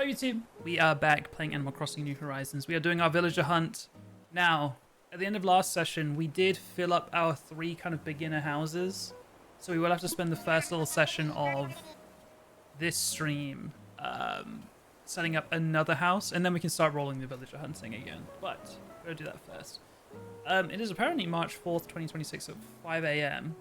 Hello YouTube, we are back playing Animal Crossing New Horizons. We are doing our villager hunt. Now, at the end of last session, we did fill up our 3 kind of beginner houses. So we will have to spend the first little session of this stream setting up another house, and then we can start rolling the villager hunting again. But, we're going to do that first. It is apparently March 4th, 2026 at 5 AM.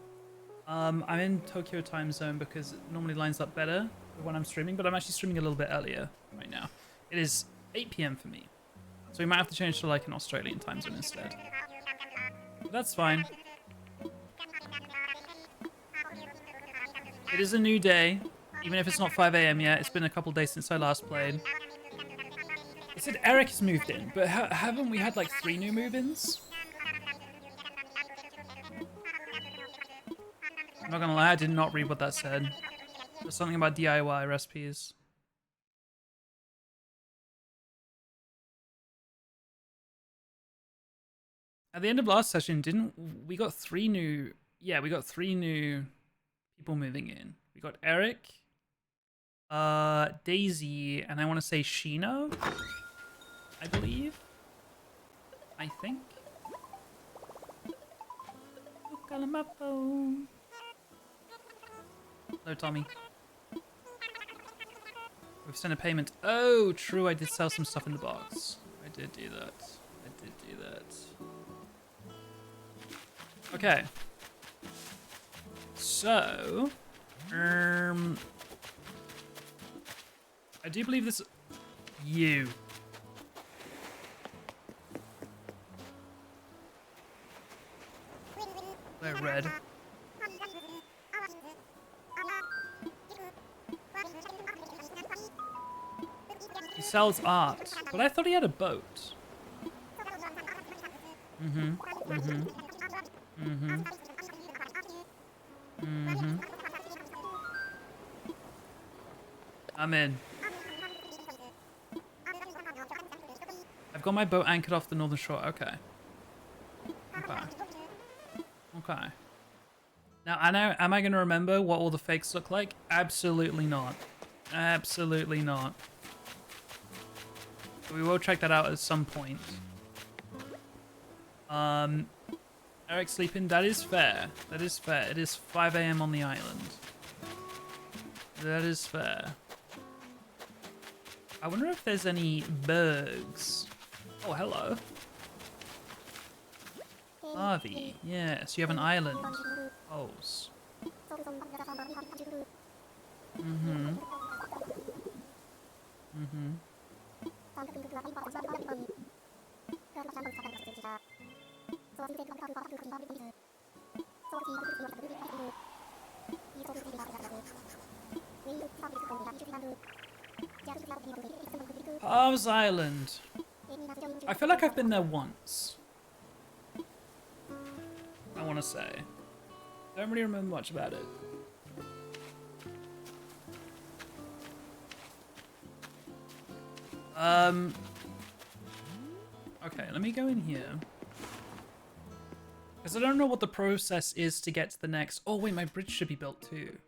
I'm in Tokyo time zone because it normally lines up better when I'm streaming, but I'm actually streaming a little bit earlier right now. It is 8 PM for me, so we might have to change to like an Australian time zone instead. But that's fine. It is a new day, even if it's not 5 AM yet. It's been a couple days since I last played. It said Eric has moved in, but haven't we had like 3 new move-ins? I'm not gonna lie, I did not read what that said. There's something about DIY recipes. At the end of last session, we got 3 new... Yeah, we got 3 new people moving in. We got Eric, Daisy, and I want to say Shino, I believe. I think. Hello, Tommy. We've sent a payment. Oh, true. I did sell some stuff in the box. I did do that. I did do that. Okay. So, I do believe this. You. They're red. He sells art, but I thought he had a boat. I'm in. I've got my boat anchored off the northern shore. Okay. Okay. Okay. Now, am I going to remember what all the fakes look like? Absolutely not. Absolutely not. We will check that out at some point. Eric sleeping, that is fair. That is fair. It is 5 AM on the island. That is fair. I wonder if there's any bugs. Oh, hello. Harvey, yes, you have an island. Pose. Pose Island. I feel like I've been there once. I want to say. Don't really remember much about it. Okay, let me go in here. Because I don't know what the process is to get to the next... Oh, wait, my bridge should be built too.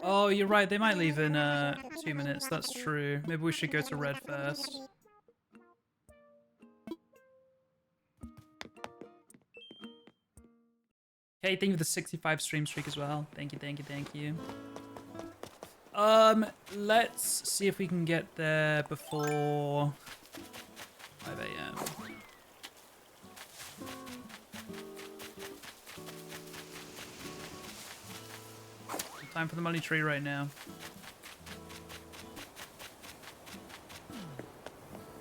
Oh, you're right. They might leave in 2 minutes. That's true. Maybe we should go to red first. Okay, thank you for the 65 stream streak as well. Thank you, thank you, thank you. Let's see if we can get there before 5 AM. Time for the money tree right now.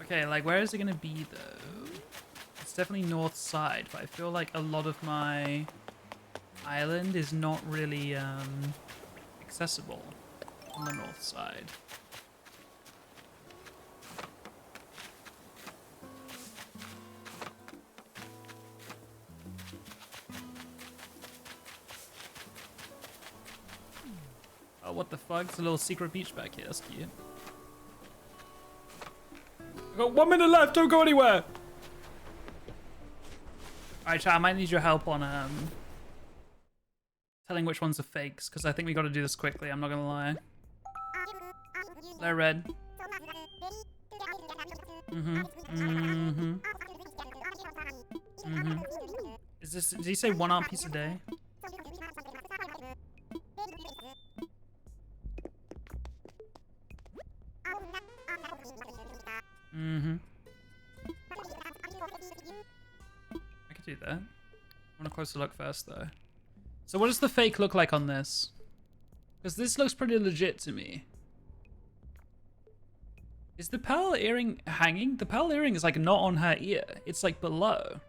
Okay, like where is it gonna be though? It's definitely north side, but I feel like a lot of my island is not really accessible on the north side. Oh, what the fuck? It's a little secret beach back here. That's cute. I've got 1 minute left. Don't go anywhere. Alright, chat, I might need your help on telling which ones are fakes, because I think we got to do this quickly, I'm not going to lie. Hello, Red. Mm-hmm. Mm-hmm. Mm-hmm. Is this, did he say 1 art piece a day? Mm-hmm. I could do that. I want a closer look first, though. So what does the fake look like on this? Because this looks pretty legit to me. Is the pearl earring hanging? The pearl earring is like not on her ear. It's like below.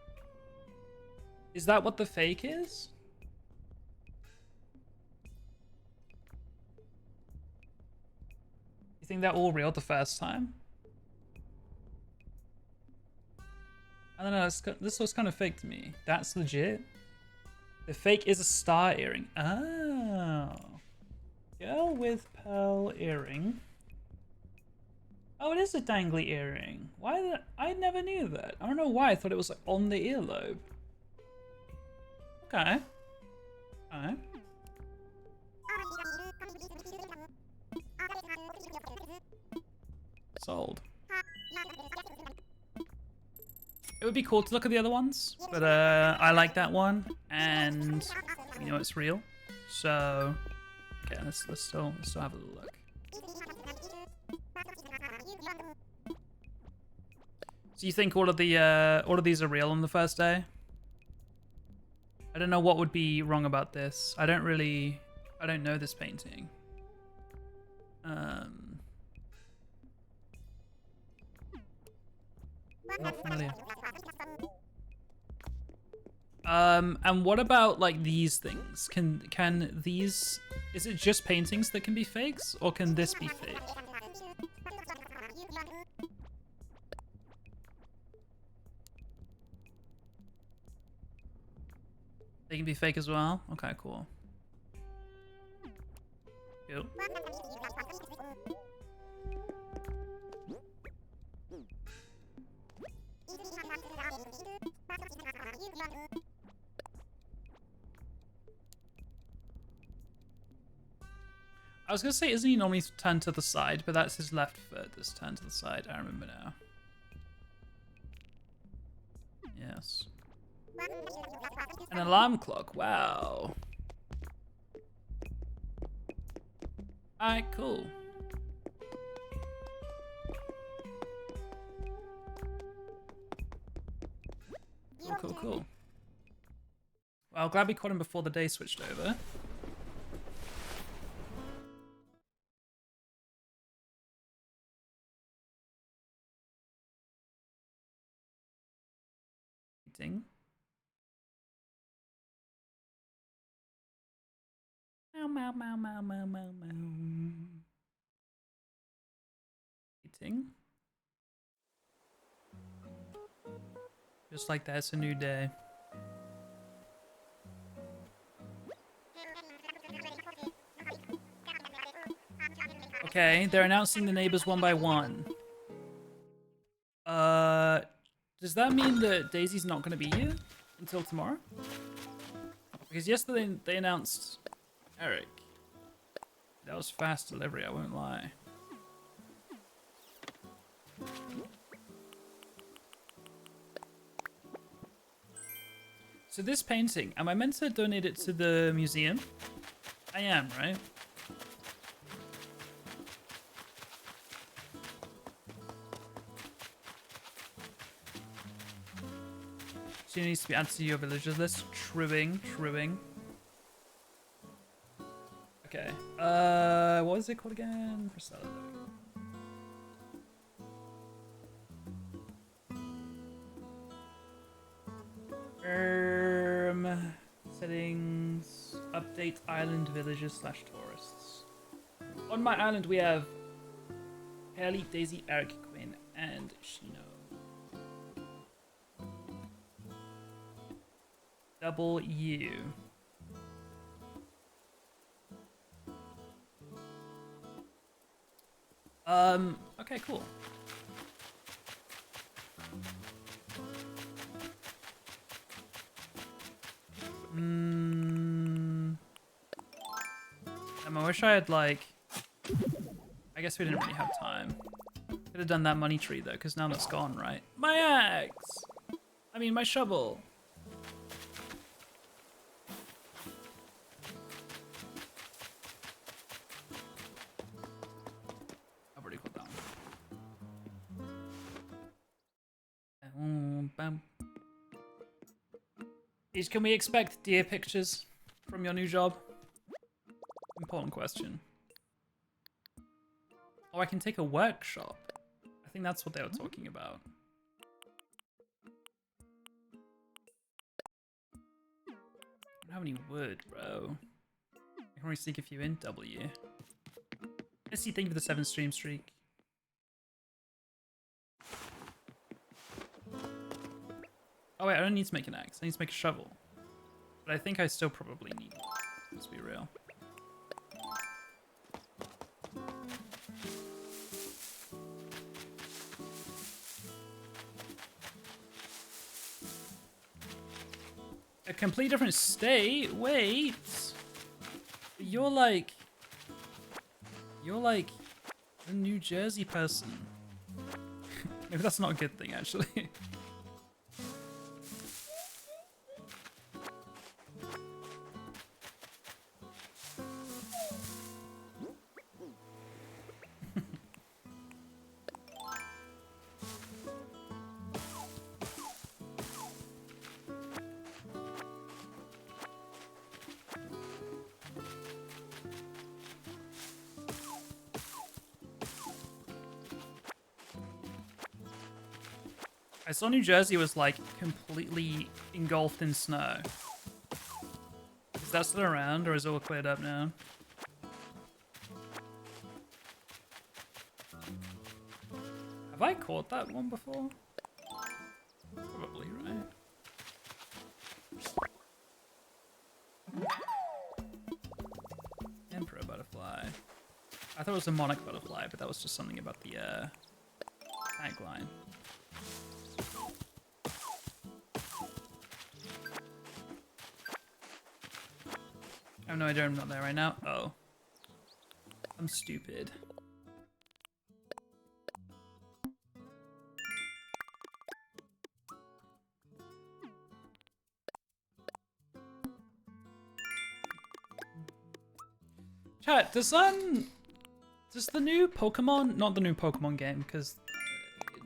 Is that what the fake is? You think they're all real the first time? I don't know, this looks kind of fake to me. That's legit. The fake is a star earring. Oh. Girl with pearl earring. Oh, it is a dangly earring. Why? I never knew that. I don't know why. I thought it was like on the earlobe. Okay. Alright. Sold. It would be cool to look at the other ones, but I like that one, and you know it's real. So, okay, let's still have a look. So you think all of these are real on the first day? I don't know what would be wrong about this. I don't know this painting. Not familiar. And what about like these things? Can these, is it just paintings that can be fakes, or can this be fake? They can be fake as well? Okay, cool. Cool. I was gonna say, isn't he normally turned to the side, but that's his left foot that's turned to the side. I remember now. Yes. An alarm clock. Wow. Alright, cool. Cool. Well, glad we caught him before the day switched over. Eating. Meow, meow, meow, meow, meow, meow. Eating. Just like that, it's a new day. Okay, they're announcing the neighbors one by one. Does that mean that Daisy's not going to be here until tomorrow? Because yesterday they announced Eric. That was fast delivery, I won't lie. So this painting, am I meant to donate it to the museum? I am, right? She needs to be added to your villagers list. Truing. Okay. What was it called again? Priscilla. Settings. Update island villagers / tourists. On my island we have Haley, Daisy, Eric, Quinn, and Shino. Double U. Okay, cool. I wish I had like... I guess we didn't really have time. Could have done that money tree though, because now that's gone, right? My axe! I mean, my shovel. I've already got that one. Bam. Can we expect deer pictures from your new job? Important question. Oh, I can take a workshop. I think that's what they were talking about. I don't have any wood, bro. I can only sneak a few in W. Let's see, thank you for the 7 stream streak. Oh wait, I don't need to make an axe. I need to make a shovel. But I think I still probably need one. Let's be real. A complete different state? Wait. You're like a New Jersey person. Maybe that's not a good thing, actually. I saw New Jersey was like completely engulfed in snow. Is that still around or is it all cleared up now? Have I caught that one before? Probably, right? Emperor butterfly. I thought it was a monarch butterfly, but that was just something about the tagline. Oh no, I don't. I'm not there right now. Oh. I'm stupid. Chat, does the new Pokemon, not the new Pokemon game, because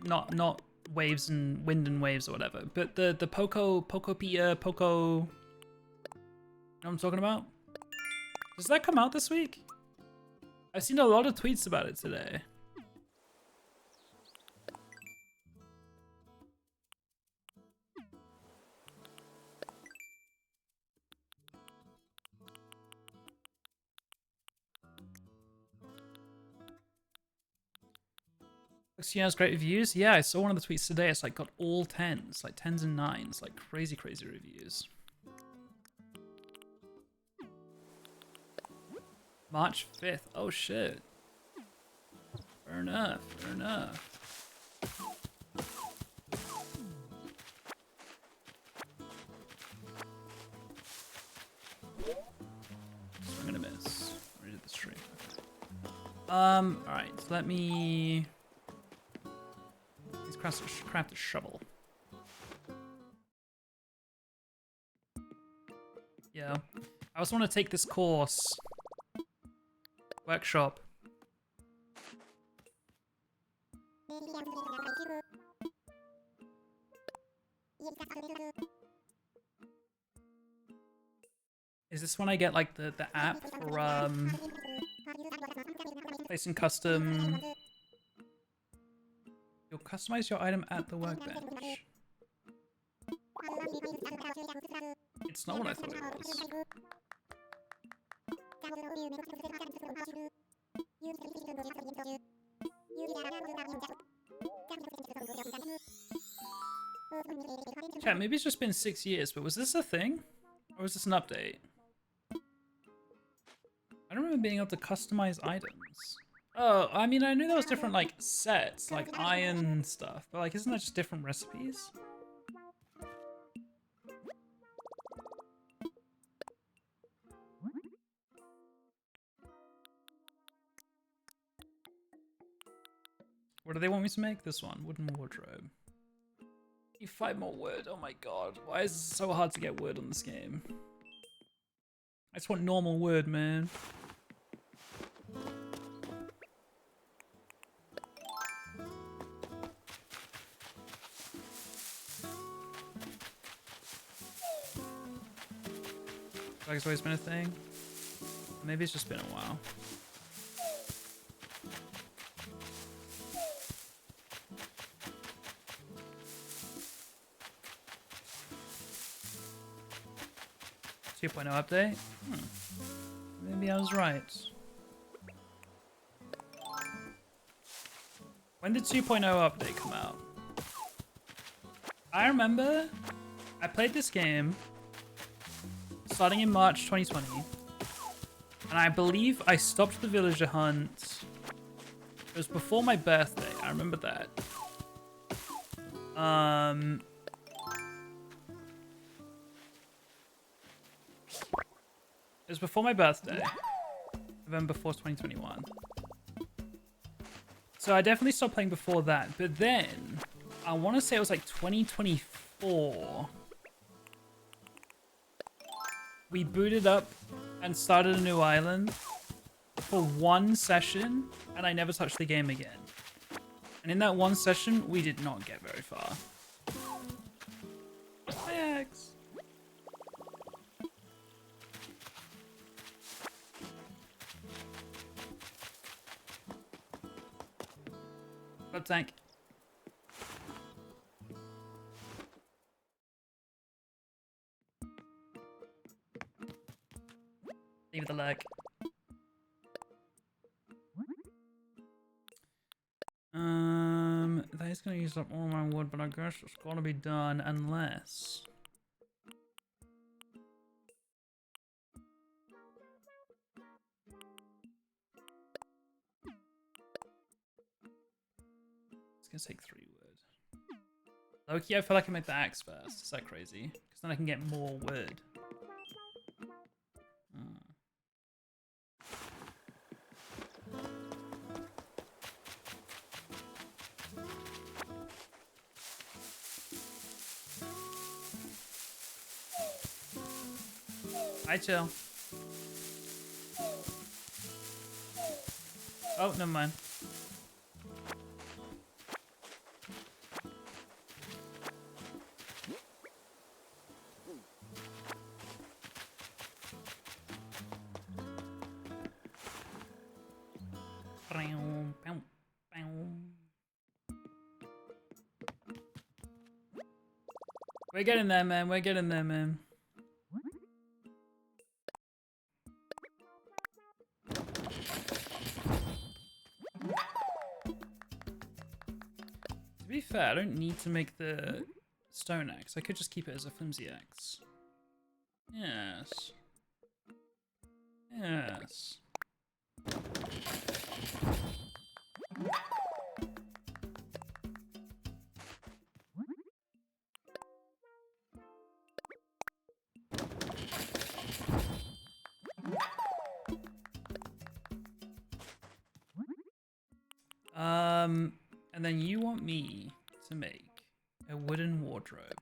not waves and wind and waves or whatever, but the Pokopia, Poco, you know what I'm talking about? Does that come out this week? I've seen a lot of tweets about it today. She has great reviews. Yeah, I saw one of the tweets today. It's like got all 10s, like 10s and 9s, like crazy reviews. March 5th. Oh shit. Fair enough. Fair enough. I'm gonna miss. I did the stream. Alright, so let me craft a shovel. Yeah. I also want to take this course. Workshop. Is this when I get like the app for placing custom? You'll customize your item at the workbench. It's not what I thought it was. Chat, maybe it's just been 6 years, but was this a thing? Or was this an update? I don't remember being able to customize items. Oh, I mean, I knew there was different, like, sets, like iron stuff, but, like, isn't that just different recipes? What do they want me to make? This one, wooden wardrobe. Need 5 more wood. Oh my god, why is it so hard to get wood on this game? I just want normal wood, man. It's always been a thing. Maybe it's just been a while. Update? Maybe I was right. When did 2.0 update come out? I remember I played this game starting in March 2020, and I believe I stopped the villager hunt. It was before my birthday. I remember that. It was before my birthday, November 4th, 2021. So I definitely stopped playing before that, but then I want to say it was like 2024. We booted up and started a new island for 1 session, and I never touched the game again. And in that 1 session, we did not get very far. Hi, Axe. Blood tank. Leave the leg. That is gonna use up all my wood, but I guess it's gotta be done unless. It's gonna take 3 wood. Loki, I feel like I make the axe first. Is that crazy? Because then I can get more wood. Hi, chill. Oh, never mind. We're getting there, man. We're getting there, man. To be fair, I don't need to make the stone axe. I could just keep it as a flimsy axe. Yes. Yes. And then you want me to make a wooden wardrobe.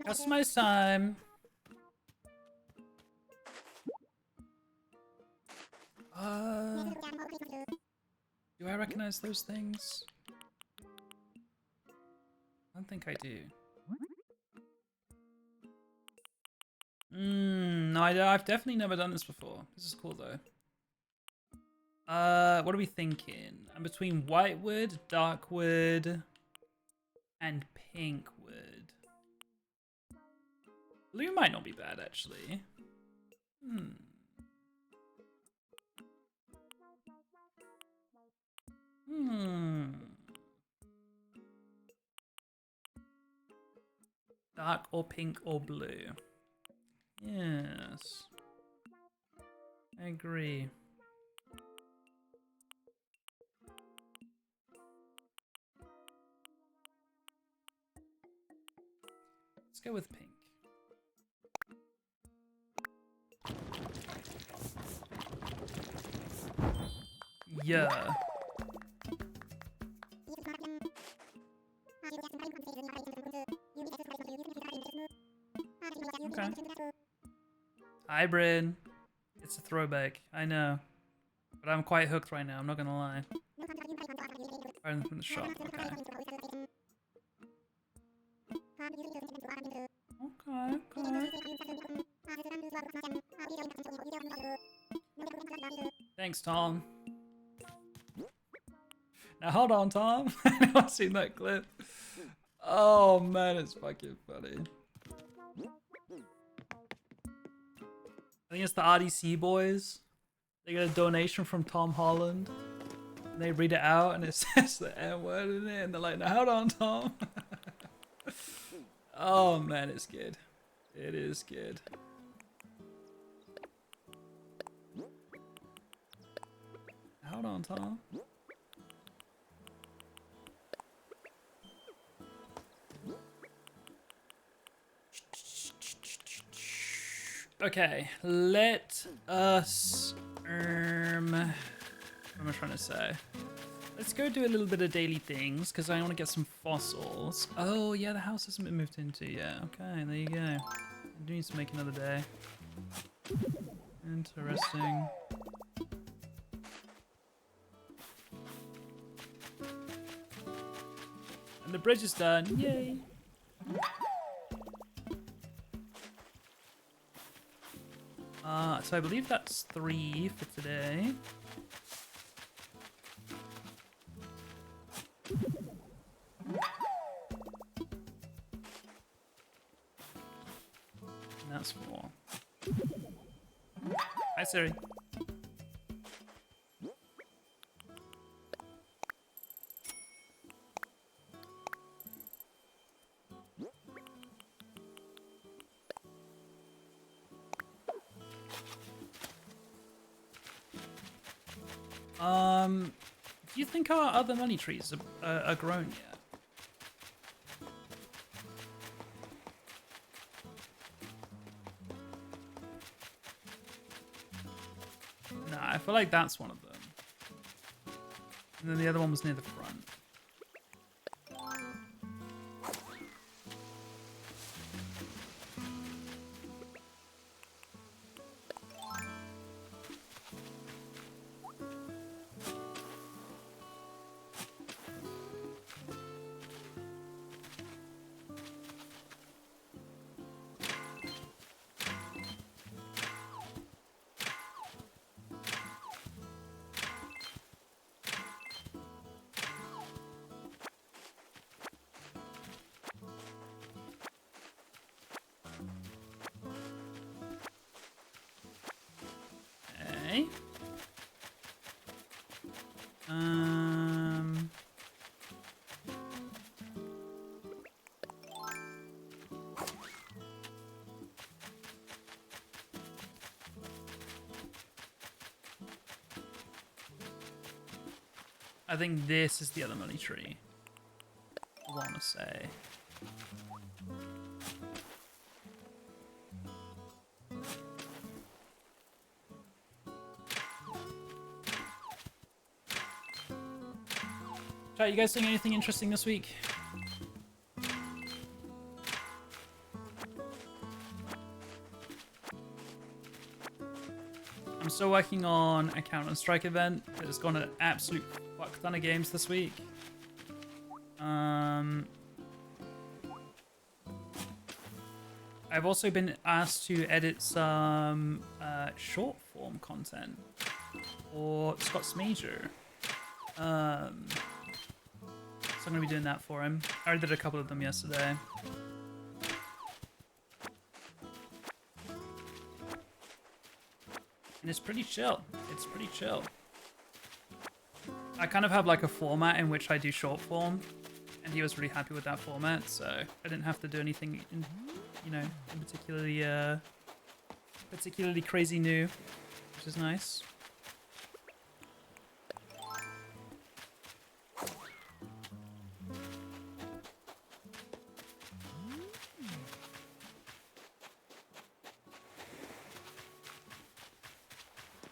Customize time. Do I recognize those things? I don't think I do. No, I've definitely never done this before. This is cool though. What are we thinking? I'm between white wood, dark wood, and pink wood. Blue might not be bad actually. Dark or pink or blue. Yes. I agree. Let's go with pink. Yeah. Okay. Hi, Bryn. It's a throwback, I know. But I'm quite hooked right now, I'm not gonna lie. From the shop, okay. Okay, okay. Thanks, Tom. Now hold on, Tom. I've seen that clip. Oh man, it's fucking funny. I think it's the RDC boys. They get a donation from Tom Holland. And they read it out and it says the N word in it. And they're like, now hold on, Tom. Oh man, it's good. It is good. Hold on, Tom. Okay, let us what am I trying to say? Let's go do a little bit of daily things because I want to get some fossils. Oh yeah, the house hasn't been moved into yet. Okay, there you go. I do need to make another day. Interesting. And the bridge is done. Yay! So I believe that's 3 for today. And that's 4. Hi, Siri. Do you think our other money trees are grown yet? Nah, I feel like that's one of them. And then the other one was near the front. Okay. I think this is the other money tree. I want to say. Chat, you guys seeing anything interesting this week? I'm still working on a Count and Strike event. It's gone an absolute fuck ton of games this week. I've also been asked to edit some short form content for Scott's Major. So I'm going to be doing that for him. I already did a couple of them yesterday. And it's pretty chill. It's pretty chill. I kind of have like a format in which I do short form. and he was really happy with that format, so I didn't have to do anything, in particularly crazy new, which is nice.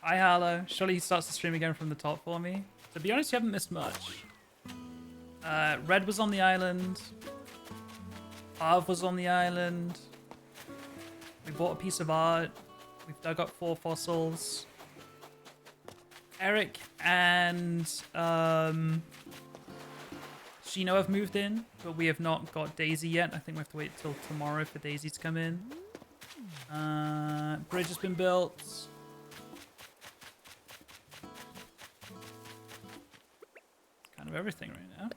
Hi, Harlow. Surely he starts the stream again from the top for me. To be honest, you haven't missed much. Red was on the island. Harv was on the island. We bought a piece of art. We've dug up 4 fossils. Eric and Shino have moved in, but we have not got Daisy yet. I think we have to wait till tomorrow for Daisy to come in. Bridge has been built. Kind of everything right now.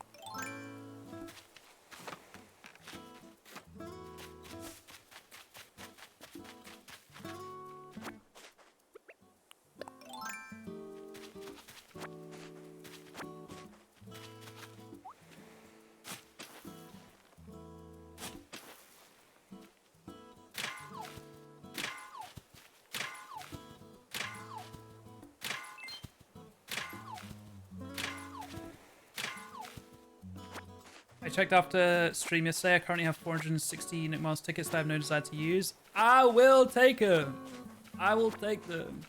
I checked after stream yesterday. I currently have 460 Nick Miles tickets that I have no desire to use. I will take them. I will take them.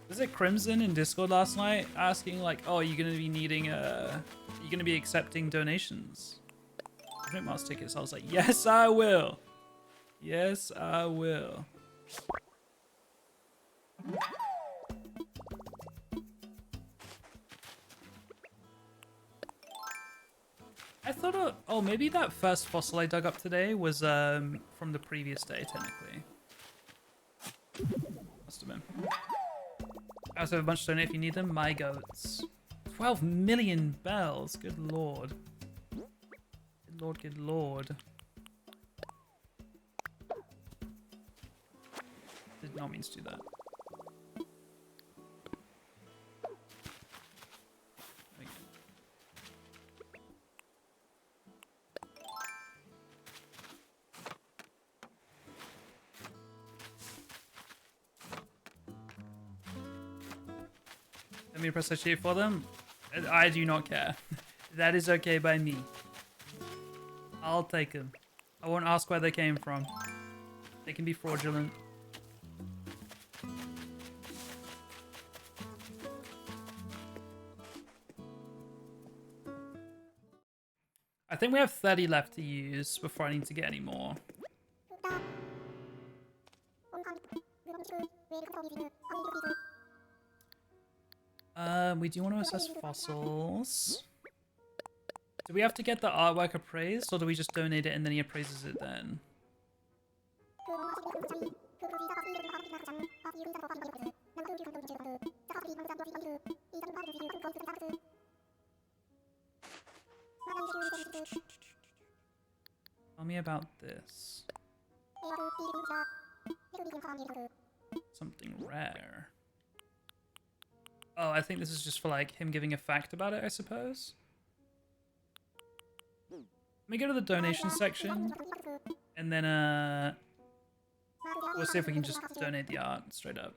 Was it Crimson in Discord last night asking like, oh, you're going to be needing you're going to be accepting donations? Nick Miles tickets. I was like, yes, I will. Yes, I will. I thought, oh, maybe that first fossil I dug up today was from the previous day, technically. Must have been. I also have a bunch to donate if you need them. My goats. 12 million bells. Good lord. Good lord, good lord. Did not mean to do that. Let me press a for them. I do not care. That is okay by me. I'll take them. I won't ask where they came from. They can be fraudulent. I think we have 30 left to use before I need to get any more. We do want to assess fossils. Do we have to get the artwork appraised, or do we just donate it and then he appraises it then? Tell me about this. Something rare. Oh, I think this is just for like him giving a fact about it, I suppose. Let me go to the donation section and then we'll see if we can just donate the art straight up.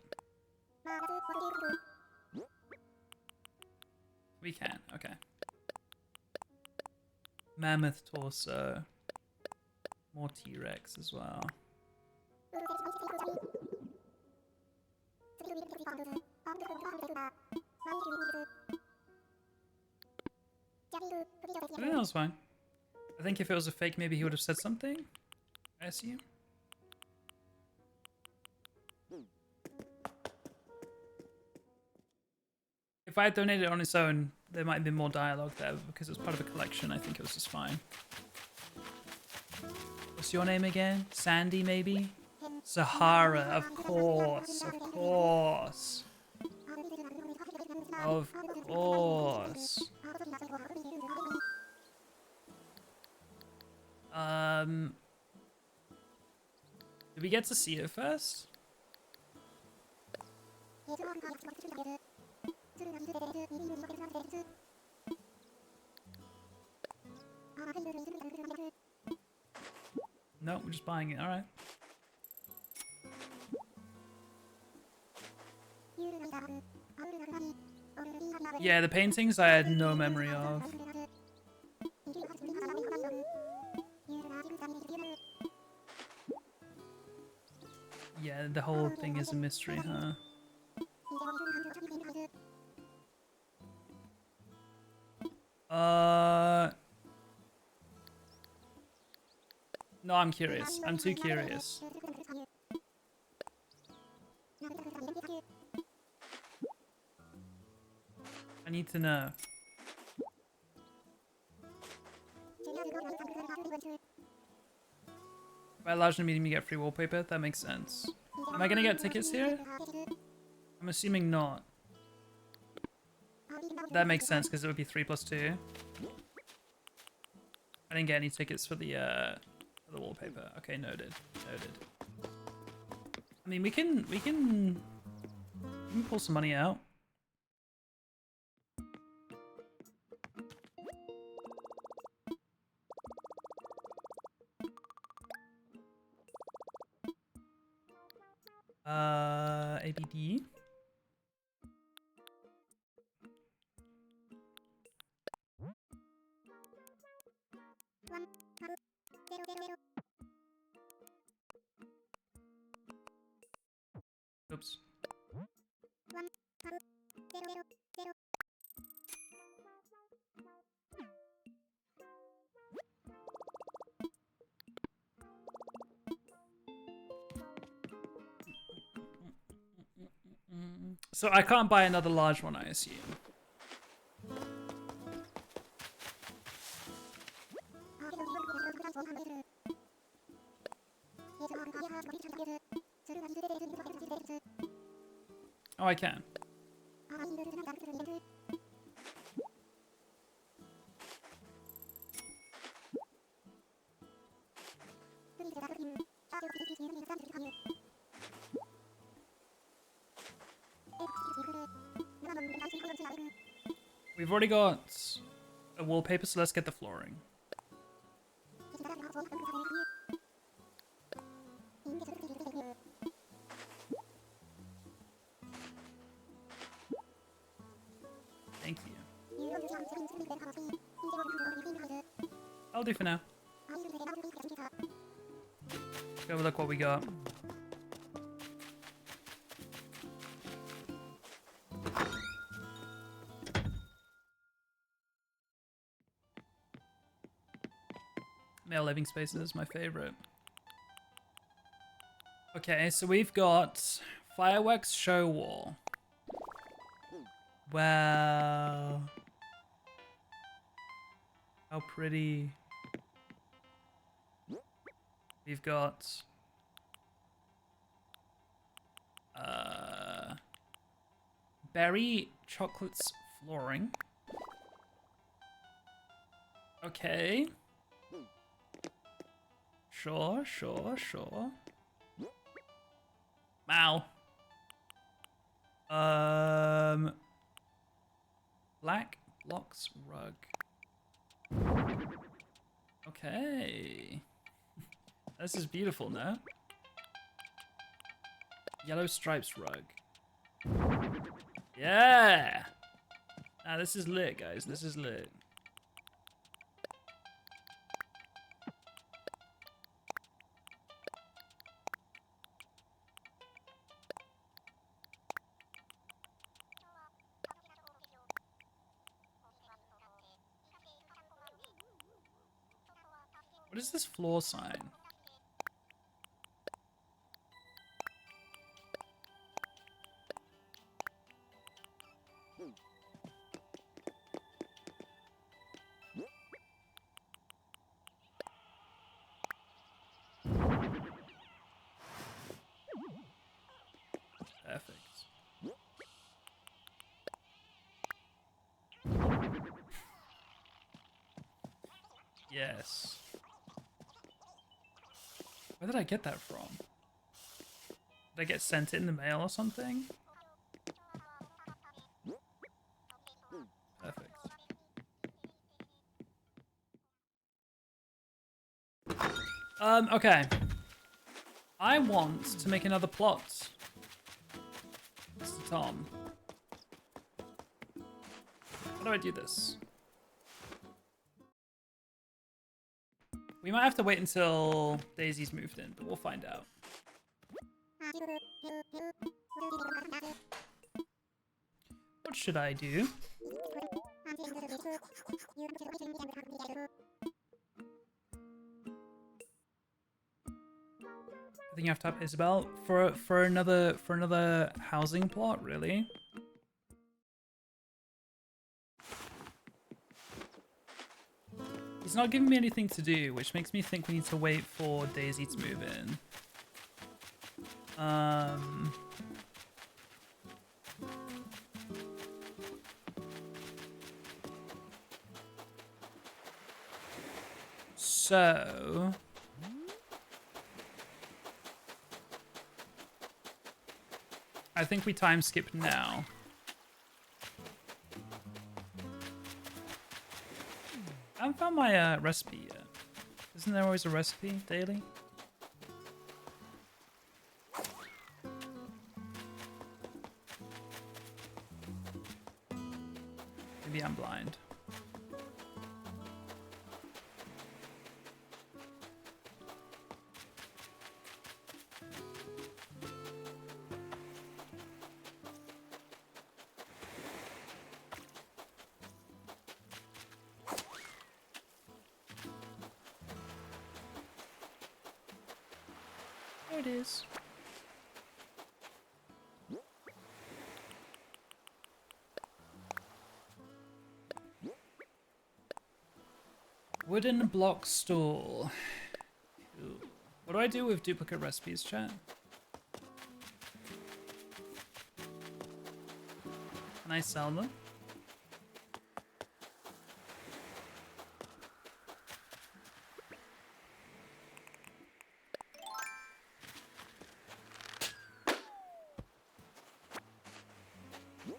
We can, okay. Mammoth torso. More T-Rex as well. I think that was fine. I think if it was a fake, maybe he would have said something. I assume. If I had donated it on its own, there might have been more dialogue there, but because it was part of a collection, I think it was just fine. What's your name again? Sandy, maybe? Sahara, of course, of course. Of course. Did we get to see it first? No, we're just buying it. All right. Yeah, the paintings I had no memory of. Yeah, the whole thing is a mystery, huh? No, I'm curious. I'm too curious. I need to know. By large and medium, you get free wallpaper. That makes sense. Am I gonna get tickets here? I'm assuming not. That makes sense because it would be 3 plus 2. I didn't get any tickets for the wallpaper. Okay, noted. Noted. I mean, we can pull some money out. ABD. Oops. So I can't buy another large one, I assume. Oh, I can. We've already got a wallpaper, so let's get the flooring. Thank you. I'll do for now. Let's go look what we got. Male living spaces, my favorite. Okay, so we've got fireworks show wall. Wow. How pretty. We've got berry chocolates flooring. Okay. Sure, sure, sure. Wow. Black blocks rug. Okay. This is beautiful, no? Yellow stripes rug. Yeah! Ah, this is lit, guys. This is lit. What is this floor sign? Perfect. Yes. Where did I get that from? Did I get sent in the mail or something? Okay. I want to make another plot. Mr. Tom. How do I do this? We might have to wait until Daisy's moved in, but we'll find out. What should I do? I think you have to have Isabel for another housing plot, really. He's not giving me anything to do, which makes me think we need to wait for Daisy to move in. So I think we time skip now. I haven't found my recipe yet. Isn't there always a recipe daily? Maybe I'm blind. There it is. Wooden block stool. Cool. What do I do with duplicate recipes, chat? Can I sell them?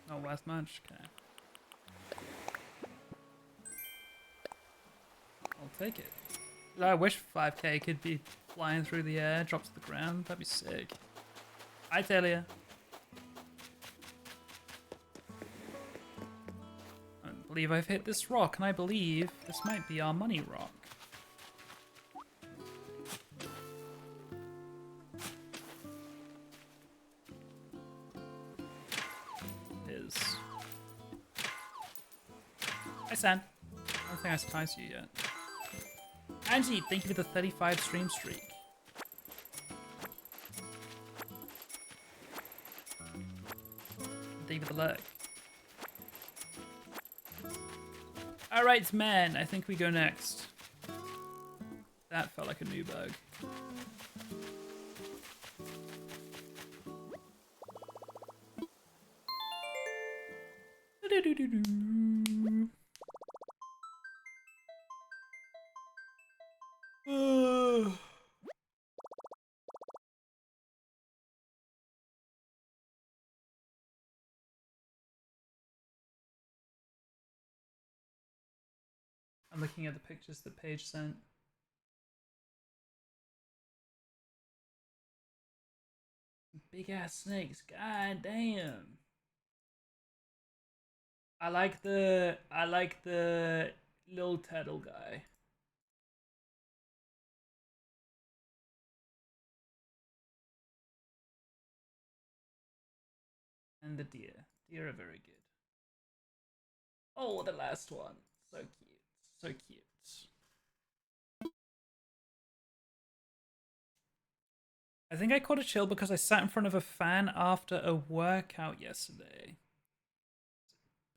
Not worth much? Okay. I'll take it. I wish 5k could be flying through the air, drop to the ground. That'd be sick. Hi, Talia. I don't believe I've hit this rock, and I believe this might be our money rock. It is. Hi, San. I don't think I said hi to you yet. Angie, thank you for the 35 stream streak. Thank you for the lurk. Alright, man. I think we go next. That felt like a new bug. I'm looking at the pictures that Paige sent. Big ass snakes, god damn. I like the little turtle guy. And the deer. Deer are very good. Oh, the last one. So cute. So cute. I think I caught a chill because I sat in front of a fan after a workout yesterday.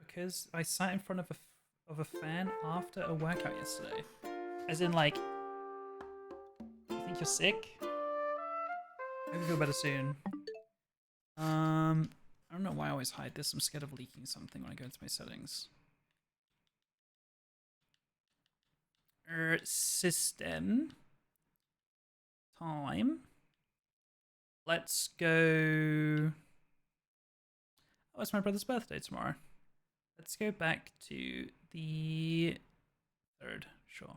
Because I sat in front of a fan after a workout yesterday. As in, like, you think you're sick? I hope you feel better soon. I don't know why I always hide this. I'm scared of leaking something when I go into my settings. System. Time. Let's go... Oh, it's my brother's birthday tomorrow. Let's go back to the 3rd. Sure.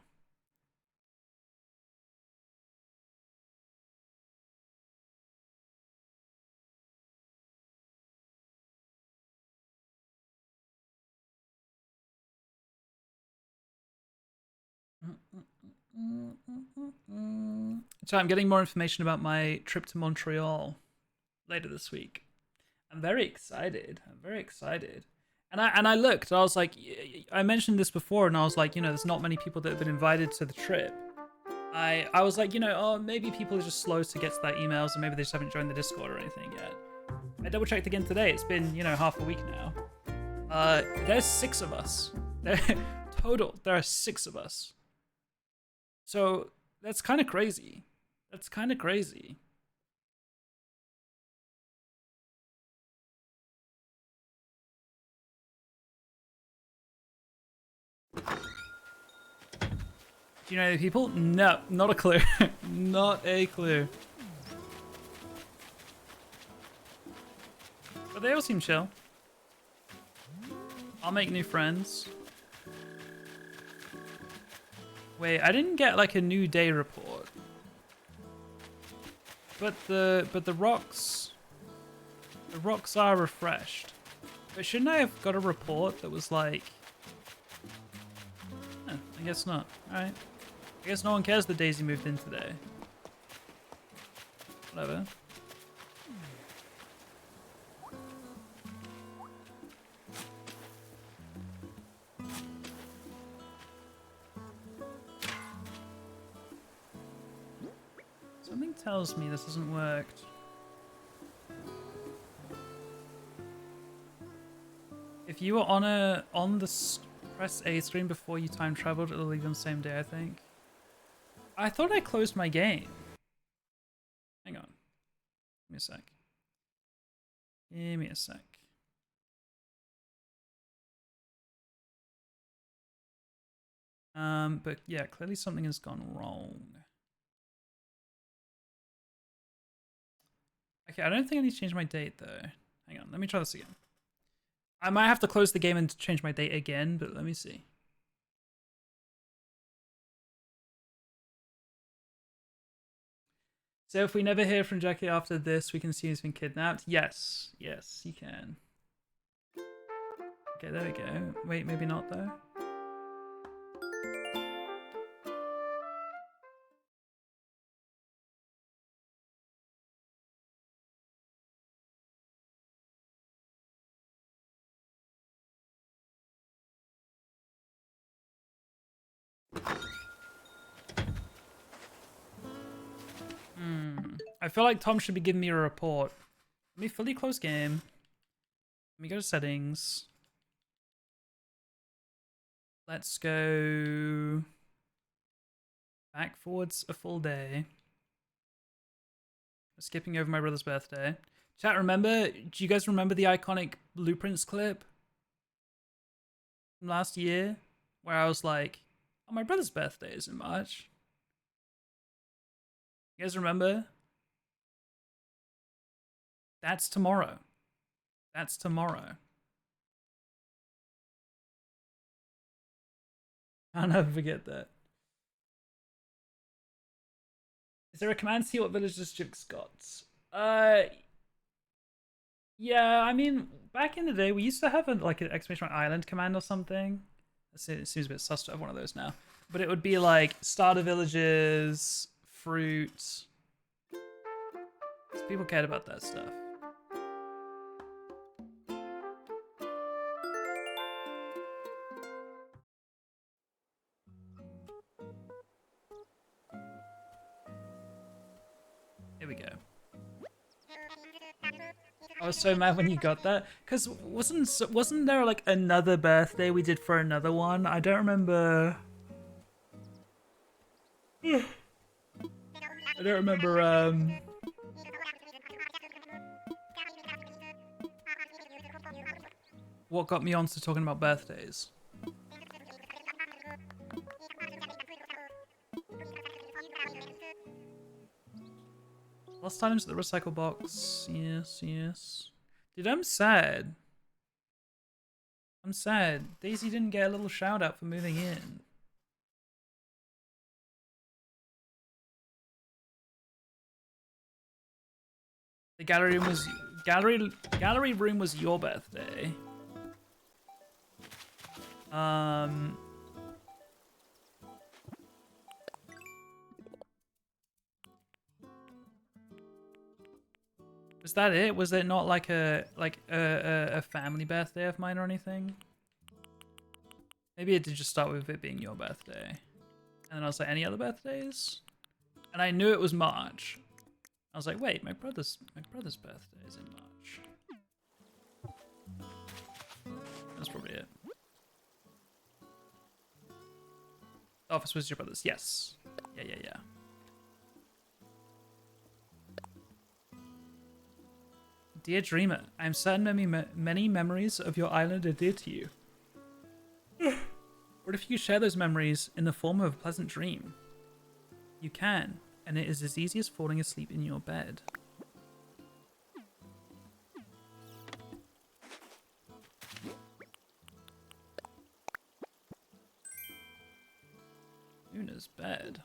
So I'm getting more information about my trip to Montreal later this week. I'm very excited. I'm very excited. And I looked. I was like, I mentioned this before, and I was like, you know, there's not many people that have been invited to the trip. I was like, you know, oh, maybe people are just slow to get to their emails, and maybe they just haven't joined the Discord or anything yet. I double checked again today. It's been, you know, half a week now. There's 6 of us. Total, there are 6 of us. So that's kind of crazy. That's kind of crazy. Do you know any people? No, not a clue. Not a clue. But they all seem chill. I'll make new friends. Wait, I didn't get like a new day report. But the rocks are refreshed. But shouldn't I have got a report that was like, oh, I guess not. Alright. I guess no one cares that Daisy moved in today. Whatever. Something tells me this hasn't worked. If you were on the press A screen before you time traveled, it'll leave on the same day, I think. I thought I closed my game. Hang on. Give me a sec. Give me a sec. But yeah, clearly something has gone wrong. Okay, I don't think I need to change my date though. Hang on, let me try this again. I might have to close the game and change my date again, but let me see. So if we never hear from Jackie after this, we can see he's been kidnapped? Yes. Yes, you can. Okay, there we go. Wait, maybe not though. I feel like Tom should be giving me a report. Let me fully close game. Let me go to settings. Let's go back forwards a full day. Skipping over my brother's birthday. Chat, remember? Do you guys remember the iconic Blueprints clip from last year? Where I was like, oh, my brother's birthday is in March. You guys remember? That's tomorrow. That's tomorrow. I'll never forget that. Is there a command to see what village districts got? Yeah, I mean, back in the day, we used to have like an exclamation mark island command or something. It seems a bit sus to have one of those now. But it would be like starter villages, fruit. People cared about that stuff. Here we go. I was so mad when you got that, because wasn't there like another birthday we did for another one? I don't remember. I don't remember. What got me onto talking about birthdays? Lost items at the recycle box. Yes, yes. Dude, I'm sad. I'm sad. Daisy didn't get a little shout out for moving in. The gallery room was your birthday. Was that it? Was it not like a family birthday of mine or anything? Maybe it did just start with it being your birthday. And then I was like, any other birthdays? And I knew it was March. I was like, wait, my brother's birthday is in March. That's probably it. The office was your brother's. Yes. Yeah. Dear Dreamer, I am certain many memories of your island are dear to you. What if you share those memories in the form of a pleasant dream? You can, and it is as easy as falling asleep in your bed. Luna's bed.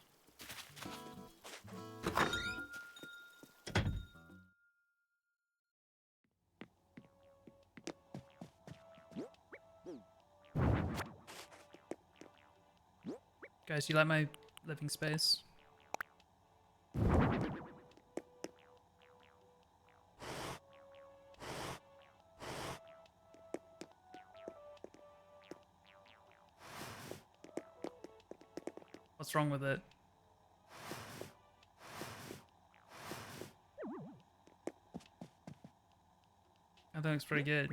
Guys, you like my living space? What's wrong with it? I think it's pretty good.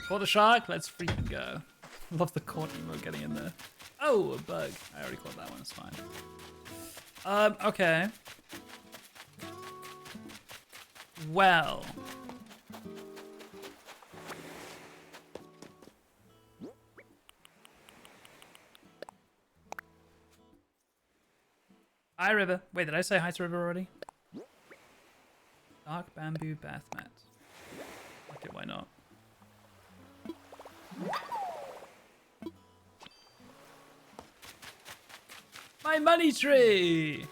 For the shark, let's freaking go. Love the corny mode getting in there. Oh, a bug. I already caught that one, it's fine. Okay. Well. Hi, River. Wait, did I say hi to River already? Dark bamboo bath mat. Okay, why not? My money tree!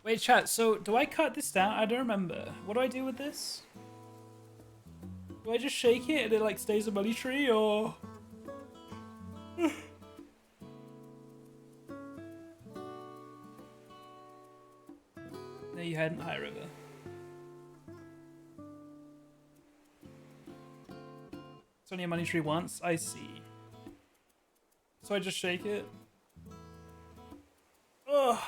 Wait, chat, so do I cut this down? I don't remember. What do I do with this? Do I just shake it and it like stays a money tree, or... There you hadn't, High River. It's only a money tree once? I see. So I just shake it? Ugh.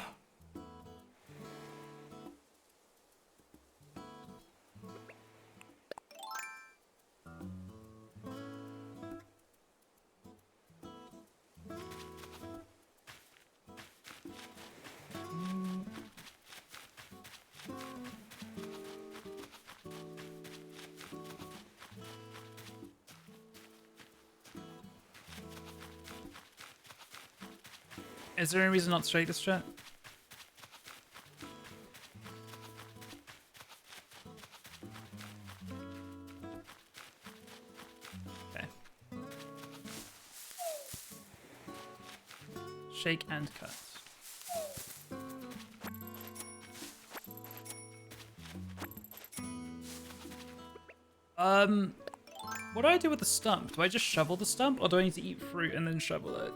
Is there any reason not to shake this chat? Okay. Shake and cut. What do I do with the stump? Do I just shovel the stump, or do I need to eat fruit and then shovel it?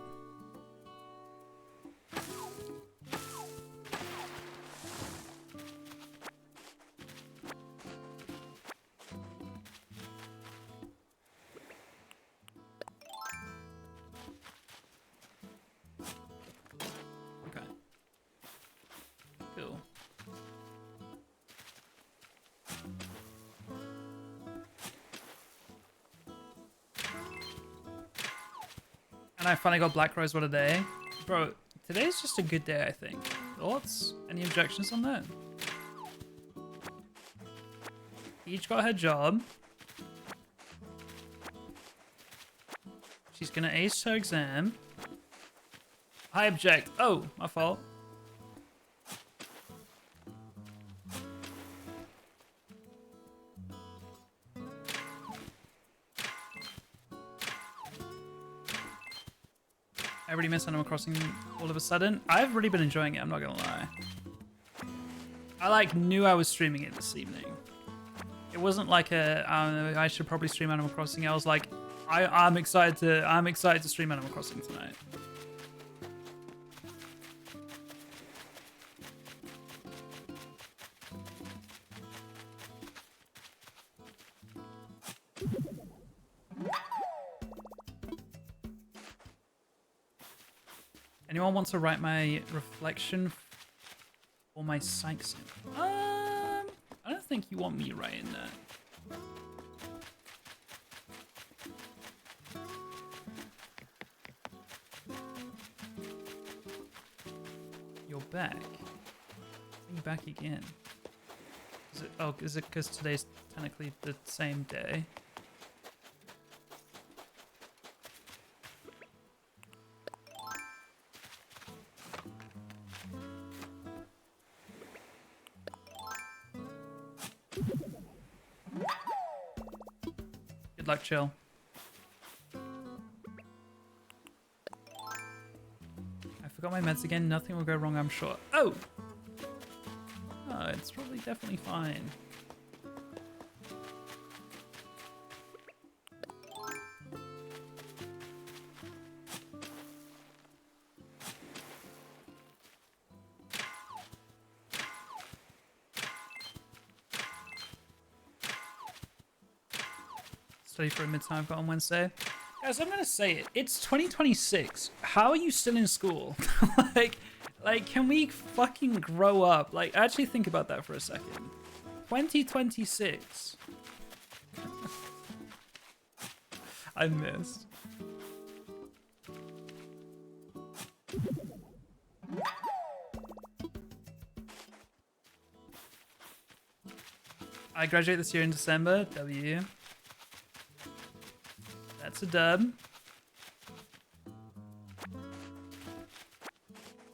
Okay. Cool. And I finally got black rose. What a day. Bro, today's just a good day, I think. Thoughts? Any objections on that? Each got her job. She's gonna ace her exam. I object. Oh, my fault. I already missed Animal Crossing all of a sudden. I've really been enjoying it, I'm not gonna lie. I like knew I was streaming it this evening. It wasn't like I should probably stream Animal Crossing. I was like, I'm excited to stream Animal Crossing tonight. Anyone want to write my reflection for my psych sim? I don't think you want me writing that. You're back. You're back again. Is it? Oh, is it because today's technically the same day? Good luck, chill. I forgot my meds again. Nothing will go wrong, I'm sure. Oh! Oh, it's probably definitely fine. Study for a midterm I've got on Wednesday. Guys, I'm gonna say it. It's 2026. How are you still in school? like, can we fucking grow up? Like, actually think about that for a second. 2026. I missed. I graduate this year in December. W. That's a dub. I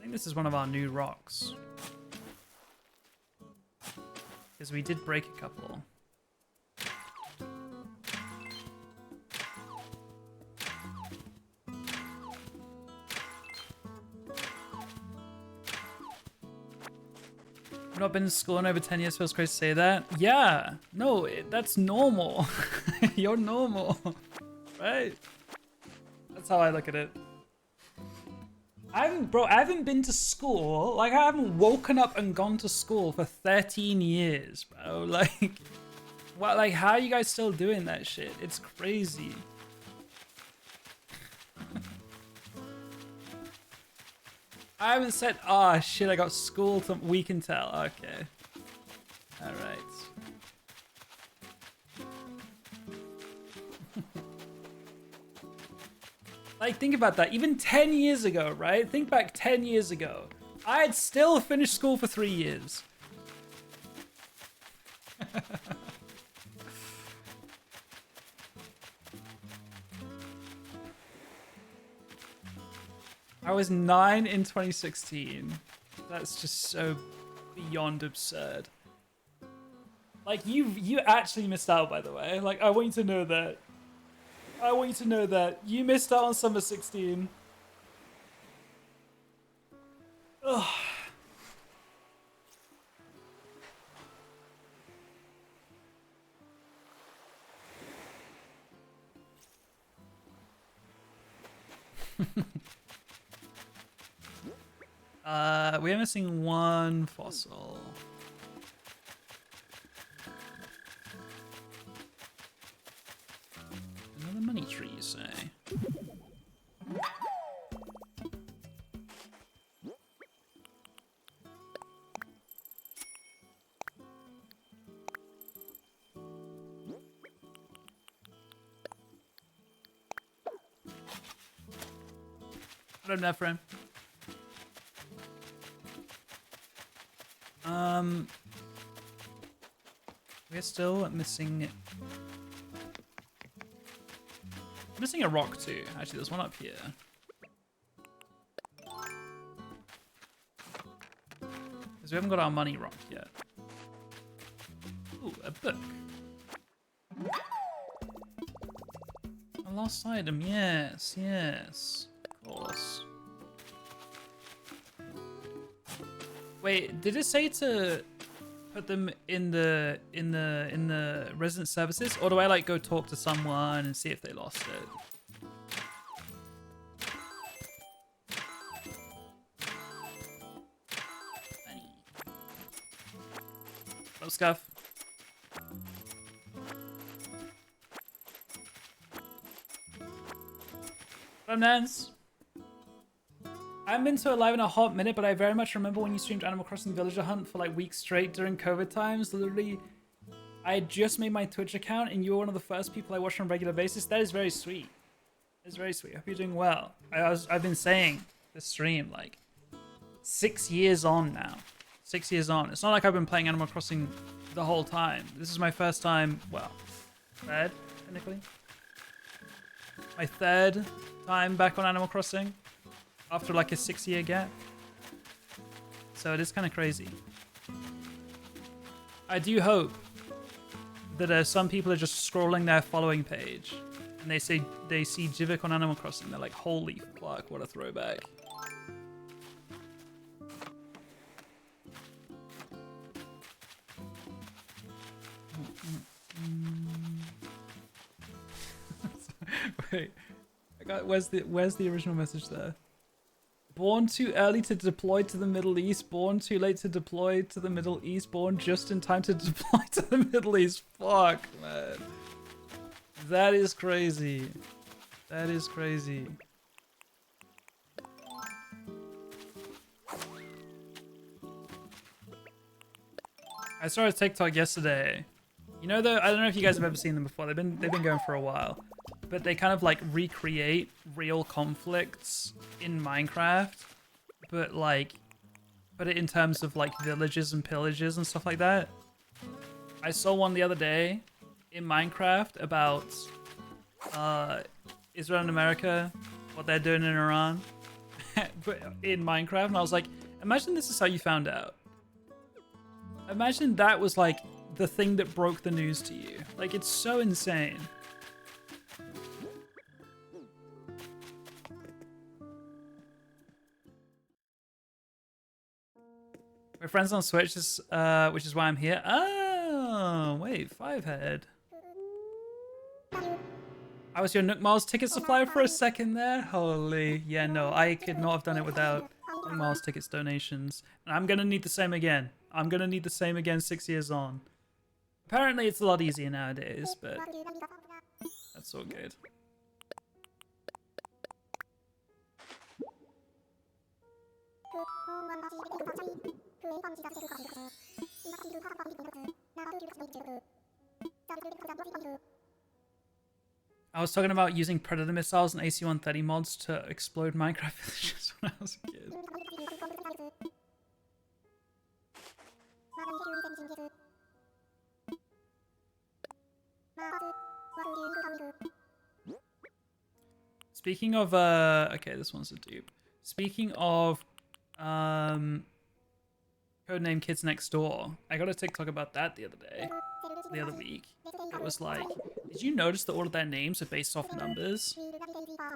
think this is one of our new rocks. Because we did break a couple. I've not been to school in over 10 years, feels crazy to say that. Yeah, no, that's normal. You're normal. Right? That's how I look at it. I haven't been to school. Like, I haven't woken up and gone to school for 13 years, bro. Like, what? Like, how are you guys still doing that shit? It's crazy. I haven't said, oh shit, I got school we can tell. Okay. All right. Like, think about that. Even 10 years ago, right? Think back 10 years ago. I had still finished school for 3 years. I was 9 in 2016. That's just so beyond absurd. Like, you actually missed out, by the way. Like, I want you to know that. I want you to know that you missed out on summer 16. Ugh. We're missing one fossil. Another money tree, you say? What up, Nephrim? We're still missing a rock too. Actually, there's one up here. Because we haven't got our money rock yet. Ooh, a book. A lost item, yes, yes. Of course. Wait, did it say to put them in the resident services, or do I like go talk to someone and see if they lost it? Hello, Scuff. What up, Nance? I haven't been to a live in a hot minute, but I very much remember when you streamed Animal Crossing Villager Hunt for like weeks straight during COVID times. Literally, I had just made my Twitch account and you were one of the first people I watched on a regular basis. That is very sweet. It's very sweet. I hope you're doing well. I've been saying this stream like 6 years on now. 6 years on. It's not like I've been playing Animal Crossing the whole time. This is my first time, well, third, technically. My third time back on Animal Crossing after like a 6-year gap. So it is kind of crazy. I do hope that some people are just scrolling their following page and they see jvckk on Animal Crossing. They're like, holy fuck, what a throwback. Wait, where's the original message there? Born too early to deploy to the Middle East, born too late to deploy to the Middle East, born just in time to deploy to the Middle East. Fuck, man. That is crazy. That is crazy. I saw a TikTok yesterday. You know, I don't know if you guys have ever seen them before. They've been going for a while. But they kind of like recreate real conflicts in Minecraft, but like put it in terms of like villages and pillages and stuff like that. I saw one the other day in Minecraft about Israel and America, what they're doing in Iran, but in Minecraft, and I was like, imagine this is how you found out. Imagine that was like the thing that broke the news to you. Like, it's so insane. We're friends on Switch, which is why I'm here. Oh, wait, Fivehead. I was your Nook Miles ticket supplier for a second there. Holy, yeah, no, I could not have done it without Nook Miles tickets donations. And I'm gonna need the same again. I'm gonna need the same again 6 years on. Apparently, it's a lot easier nowadays, but that's all good. I was talking about using Predator missiles and AC-130 mods to explode Minecraft villages when I was a kid. Speaking of, okay, this one's a dupe. Speaking of, codename Kids Next Door, I got a TikTok about that the other week. It was like, did you notice that all of their names are based off numbers?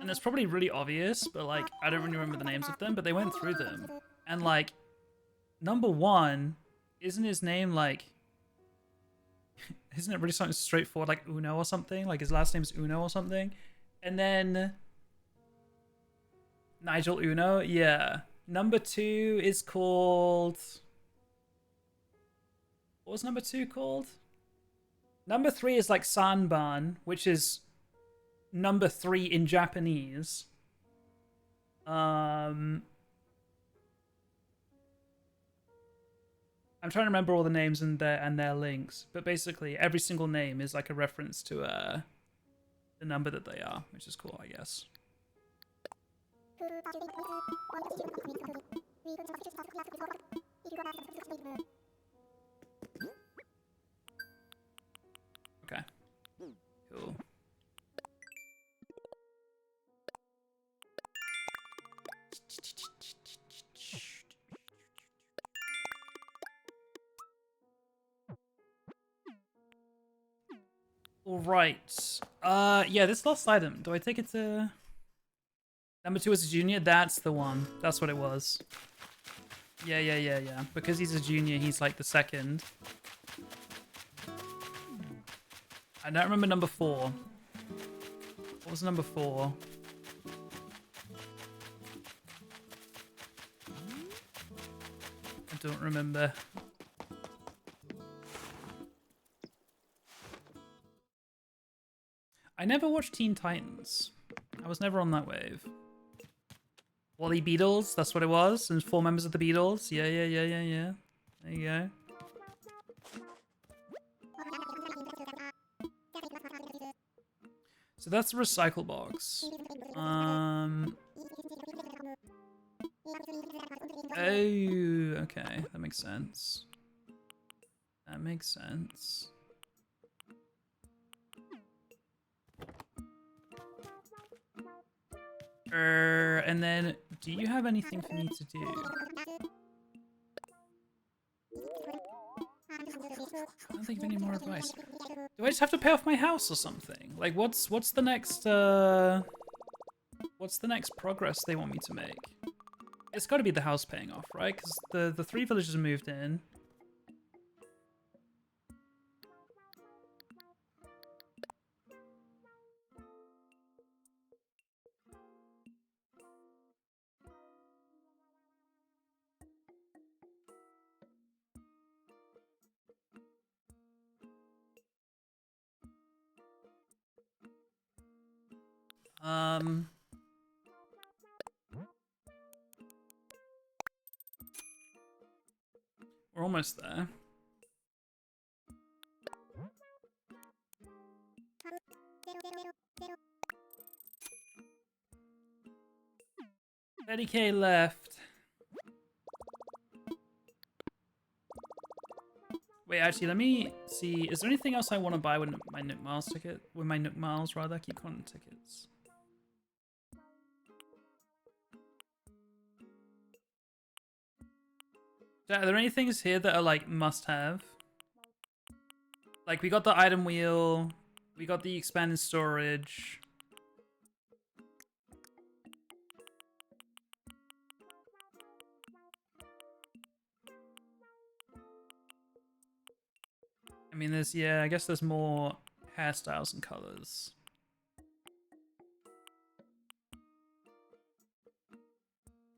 And it's probably really obvious, but like, I don't really remember the names of them, but they went through them. And like, number 1, isn't his name like, isn't it really something straightforward like Uno or something? Like his last name's Uno or something? And then Nigel Uno, yeah. Number 2 is called, what was number 2 called? Number 3 is like Sanban, which is number 3 in Japanese. I'm trying to remember all the names and their links, but basically every single name is like a reference to the number that they are, which is cool, I guess. Okay. Cool. All right. Yeah, this last item. Do I take it to number 2 is a junior? That's the one. That's what it was. Yeah. Because he's a junior, he's like the second. I don't remember number 4. What was number 4? I don't remember. I never watched Teen Titans. I was never on that wave. Wally Beatles, that's what it was. And 4 members of the Beatles. Yeah. There you go. So that's the recycle box. Oh, okay. That makes sense. That makes sense. And then, do you have anything for me to do? I don't think of any more advice. Do I just have to pay off my house or something? Like, what's the next progress they want me to make? It's got to be the house paying off, right? Because the 3 villagers have moved in. We're almost there. $30K left. Wait, actually, let me see. Is there anything else I want to buy with my Nook Miles ticket? With my Nook Miles, rather. I keep calling them tickets. Are there any things here that are like must-have? Like we got the item wheel, we got the expanded storage. I mean, yeah, I guess there's more hairstyles and colors.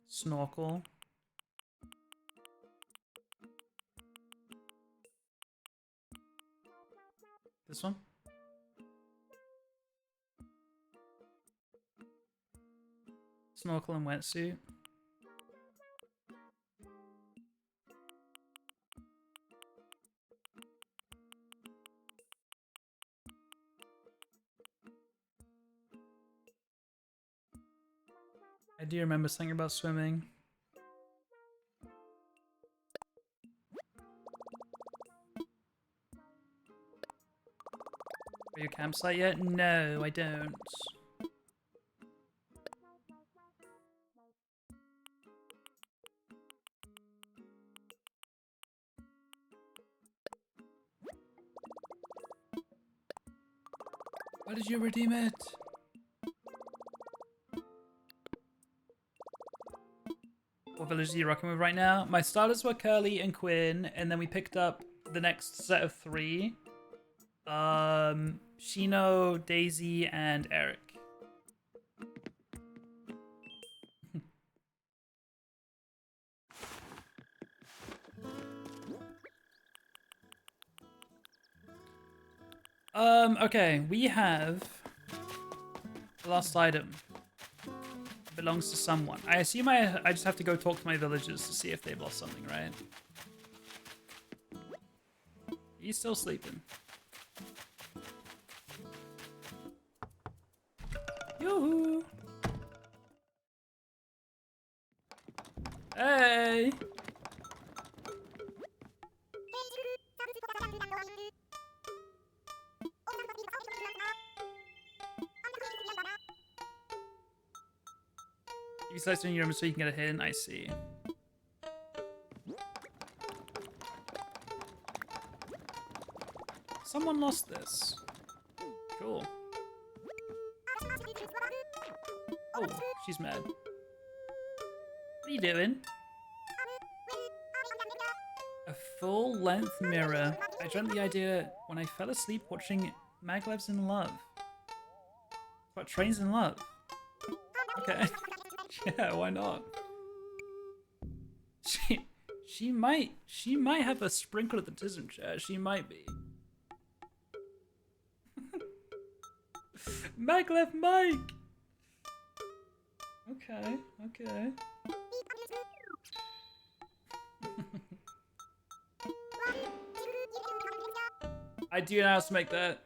Snorkel. This one? Snorkel and wetsuit. I do remember something about swimming. Are your campsite yet? No, I don't. Why did you redeem it? What village are you rocking with right now? My starters were Curly and Quinn, and then we picked up the next set of 3. Shino, Daisy, and Eric. Okay, we have the last item. Belongs to someone. I assume I just have to go talk to my villagers to see if they've lost something, right? He's still sleeping. Yoo-hoo! Hey! You slice in your room so you can get a hit. I see. Someone lost this. Cool. Oh, she's mad. What are you doing? A full-length mirror. I dreamt the idea when I fell asleep watching Maglev's in Love. What, Trains in Love? Okay. Yeah, why not? She might have a sprinkle at the tism chair. She might be. Maglev Mike! Okay, okay. I do know how to make that.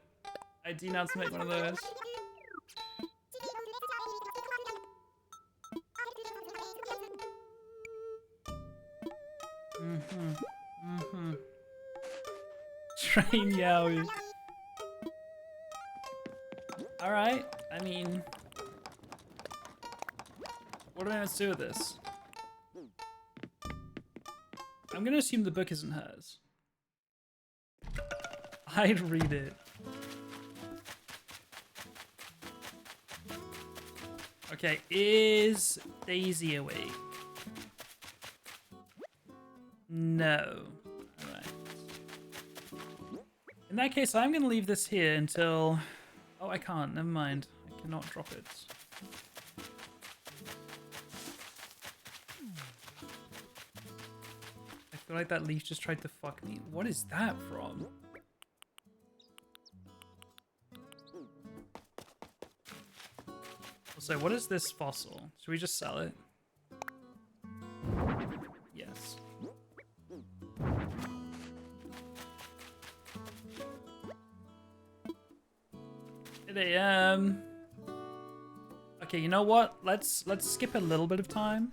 I do know how to make one of those. Train yaoi. Alright, I mean... What am I meant to do with this? I'm gonna assume the book isn't hers. I'd read it. Okay, is Daisy awake? No. Alright. In that case, I'm gonna leave this here until... Oh, I can't. Never mind. I cannot drop it. I feel like that leaf just tried to fuck me. What is that from? Also, what is this fossil? Should we just sell it? Yes. 8 AM. Okay, you know what? Let's skip a little bit of time.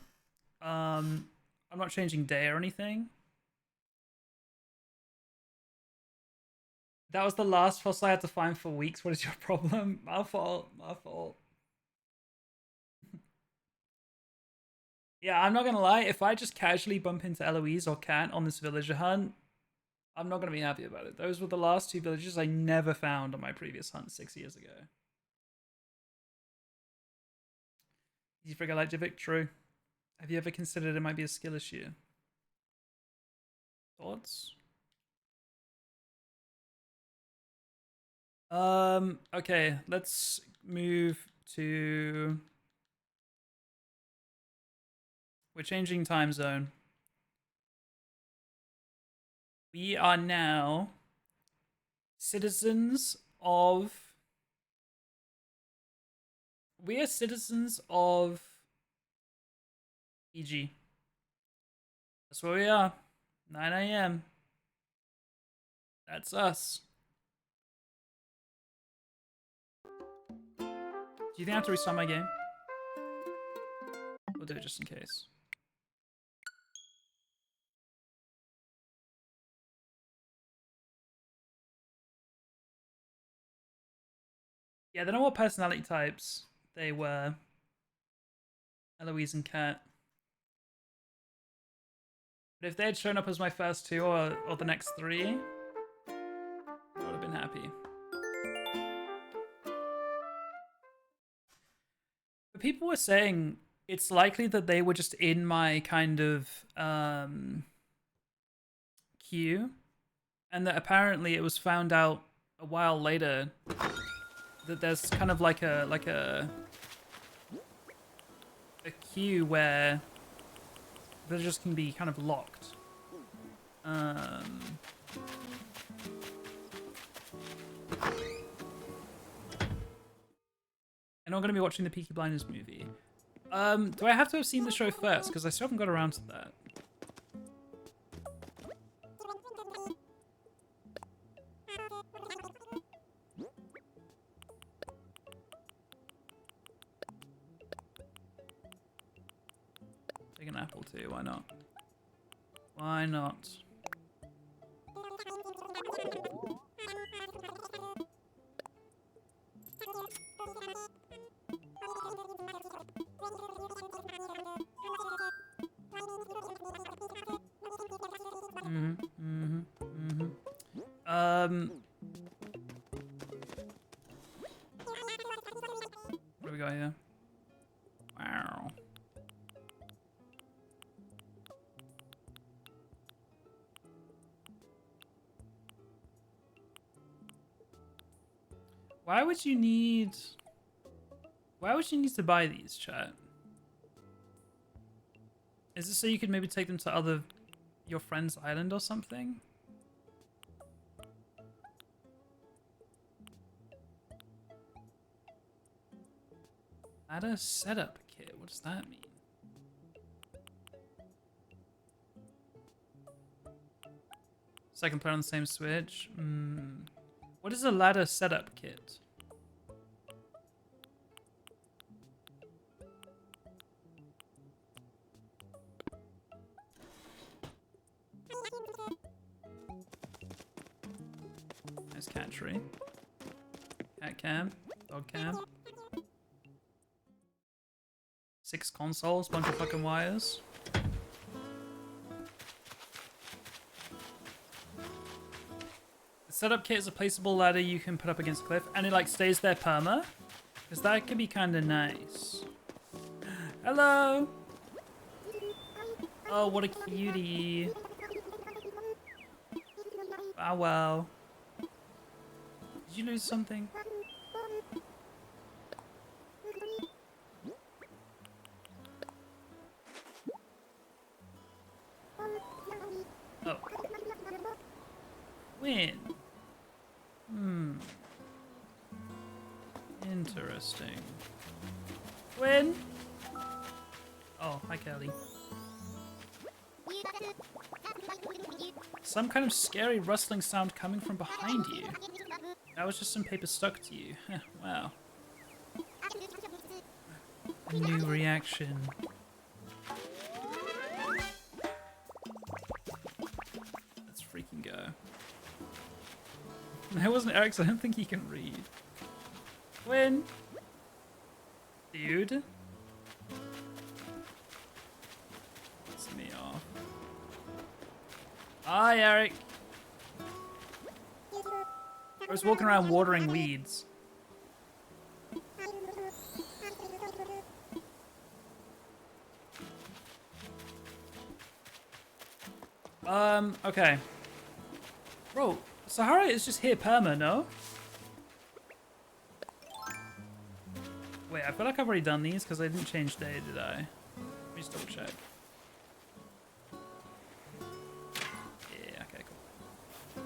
I'm not changing day or anything. That was the last fossil I had to find for weeks. What is your problem? My fault. My fault. Yeah, I'm not gonna lie. If I just casually bump into Eloise or Cat on this villager hunt, I'm not gonna be happy about it. Those were the last 2 villagers I never found on my previous hunt 6 years ago. You figure like jvckk? True. Have you ever considered it might be a skill issue? Thoughts? Okay, let's move to... We're changing time zone. We are now citizens of... We are citizens of EG. That's where we are. 9 AM. That's us. Do you think I have to restart my game? We'll do it just in case. Yeah, they know what personality types they were. Eloise and Kat. But if they had shown up as my first 2 or the next 3, I would have been happy. But people were saying it's likely that they were just in my kind of queue, and that apparently it was found out a while later that there's kind of like a queue where villagers can be kind of locked. And I'm going to be watching the Peaky Blinders movie. Do I have to have seen the show first? Because I still haven't got around to that. Take an apple too, why not? Why not? What do we got here? Wow. Why would you need to buy these, chat? Is it so you could maybe take them to your friend's island or something? Add a setup kit. What What does that mean? Second player on the same Switch. What is a ladder setup kit? Nice cat tree. Cat cam. Dog cam. 6 consoles, bunch of fucking wires. The setup kit is a placeable ladder you can put up against a cliff, and it like stays there perma. Because that could be kind of nice. Hello! Oh, what a cutie. Ah, well. Did you lose something? Oh. Win. Interesting. Win. Oh, hi Kelly. Some kind of scary rustling sound coming from behind you. That was just some paper stuck to you. Wow. A new reaction. Let's freaking go. That wasn't Eric's, I don't think he can read. Win! Dude. Piss me off. Hi, Eric! I was walking around watering weeds. Okay. Bro, Sahara is just here perma, no? Wait, I feel like I've already done these because I didn't change day, did I? Let me just double check. Yeah, okay, cool.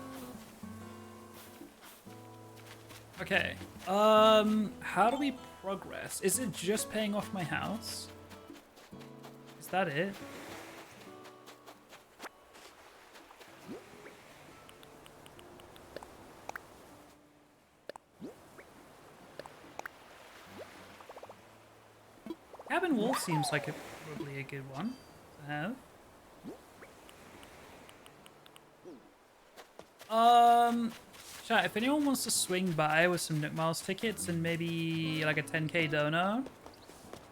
Okay. How do we progress? Is it just paying off my house? Is that it? Cabin wall seems like probably a good one to have. Chat, if anyone wants to swing by with some Nook Miles tickets and maybe like a 10k dono,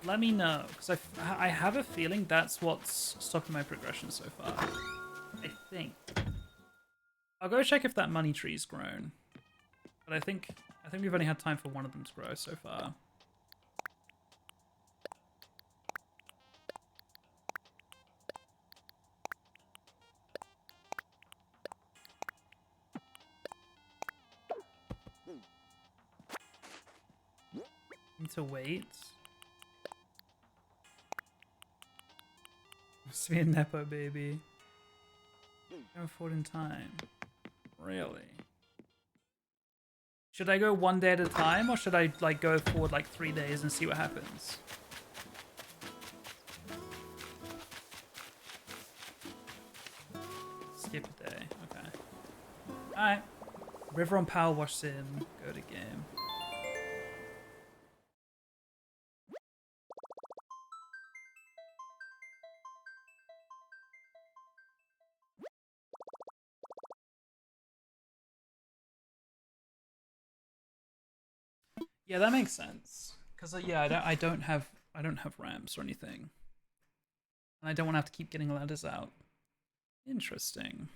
let me know, because I have a feeling that's what's stopping my progression so far. I think. I'll go check if that money tree's grown. But I think we've only had time for one of them to grow so far. Need to wait. Must be a Nepo baby. Go forward in time. Really? Should I go one day at a time, or should I like go forward like 3 days and see what happens? Skip a day. Okay. Alright. River on Power Wash Sim. Go to game. Yeah, that makes sense. Cause yeah, I don't have ramps or anything, and I don't want to have to keep getting ladders out. Interesting.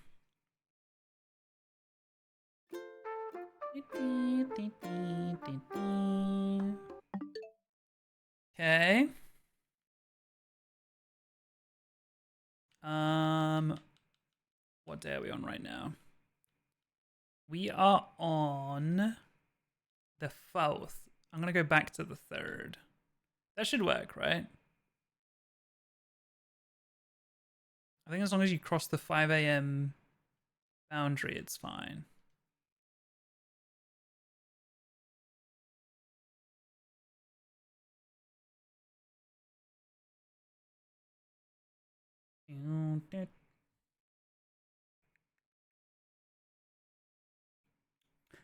Okay. What day are we on right now? We are on the 4th. I'm gonna go back to the 3rd. That should work, right? I think as long as you cross the 5 a.m. boundary, it's fine.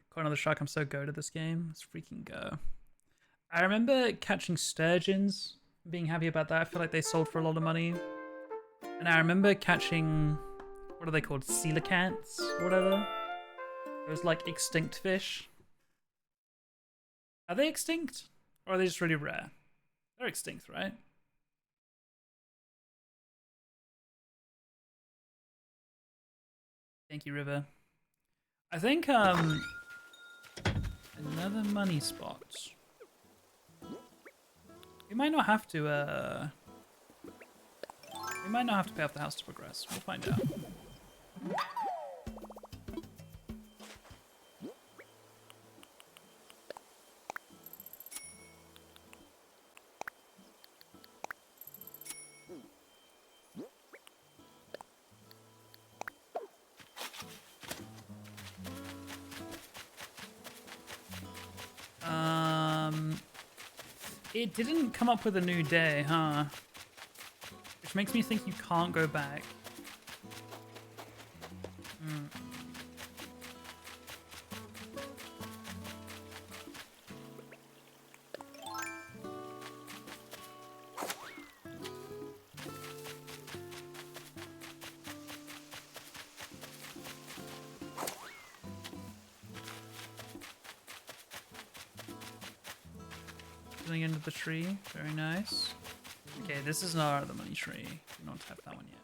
Caught another shark. I'm so go to this game. Let's freaking go. I remember catching sturgeons, being happy about that. I feel like they sold for a lot of money. And I remember catching, what are they called? Coelacanths or whatever. Those like extinct fish. Are they extinct? Or are they just really rare? They're extinct, right? Thank you, River. I think, another money spot. We might not have to, we might not have to pay off the house to progress. We'll find out. It didn't come up with a new day, huh? Which makes me think you can't go back. Into the tree, very nice. Okay, this is not the money tree. We don't have that one yet.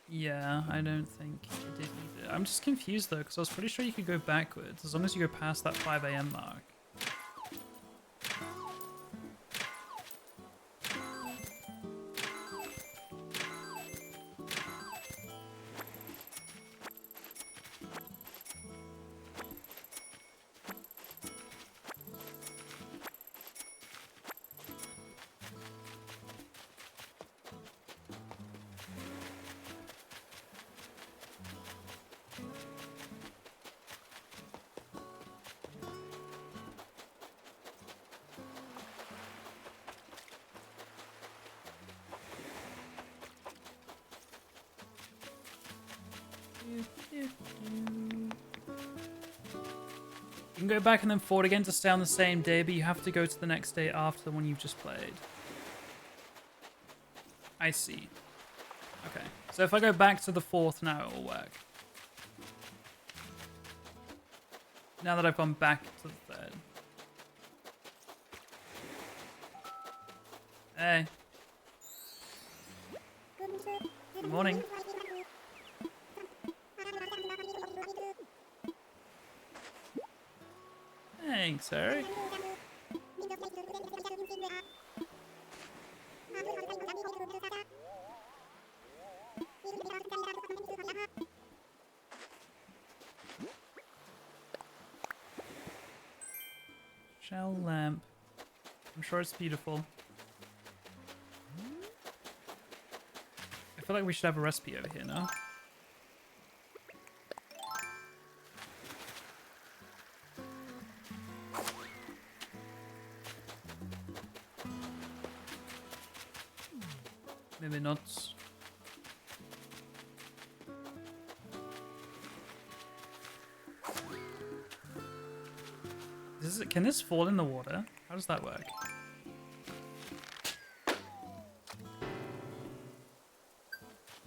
Yeah, I don't think it did either. I'm just confused though, because I was pretty sure you could go backwards as long as you go past that 5 AM mark. You can go back and then forward again to stay on the same day, but you have to go to the next day after the one you've just played. I see. Okay. So if I go back to the 4th now, it will work. Now that I've gone back to the 3rd. Hey. Good morning. Thanks, Eric. Shell lamp. I'm sure it's beautiful. I feel like we should have a recipe over here now. Maybe not. Can this fall in the water? How does that work?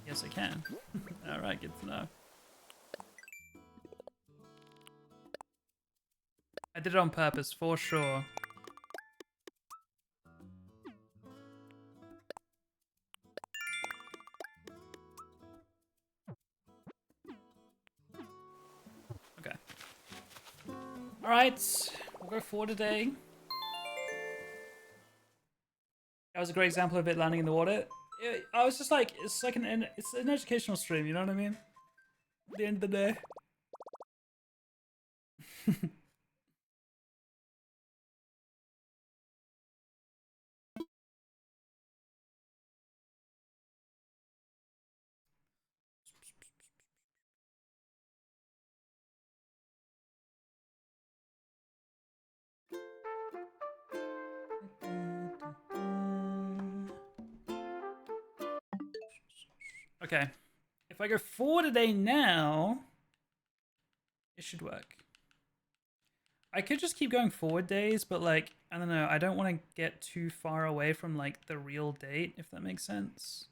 Yes, it can. Alright, good to know. I did it on purpose, for sure. Okay. Alright, we'll go forward today. That was a great example of it landing in the water. I was just like, it's like it's an educational stream, you know what I mean? At the end of the day. Okay. If I go forward a day now, it should work. I could just keep going forward days, but like, I don't know. I don't want to get too far away from like the real date, if that makes sense.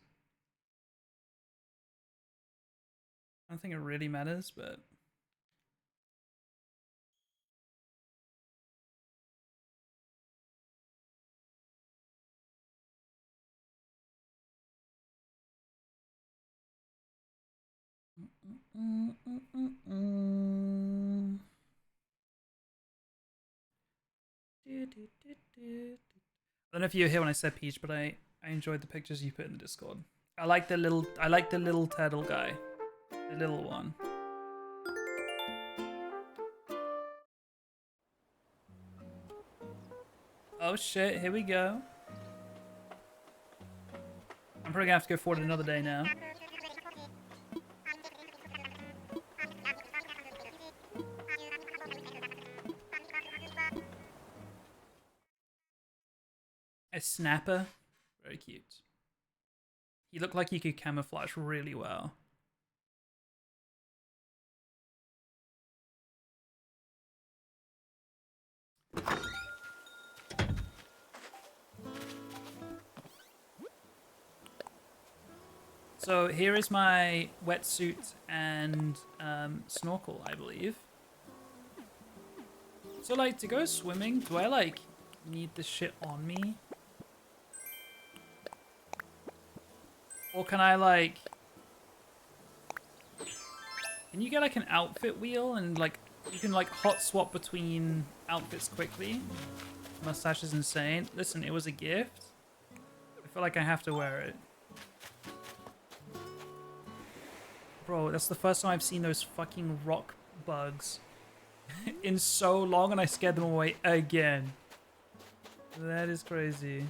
I don't think it really matters, but... I don't know if you were here when I said Peach, but I enjoyed the pictures you put in the Discord. I like the little turtle guy. The little one. Oh shit, here we go. I'm probably gonna have to go forward another day now. A snapper. Very cute. You look like you could camouflage really well. So here is my wetsuit and snorkel, I believe. So like to go swimming, do I like need this shit on me? Or can I like... Can you get like an outfit wheel and like you can like hot swap between outfits quickly? Mustache is insane. Listen, it was a gift. I feel like I have to wear it. Bro, that's the first time I've seen those fucking rock bugs in so long, and I scared them away again. That is crazy.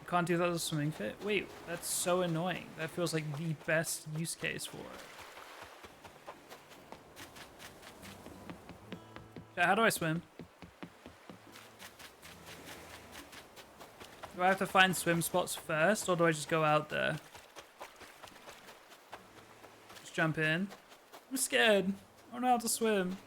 Can't do that as a swimming fit? Wait, that's so annoying. That feels like the best use case for it. How do I swim? Do I have to find swim spots first, or do I just go out there? Just jump in. I'm scared. I don't know how to swim.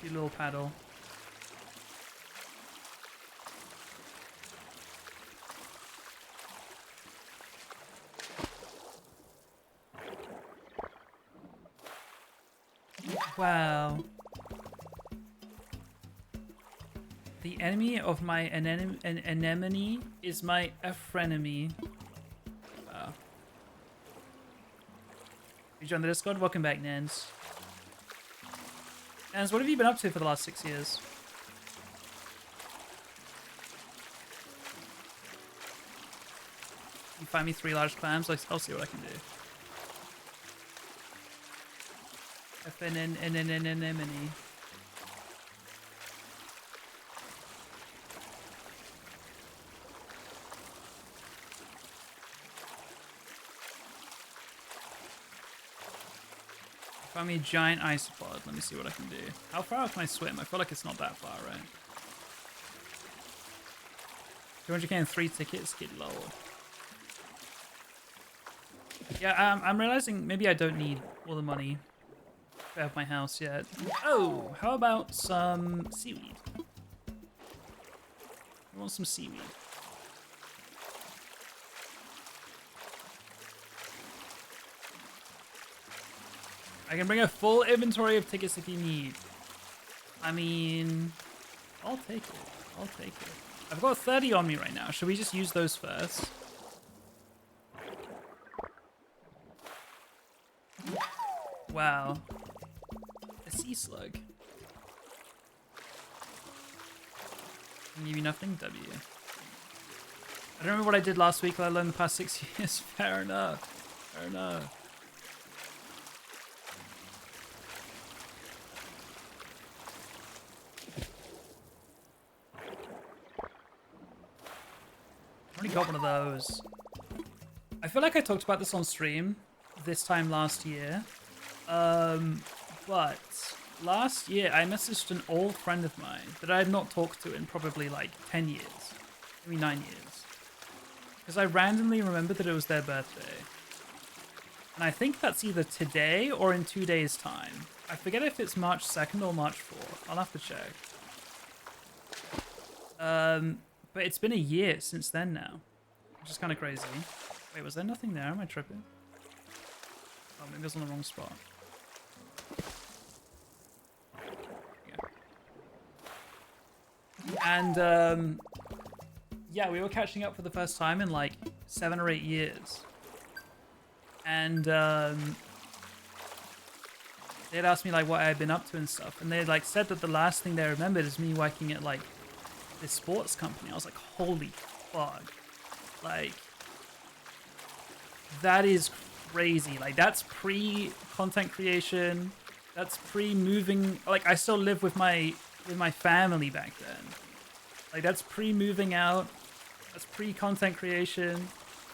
A little paddle. Wow. The enemy of my anemone is my frenemy. Wow. You joined the Discord? Welcome back, Nans. Nans, what have you been up to for the last 6 years? You find me 3 large clams? I'll see what I can do. Anemone. Find me a giant isopod. Let me see what I can do. How far out can I swim? I feel like it's not that far, right? 200k and 3 tickets. Get low. Yeah, I'm realizing maybe I don't need all the money to have my house yet. Oh, how about some seaweed? I want some seaweed. I can bring a full inventory of tickets if you need. I mean, I'll take it. I'll take it. I've got 30 on me right now. Should we just use those first? Wow. A sea slug. Can give you nothing? W. I don't remember what I did last week, let alone the past 6 years. Fair enough. Fair enough. I already got one of those. I feel like I talked about this on stream, this time last year. But last year I messaged an old friend of mine that I had not talked to in probably like 10 years, maybe 9 years. Because I randomly remembered that it was their birthday. And I think that's either today or in 2 days' time. I forget if it's March 2nd or March 4th. I'll have to check. But it's been a year since then now, which is kind of crazy. Wait, was there nothing there? Am I tripping? Oh, maybe I was on the wrong spot. Yeah. And, yeah, we were catching up for the first time in like 7 or 8 years. And, they had asked me like what I had been up to and stuff. And they had like said that the last thing they remembered is me working at like this sports company. I was like, holy fuck. Like, that is crazy. Like, that's pre-content creation. That's pre-moving. Like, I still live with my family back then. Like, that's pre-moving out. That's pre-content creation.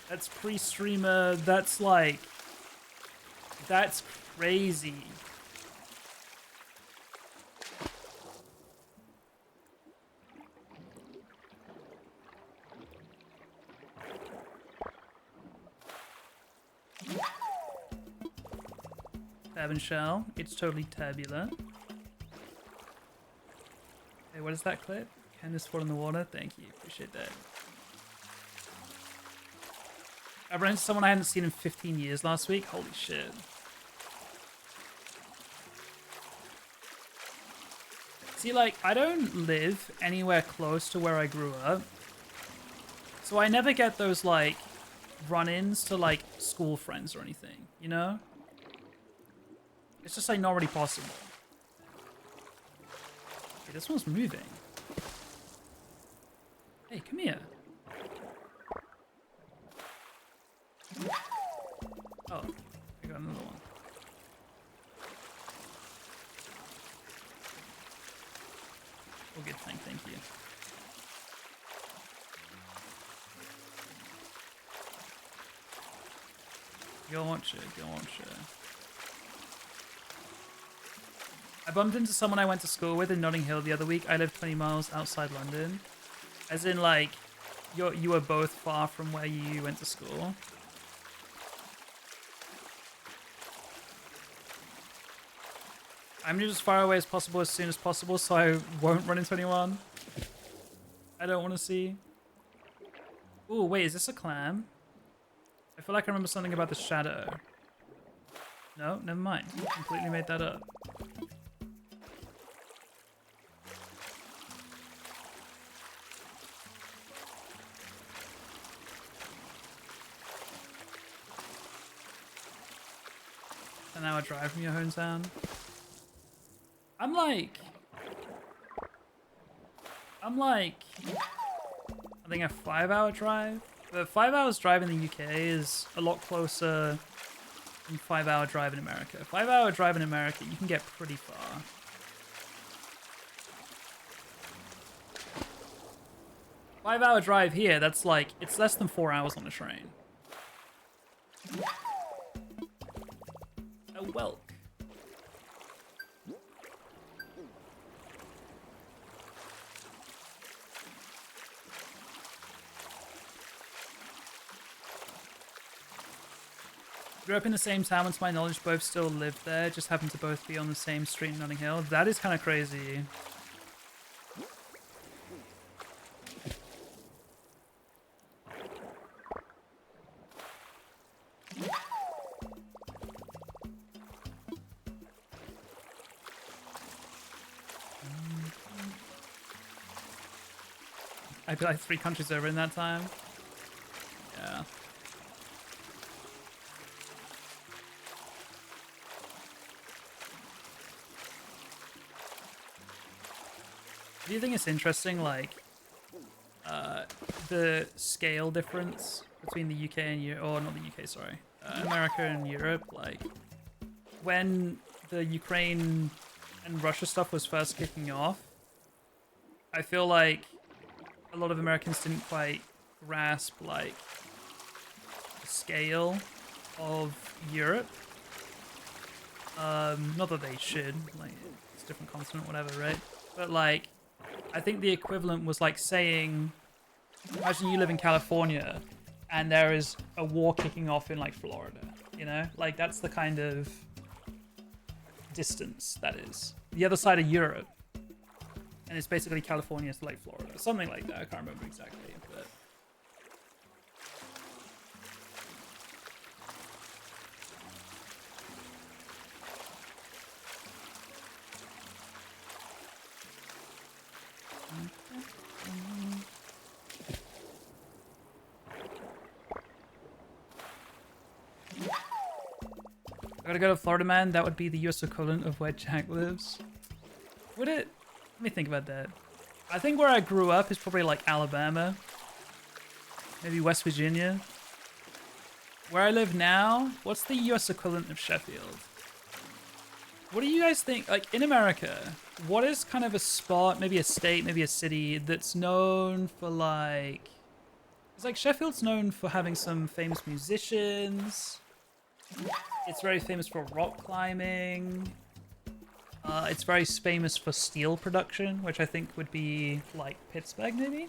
That's pre-streamer. That's like, that's crazy. Tab and shell. It's totally tabular. Hey, what is that clip? Can this fall in the water? Thank you. Appreciate that. I ran into someone I hadn't seen in 15 years last week. Holy shit. See, like, I don't live anywhere close to where I grew up. So I never get those, like, run-ins to, like, school friends or anything, you know? It's just, like, not really possible. Okay, this one's moving. Hey, come here. Oh, I got another one. Oh, good thing, thank you. Go watch it, go watch it. I bumped into someone I went to school with in Notting Hill the other week. I live 20 miles outside London. As in, like, you were both far from where you went to school. I'm just as far away as possible as soon as possible so I won't run into anyone I don't want to see. Ooh, wait, is this a clam? I feel like I remember something about the shadow. No, never mind. Completely made that up. An hour drive from your hometown. I'm like, I think a 5-hour drive. But 5 hours drive in the UK is a lot closer than 5-hour drive in America. 5-hour drive in America, you can get pretty far. Five-hour drive here, that's like, it's less than 4 hours on the train. A whelk. Grew up in the same town, and to my knowledge, both still live there. Just happen to both be on the same street in Notting Hill. That is kind of crazy. I'd be like 3 countries over in that time. Yeah. Do you think it's interesting, like, the scale difference between the UK and Europe, or not the UK, sorry, America and Europe? Like, when the Ukraine and Russia stuff was first kicking off, I feel like a lot of Americans didn't quite grasp, like, the scale of Europe. Not that they should, like, it's a different continent, whatever, right? But like, I think the equivalent was like saying, imagine you live in California and there is a war kicking off in like Florida, you know? Like that's the kind of distance that is. The other side of Europe. And it's basically California to like Florida. Something like that, I can't remember exactly, but... I gotta go to Florida, man. That would be the US equivalent of where Jack lives. Would it? Let me think about that. I think where I grew up is probably like Alabama. Maybe West Virginia. Where I live now, what's the US equivalent of Sheffield? What do you guys think? Like in America, what is kind of a spot, maybe a state, maybe a city that's known for like... It's like Sheffield's known for having some famous musicians. It's very famous for rock climbing. It's very famous for steel production, which I think would be like Pittsburgh, maybe.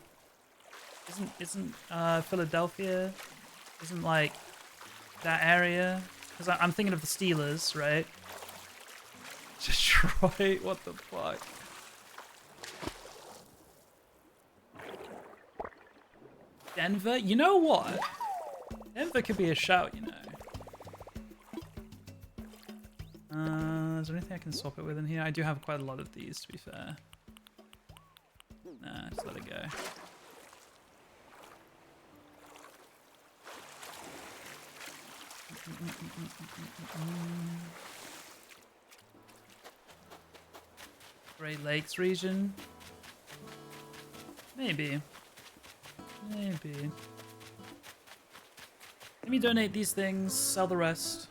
Isn't Philadelphia? Isn't like that area? Because I'm thinking of the Steelers, right? Detroit, what the fuck? Denver? You know what? Denver could be a shout, you know. Is there anything I can swap it with in here? I do have quite a lot of these, to be fair. Nah, just let it go. Great Lakes region? Maybe. Maybe. Let me donate these things, sell the rest.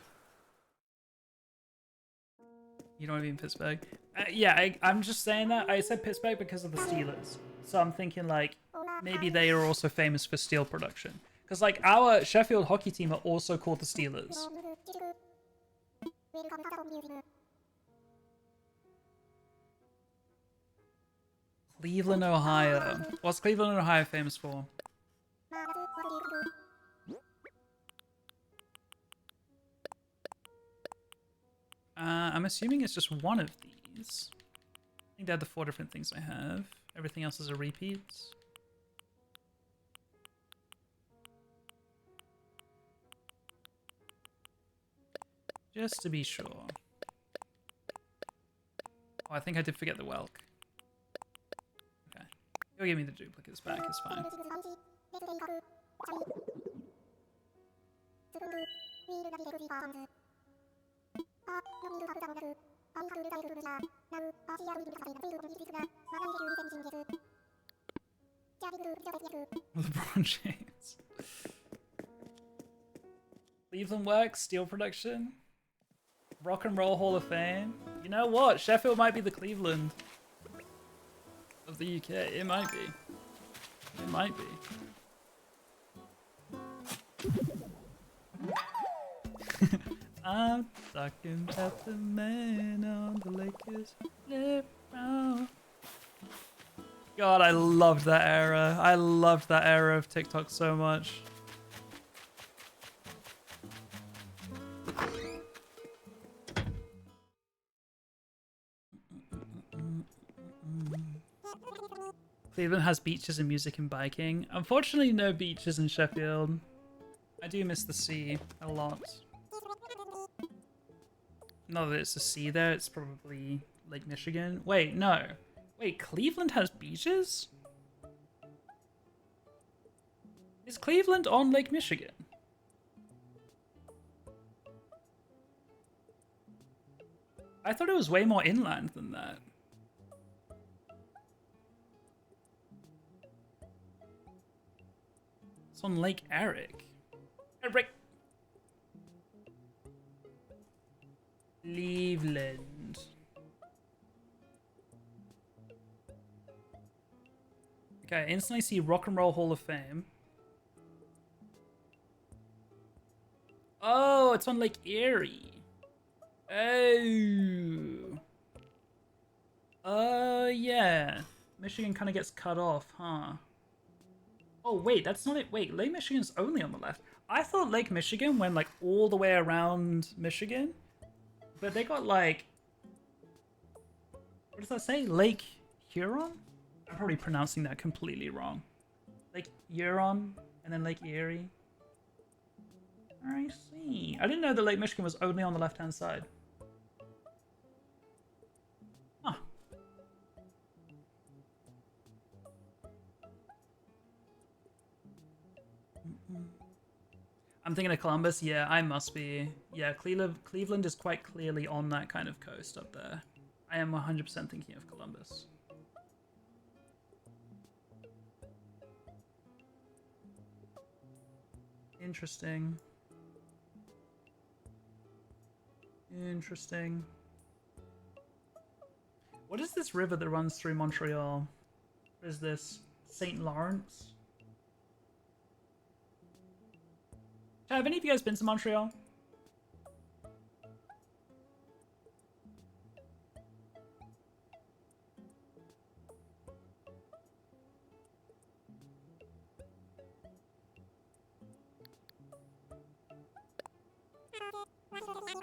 You don't want to be in Pittsburgh? Yeah, I'm just saying that. I said Pittsburgh because of the Steelers. So I'm thinking like, maybe they are also famous for steel production. Because like our Sheffield hockey team are also called the Steelers. Cleveland, Ohio. What's Cleveland, Ohio famous for? I'm assuming it's just one of these. I think they're the 4 different things I have. Everything else is a repeat. Just to be sure. Oh, I think I did forget the Welk. Okay. He'll give me the duplicates back, it's fine. LeBron James. Cleveland Works, steel production. Rock and Roll Hall of Fame. You know what? Sheffield might be the Cleveland of the UK. It might be. It might be. I'm talking about the man on the Lakers. God, I loved that era. I loved that era of TikTok so much. Cleveland has beaches and music and biking. Unfortunately, no beaches in Sheffield. I do miss the sea a lot. Not that it's a sea there, it's probably Lake Michigan. Wait, no. Wait, Cleveland has beaches? Is Cleveland on Lake Michigan? I thought it was way more inland than that. It's on Lake Eric. Eric! Cleveland. Okay, I instantly see Rock and Roll Hall of Fame. Oh, it's on Lake Erie. Oh. Yeah. Michigan kind of gets cut off, huh? Oh, wait, that's not it. Wait, Lake Michigan's only on the left. I thought Lake Michigan went, like, all the way around Michigan. But they got, like... What does that say? Lake Huron? I'm probably pronouncing that completely wrong. Lake Huron, and then Lake Erie. I see. I didn't know that Lake Michigan was only on the left-hand side. Huh. I'm thinking of Columbus. Yeah, I must be. Yeah, Cleveland is quite clearly on that kind of coast up there. I am 100% thinking of Columbus. Interesting. Interesting. What is this river that runs through Montreal? What is this? St. Lawrence? Have any of you guys been to Montreal?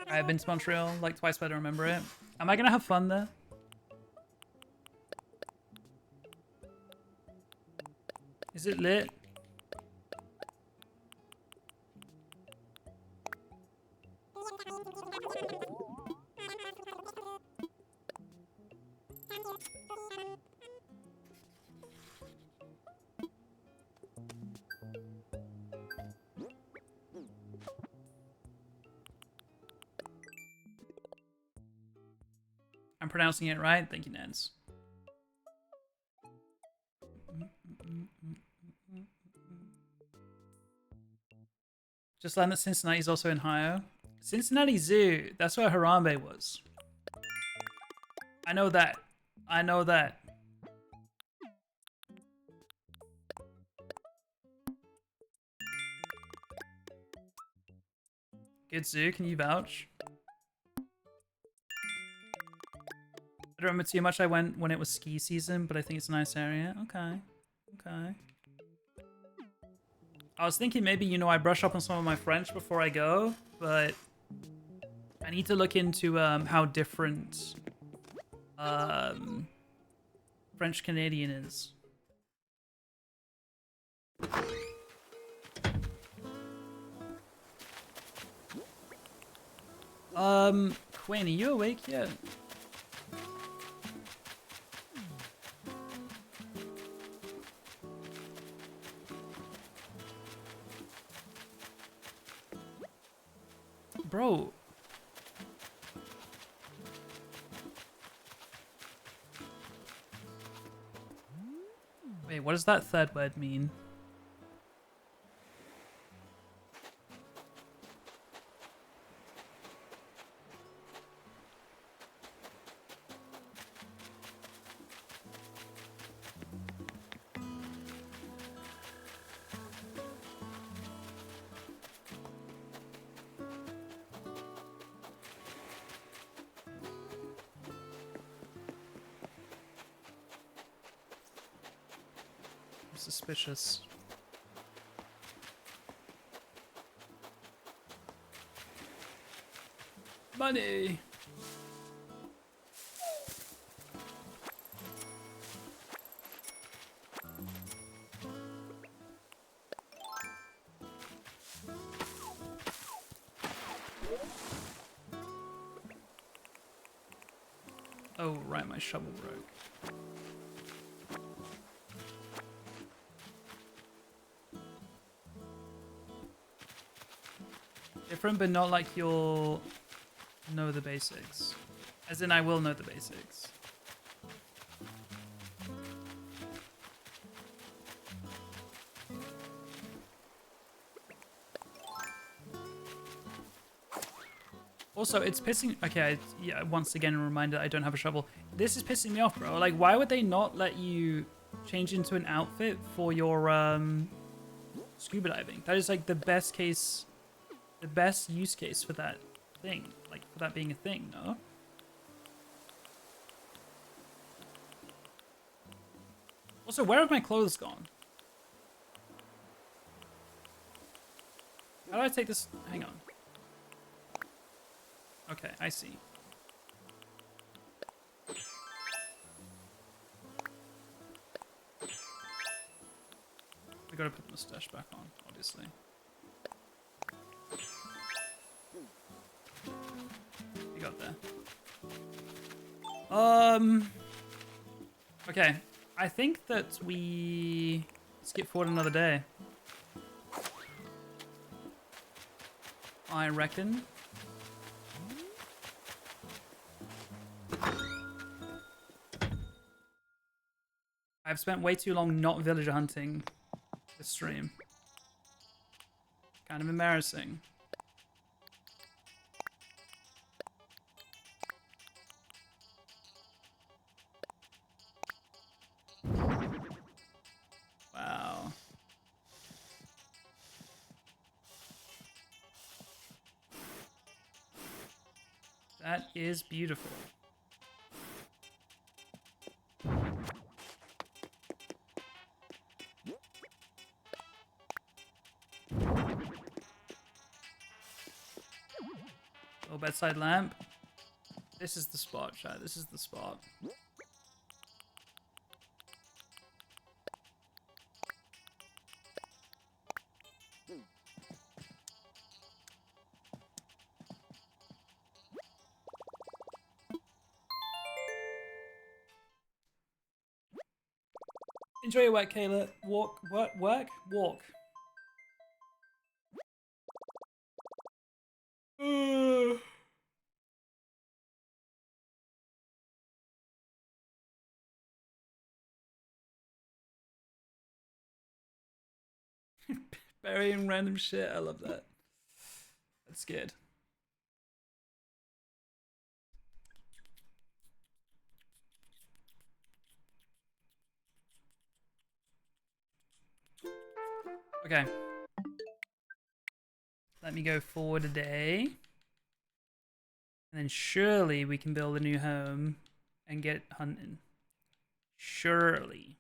I've been to Montreal like twice, but I don't remember it. Am I gonna have fun there? Is it lit? I'm pronouncing it right. Thank you, Nance. Just learned that Cincinnati is also in Ohio. Cincinnati Zoo. That's where Harambe was. I know that. I know that. Good zoo. Can you vouch? I don't remember too much. I went when it was ski season, but I think it's a nice area. Okay. Okay. I was thinking maybe, you know, I brush up on some of my French before I go, but I need to look into how different French Canadian is. Quinn, are you awake yet? Bro. Wait, what does that third word mean? Suspicious. Money. Oh, right, my shovel broke. Different, but not like you'll know the basics. As in, I will know the basics. Also, it's pissing... Okay, yeah, once again, a reminder, I don't have a shovel. This is pissing me off, bro. Like, why would they not let you change into an outfit for your scuba diving? That is, like, the best case the best use case for that thing. Like, for that being a thing, no? Also, where have my clothes gone? How do I take this? Hang on. Okay, I see. We gotta put the mustache back on, obviously. We got there. Okay. I think that we skip forward another day. I reckon. I've spent way too long not villager hunting this stream. Kind of embarrassing. Wow. That is beautiful. Little bedside lamp. This is the spot, chat. This is the spot. Enjoy your work, Kayla. Walk. Burying random shit. I love that. That's good. Okay. Let me go forward a day. And then surely we can build a new home and get hunting. Surely.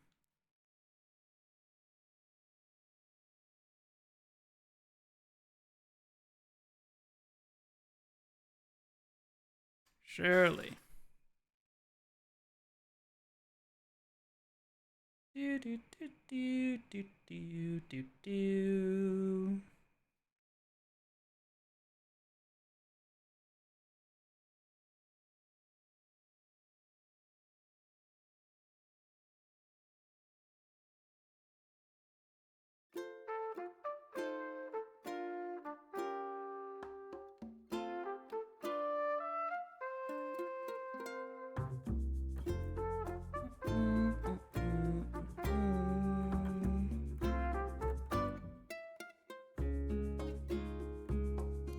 Surely. Do do do do do do do do.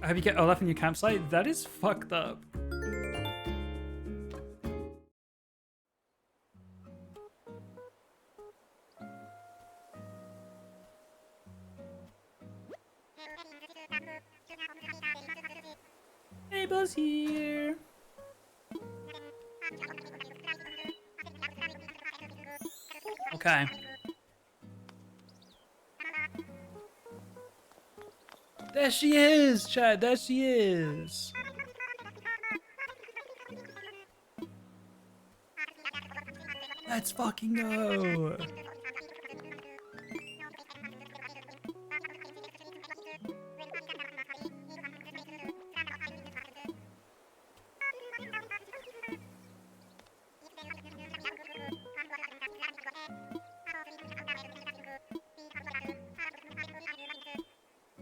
I hope you get Olaf in your campsite. That is fucked up. Abel's here. Okay. There she is, Chad. There she is. Let's fucking go.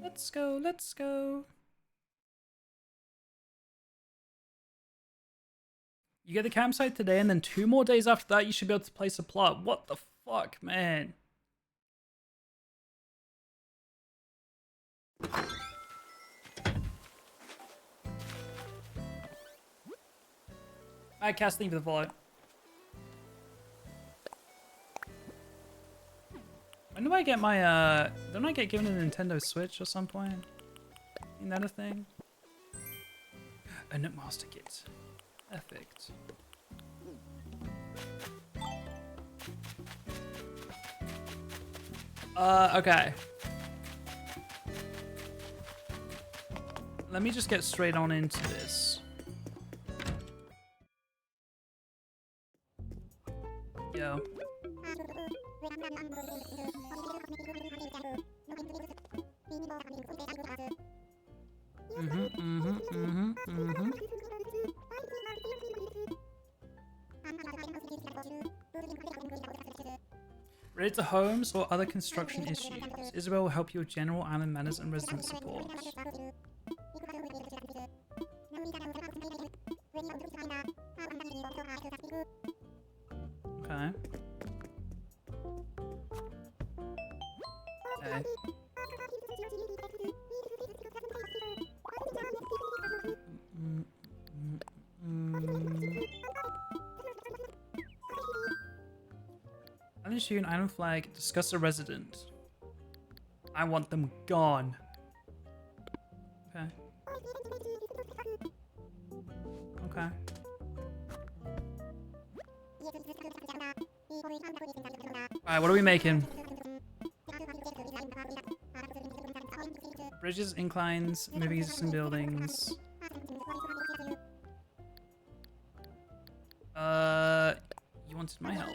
Let's go, let's go. You get the campsite today, and then 2 more days after that, you should be able to place a plot. What the fuck, man? Alright, casting for the follow. When do I get my, don't I get given a Nintendo Switch at some point? Isn't that a thing? A Nook Master Kit. Perfect. Okay. Let me just get straight on into this. Yo. Related to homes or other construction issues, Isabel will help you with general island manners and resident support. Okay. Okay. Island issue an island flag. Discuss a resident. I want them gone. Okay. Okay. Alright, what are we making? Bridges, inclines, moving existing buildings. You wanted my help.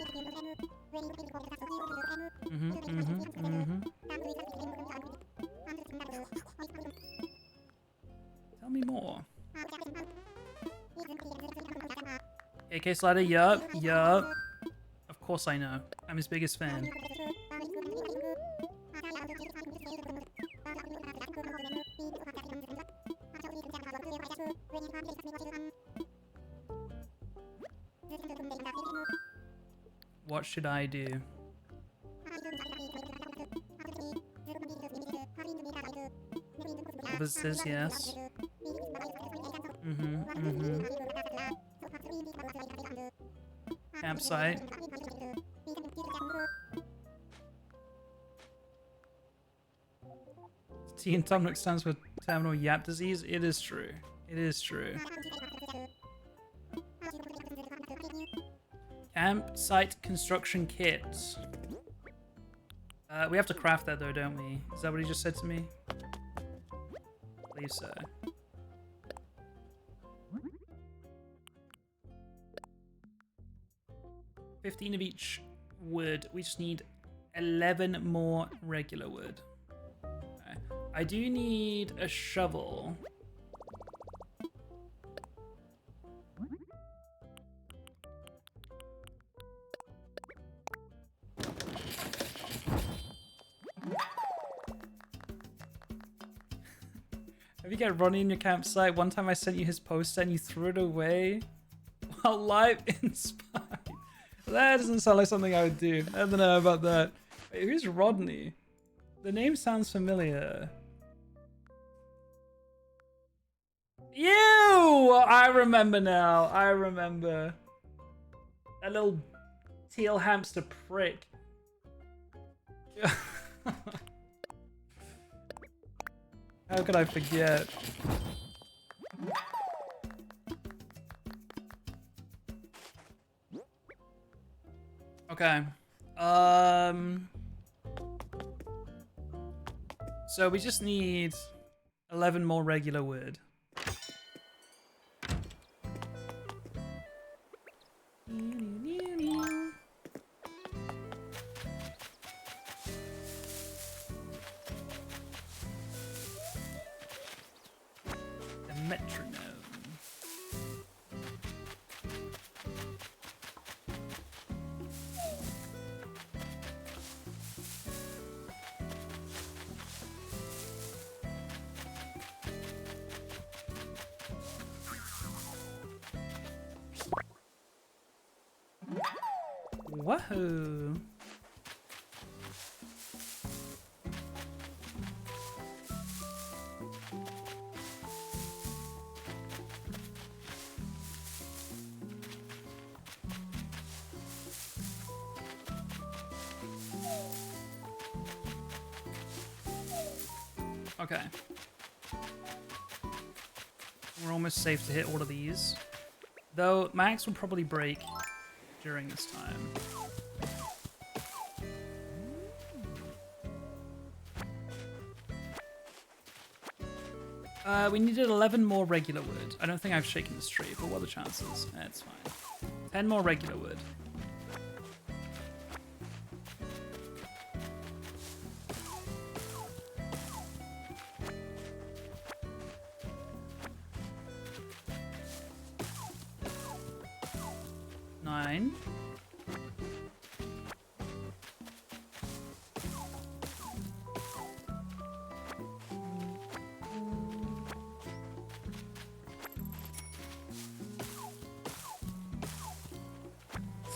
Tell me more. AK Slider, yup. Of course I know. I'm his biggest fan. What should I do? Visitors, yes. Campsite. T in Tumnuk stands for terminal yap disease. It is true. It is true. Campsite construction kit. We have to craft that though, don't we? Is that what he just said to me? I believe so. $15 of each wood. We just need 11 more regular wood. Okay. I do need a shovel. Have you got Ronnie in your campsite? One time I sent you his poster and you threw it away while live inspired. That doesn't sound like something I would do. I don't know about that. Wait, who's Rodney? The name sounds familiar. Ew! I remember now. I remember. That little teal hamster prick. How could I forget? Okay. So we just need 11 more regular wood. The metronome. Whoa. Okay. We're almost safe to hit all of these. Though, my axe will probably break during this time. We needed 11 more regular wood. I don't think I've shaken this tree, but what are the chances? It's fine. 10 more regular wood. Nine.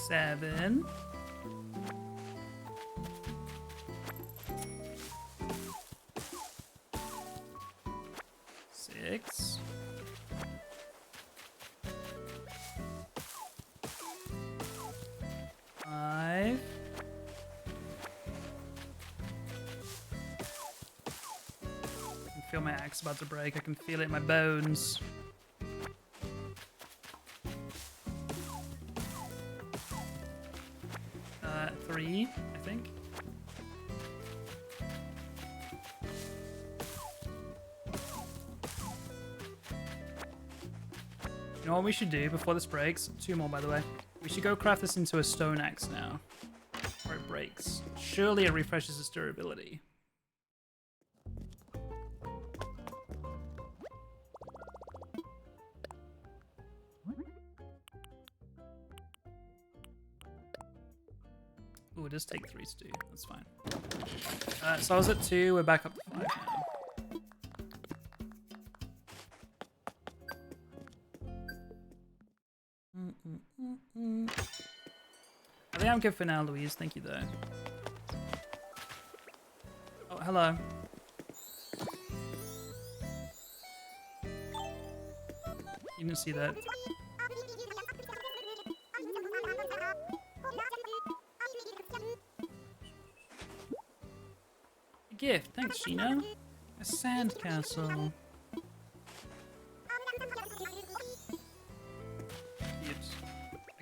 Seven. Six. Five. I can feel my axe about to break. I can feel it in my bones. Three, I think. You know what we should do before this breaks? 2 more, by the way. We should go craft this into a stone axe now. Before it breaks. Surely it refreshes its durability. Ooh, it does take 3 to do. That's fine. So I was at 2. We're back up to 5 now. I think I'm good for now, Louise. Thank you, though. Oh, hello. You didn't see that. Gift. Thanks, Sheena. A sand castle. Cute.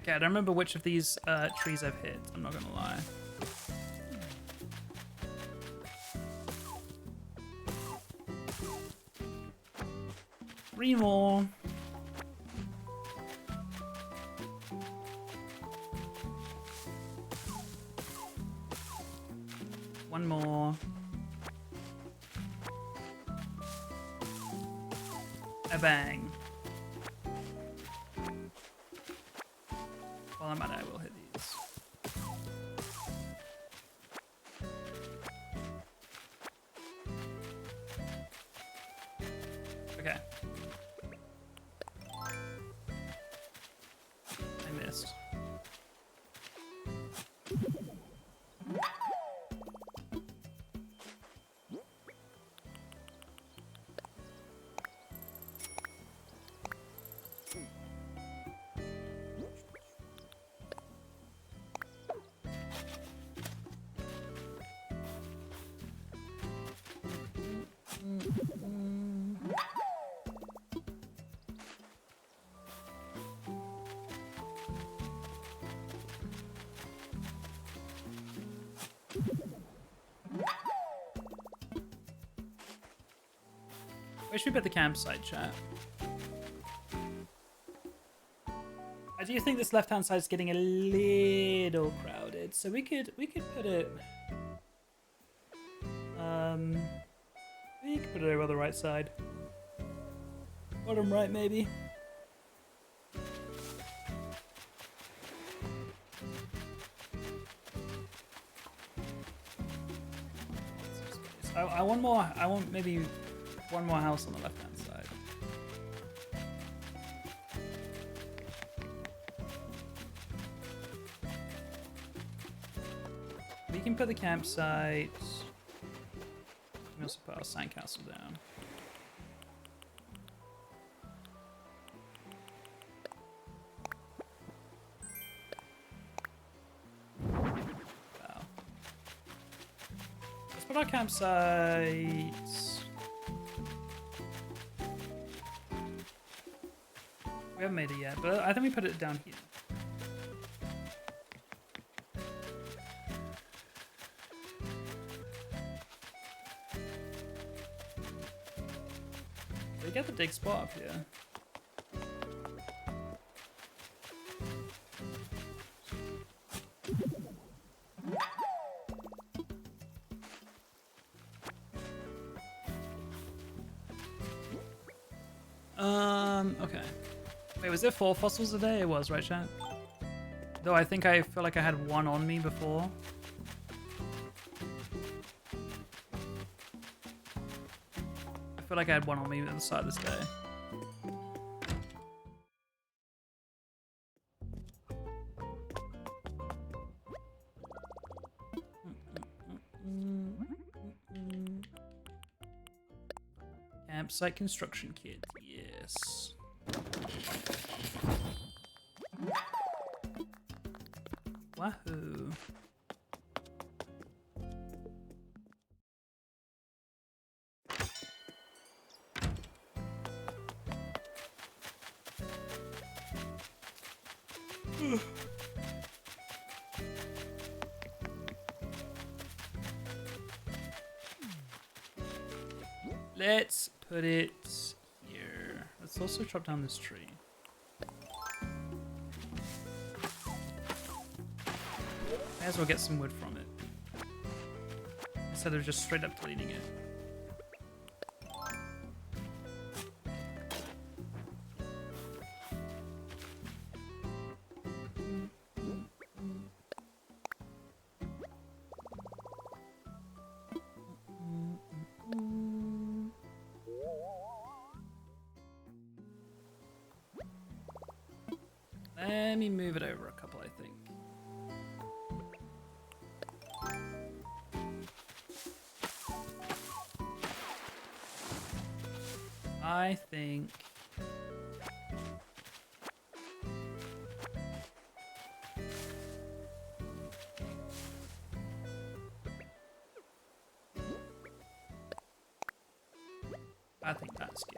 Okay, I don't remember which of these trees I've hit. I'm not gonna lie. Three more. One more. A bang. While I'm at it, I will hit these. Okay. I missed. Where should we put the campsite, chat? I do think this left-hand side is getting a little crowded, so we could put it. We could put it over on the right side. Bottom right, maybe. I want more. I want maybe one more house on the left-hand side. We can put the campsite. We also put our sandcastle down. Wow. Let's put our campsite. We haven't made it yet, but I think we put it down here. Did we get the dig spot up here? Okay. Wait, was there 4 fossils a day? It was, right, chat? Though I feel like I had 1 on me before. I feel like I had 1 on me at the start of this day. Campsite construction kit, yes. Wahoo. Let's put it here. Let's also chop down this tree. May as well get some wood from it, instead of just straight up deleting it. Let me move it over a couple, I think. I think that's good.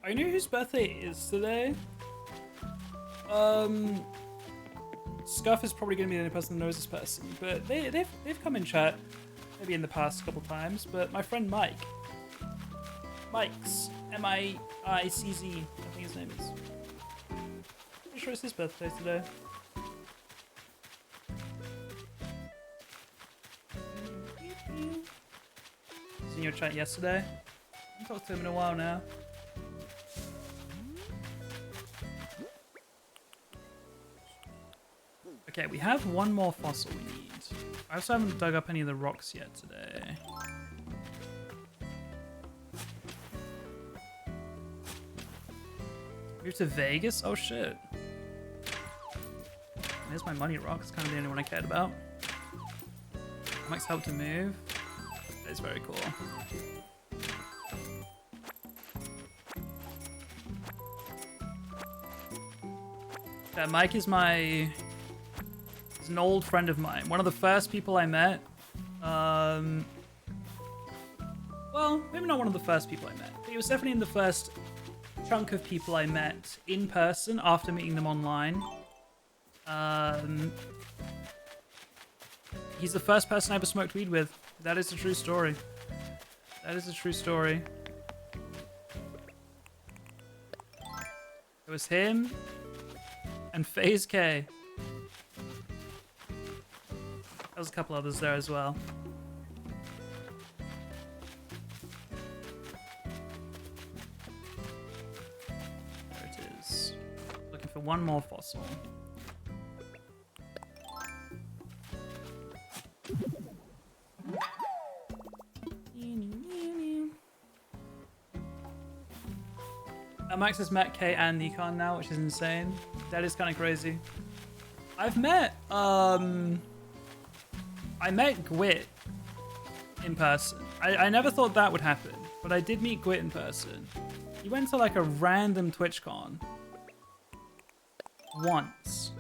I know whose birthday it is today. Scuff is probably going to be the only person that knows this person, but they've come in chat, maybe in the past couple times. But my friend Mike, Mike's Miicz, I think his name is. Pretty sure it's his birthday today. Was in your chat yesterday. I haven't talked to him in a while now. Okay, we have 1 more fossil we need. I also haven't dug up any of the rocks yet today. Move to Vegas? Oh shit. There's my money rock. It's kind of the only one I cared about. Mike's help to move. That is very cool. Yeah, Mike is He's an old friend of mine. One of the first people I met. Well, maybe not one of the first people I met, but he was definitely in the first chunk of people I met in person after meeting them online. He's the first person I ever smoked weed with. That is a true story. That is a true story. It was him and FaZe K. There was a couple others there as well. There it is. Looking for 1 more fossil. Max has met K and Nikon now, which is insane. That is kind of crazy. I've met I met Gwit in person. I never thought that would happen, but I did meet Gwit in person. He went to like a random TwitchCon once.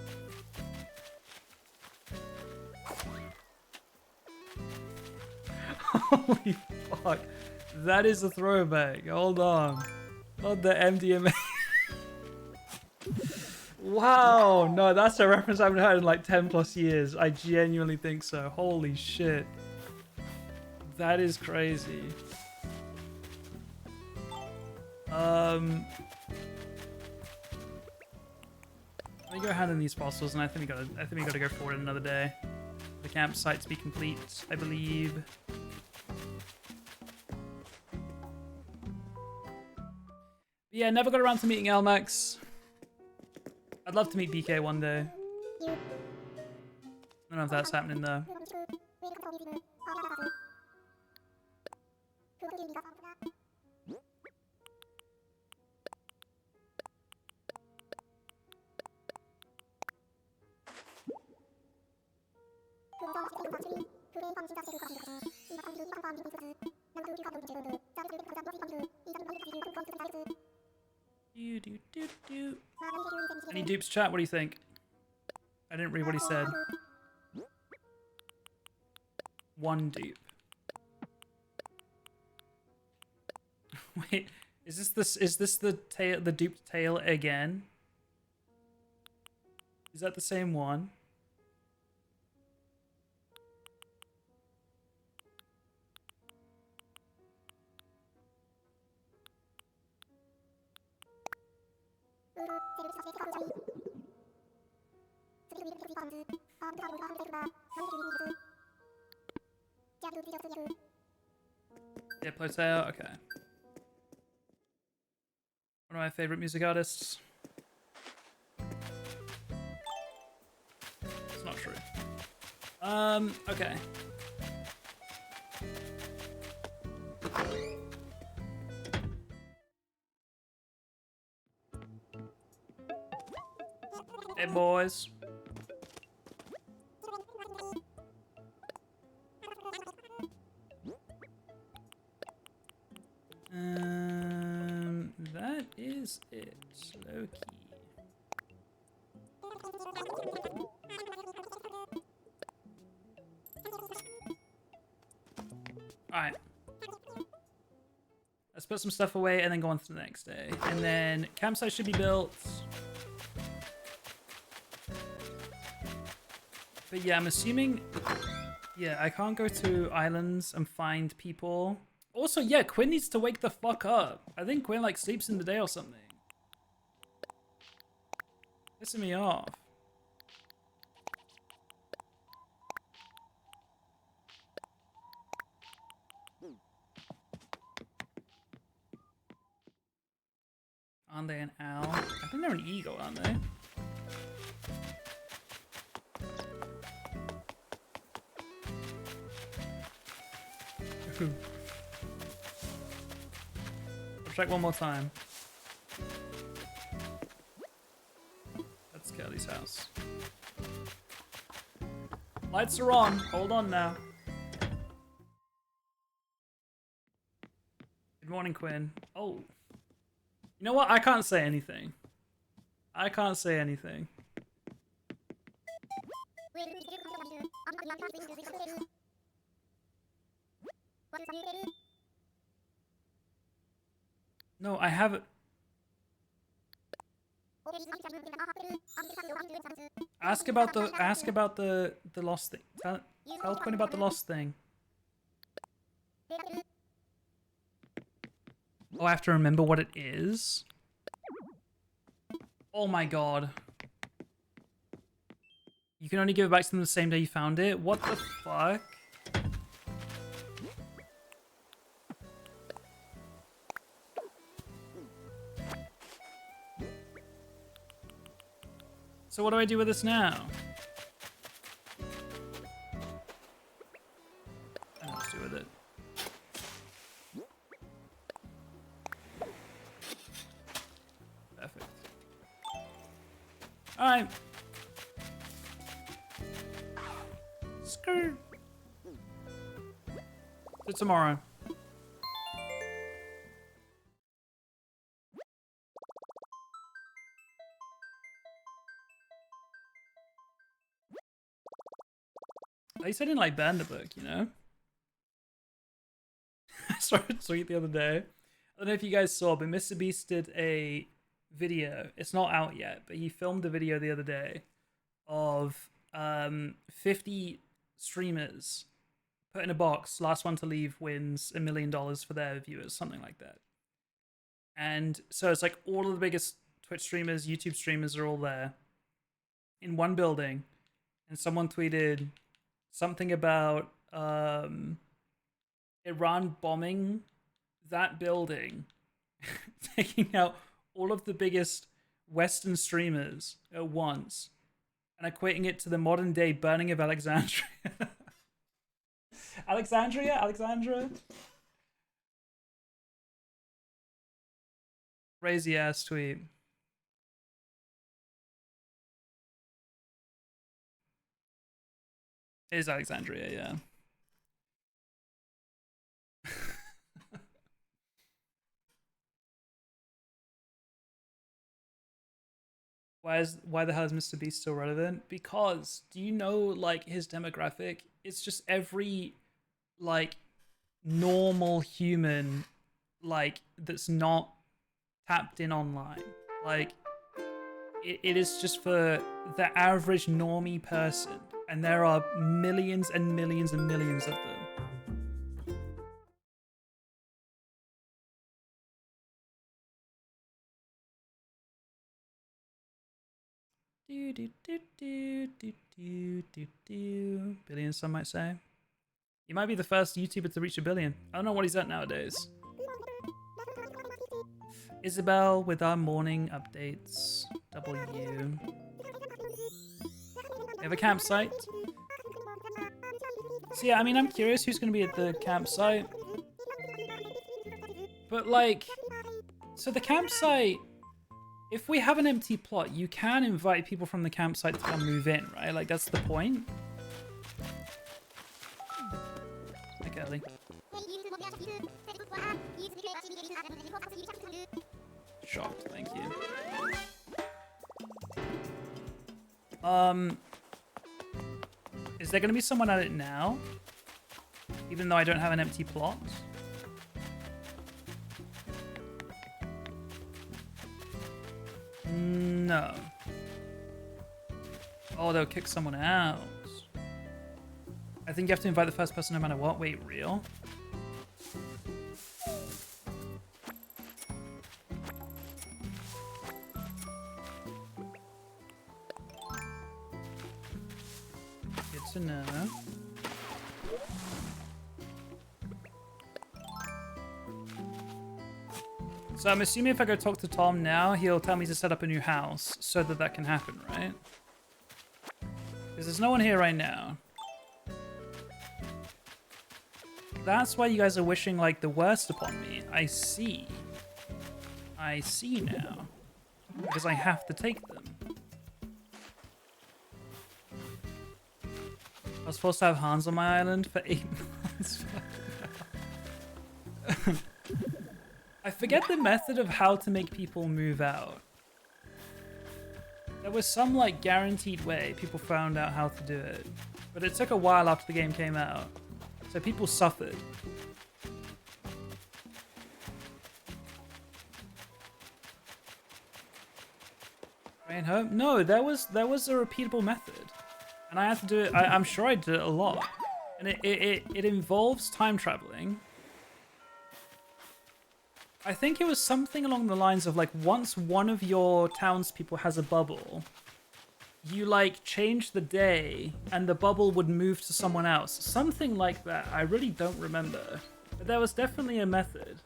Holy fuck. That is a throwback. Hold on. Not the MDMA. Wow. No, that's a reference I haven't heard in like 10 plus years. I genuinely think so. Holy shit. That is crazy. Let me go hand in these fossils, and I think we gotta go forward another day. The campsite to be complete, I believe. But yeah, never got around to meeting Elmax. I'd love to meet BK one day. I don't know if that's happening though. Any dupes chat? What do you think? I didn't read what he said. One dupe. Wait, is this the tail, the duped tail again? Is that the same one? Yeah, Ploteo, okay. One of my favorite music artists. It's not true. Okay. Hey, boys. That is it. Low key. Alright. Let's put some stuff away and then go on to the next day. And then campsite should be built. But yeah, I'm assuming... Yeah, I can't go to islands and find people. Also, yeah, Quinn needs to wake the fuck up. I think Quinn, like, sleeps in the day or something. Pissing me off. Aren't they an owl? I think they're an eagle, aren't they? I'll check one more time. That's Kelly's house. Lights are on. Hold on now. Good morning, Quinn. Oh. You know what? I can't say anything. I can't say anything. No, I haven't. Ask about the lost thing. Tell Quinn about the lost thing. Oh, I have to remember what it is? Oh my god. You can only give it back to them the same day you found it? What the fuck? So what do I do with this now? I don't know what to do with it. Perfect. Alright. Screw. To tomorrow. At least I didn't like burn the book, you know? I started to tweet the other day. I don't know if you guys saw, but Mr. Beast did a video. It's not out yet, but he filmed a video the other day of 50 streamers put in a box. Last one to leave wins $1 million for their viewers, something like that. And so it's like all of the biggest Twitch streamers, YouTube streamers are all there in one building. And someone tweeted something about Iran bombing that building, taking out all of the biggest Western streamers at once, and equating it to the modern day burning of Alexandria. Alexandria? Crazy ass tweet. It is Alexandria, yeah. Why the hell is Mr. Beast still relevant? Because do you know like his demographic? It's just every like normal human like that's not tapped in online. Like it is just for the average normie person, and there are millions and millions and millions of them. Billion, some might say. He might be the first YouTuber to reach 1 billion. I don't know what he's at nowadays. Isabel with our morning updates. W. We have a campsite. So yeah, I mean, I'm curious who's going to be at the campsite. But like, so the campsite, if we have an empty plot, you can invite people from the campsite to come move in, right? Like, that's the point. Hi, Kelly. Shocked, thank you. Is there gonna be someone at it now? Even though I don't have an empty plot? No. Oh, they'll kick someone out. I think you have to invite the first person no matter what. Wait, real? Good to know. So I'm assuming if I go talk to Tom now, he'll tell me to set up a new house so that that can happen, right? Because there's no one here right now. That's why you guys are wishing, like, the worst upon me. I see. I see now. Because I have to take them. I was supposed to have Hans on my island for 8 months. I forget the method of how to make people move out. There was some, like, guaranteed way people found out how to do it. But it took a while after the game came out. So people suffered. Rain home? No, there was a repeatable method. And I had to do it, I'm sure I did it a lot. And it involves time traveling. I think it was something along the lines of, like, once one of your townspeople has a bubble, you, like, change the day and the bubble would move to someone else. Something like that. I really don't remember. But there was definitely a method.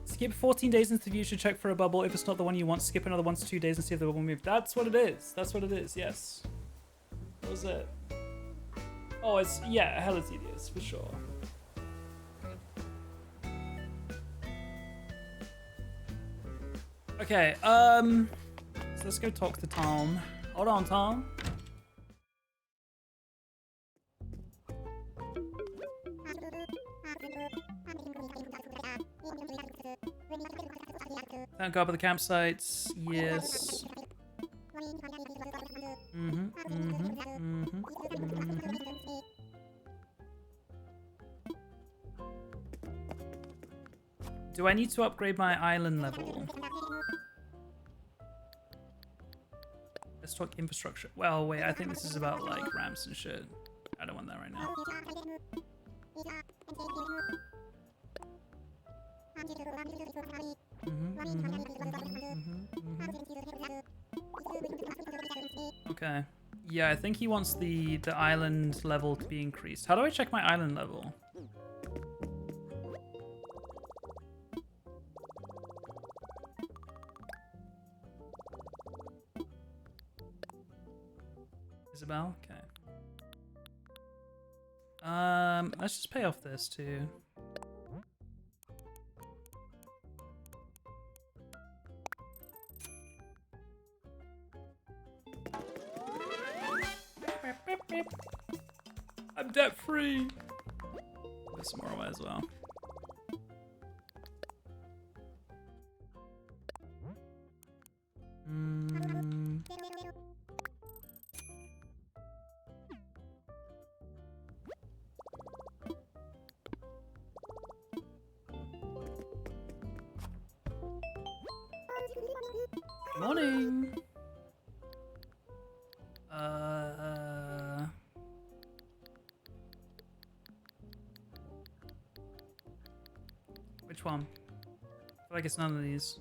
Skip 14 days into the future, check for a bubble. If it's not the one you want, skip another 1 to 2 days and see if the bubble moved. That's what it is. That's what it is, yes. What was it? Oh, it's, yeah, hella tedious, for sure. Okay, so let's go talk to Tom. Hold on, Tom. Thank God for the campsites. Yes. Do I need to upgrade my island level? Let's talk infrastructure. Well, wait, I think this is about like ramps and shit. I don't want that right now. Okay. Yeah, I think he wants the island level to be increased. How do I check my island level? Isabel? Okay. Let's just pay off this too. I'm debt free. There's some more away as well. Morning. Which one? I feel like it's none of these.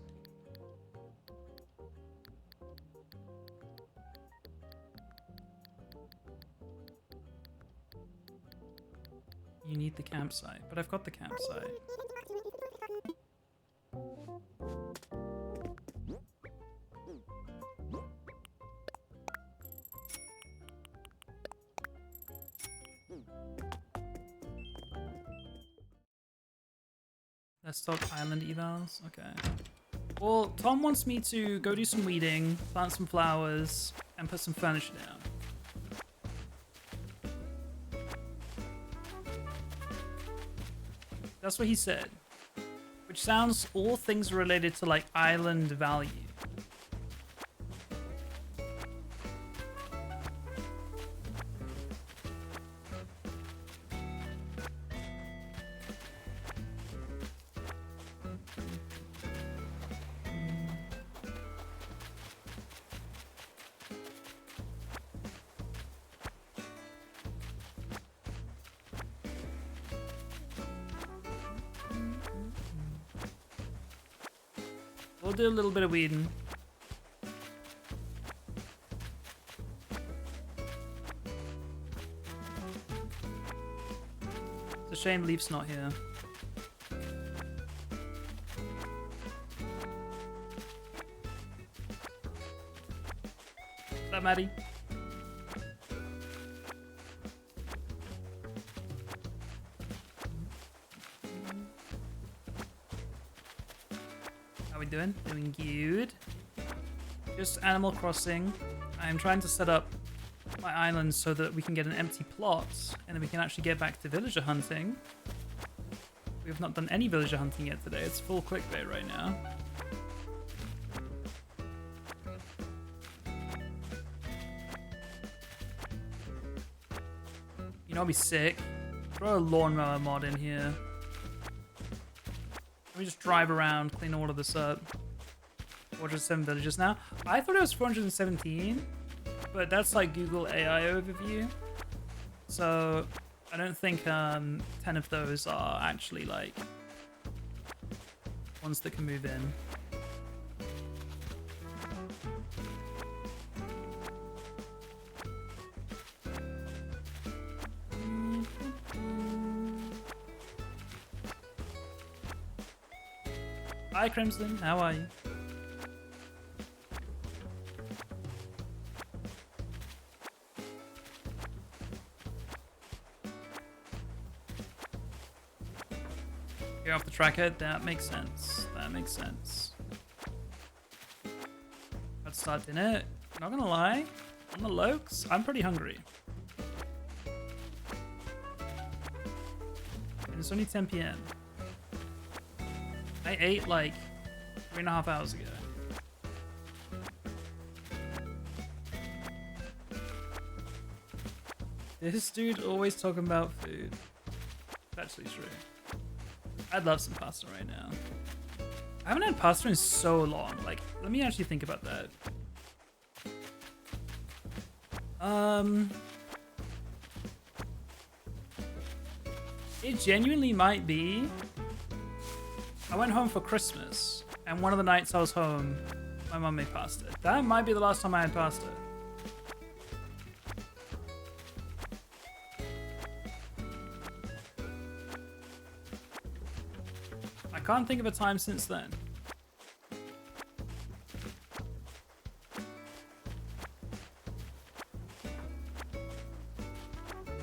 You need the campsite, but I've got the campsite. Let's talk island evals. Okay. Well, Tom wants me to go do some weeding, plant some flowers, and put some furniture down. That's what he said. Which sounds all things related to like island value. We'll do a little bit of weeding. It's a shame Leaf's not here. What's up, Maddie? Doing good. Just Animal Crossing. I'm trying to set up my island so that we can get an empty plot and then we can actually get back to villager hunting. We have not done any villager hunting yet today. It's full clickbait right now. You know, I'll be sick. Throw a lawnmower mod in here. Let me just drive around, clean all of this up. 407 villages now. I thought it was 417, but that's like Google AI overview. So I don't think 10 of those are actually like ones that can move in. Hi Crimson, how are you? You're off the tracker, that makes sense. That makes sense. Let's start dinner. Not gonna lie, on the lokes, I'm pretty hungry. And it's only 10 PM. I ate like 3.5 hours ago. This dude always talking about food. That's actually true. I'd love some pasta right now. I haven't had pasta in so long. Like, let me actually think about that. It genuinely might be. I went home for Christmas, and one of the nights I was home, my mum made pasta. That might be the last time I had pasta. I can't think of a time since then.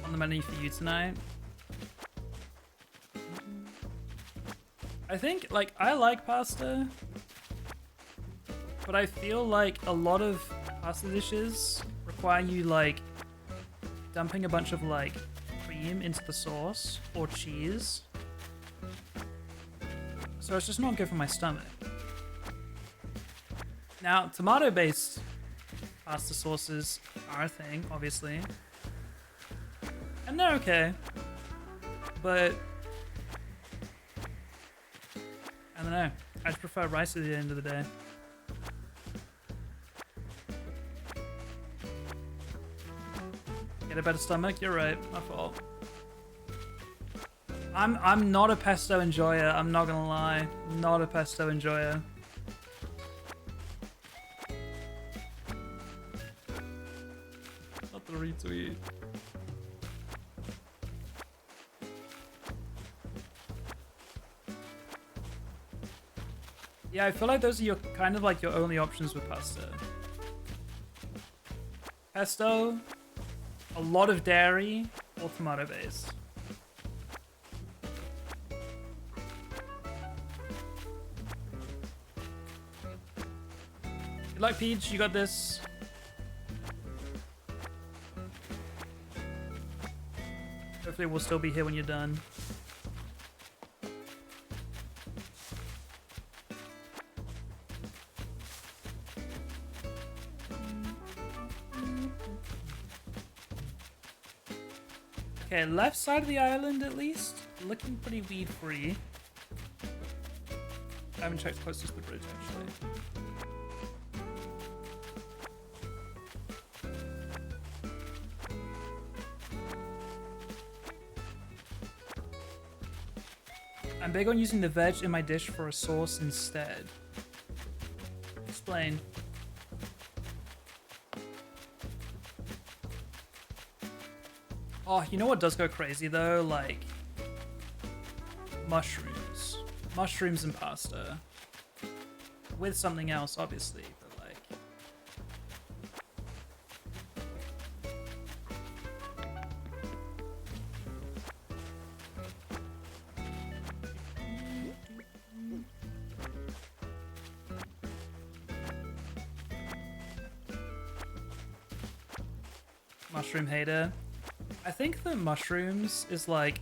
On the menu for you tonight. I think, like, I like pasta, but I feel like a lot of pasta dishes require you, like, dumping a bunch of, like, cream into the sauce or cheese. So it's just not good for my stomach. Now, tomato-based pasta sauces are a thing, obviously. And they're okay. But I don't know. I just prefer rice at the end of the day. Get a better stomach? You're right. My fault. I'm not a pesto enjoyer. I'm not gonna lie. Not a pesto enjoyer. Not the retweet. Yeah, I feel like those are your kind of like your only options with pasta. Pesto, a lot of dairy, or tomato based. Good luck, Peach. You got this. Hopefully we'll still be here when you're done. Okay, left side of the island at least. Looking pretty weed free. I haven't checked closest to the bridge actually. I'm big on using the veg in my dish for a sauce instead. Explain. Oh, you know what does go crazy though? Like mushrooms. Mushrooms and pasta. With something else, obviously, but like mushroom hater. I think that mushrooms is like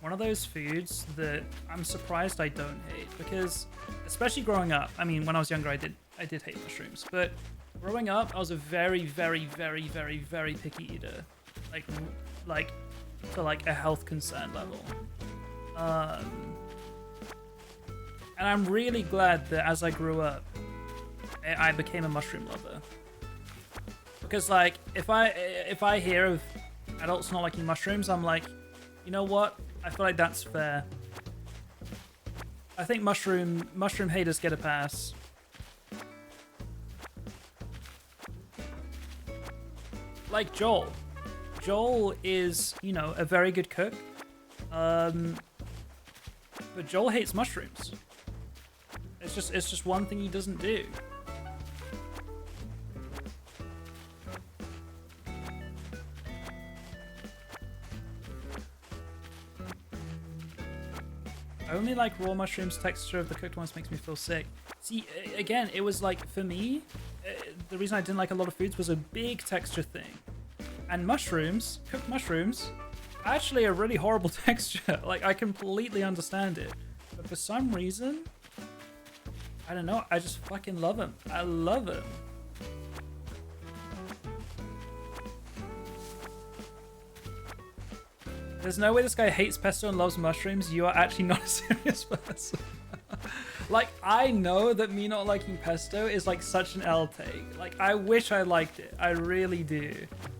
one of those foods that I'm surprised I don't hate, because especially growing up, I mean, when I was younger, I did hate mushrooms, but growing up, I was a very, very, very, very, very picky eater, like to like a health concern level. And I'm really glad that as I grew up, I became a mushroom lover, because like if I hear of adults not liking mushrooms, I'm like, you know what? I feel like that's fair. I think mushroom haters get a pass. Like Joel. Joel is, you know, a very good cook. But Joel hates mushrooms. It's just one thing he doesn't do. I only like raw mushrooms. Texture of the cooked ones makes me feel sick. See, again, it was like, for me, the reason I didn't like a lot of foods was a big texture thing. And mushrooms, cooked mushrooms, actually a really horrible texture. Like, I completely understand it. But for some reason, I don't know, I just fucking love them. I love them. There's no way this guy hates pesto and loves mushrooms. You are actually not a serious person. Like, I know that me not liking pesto is like such an L take. Like, I wish I liked it. I really do.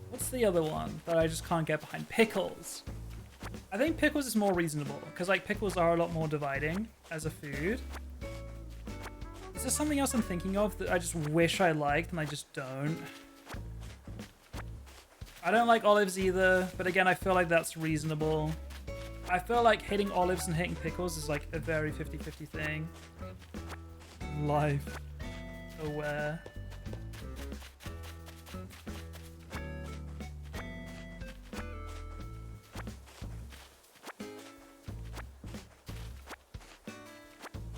What's the other one that I just can't get behind? Pickles. I think pickles is more reasonable because like pickles are a lot more dividing as a food. Is there something else I'm thinking of that I just wish I liked and I just don't? I don't like olives either, but again, I feel like that's reasonable. I feel like hating olives and hating pickles is like a very 50-50 thing. Life aware.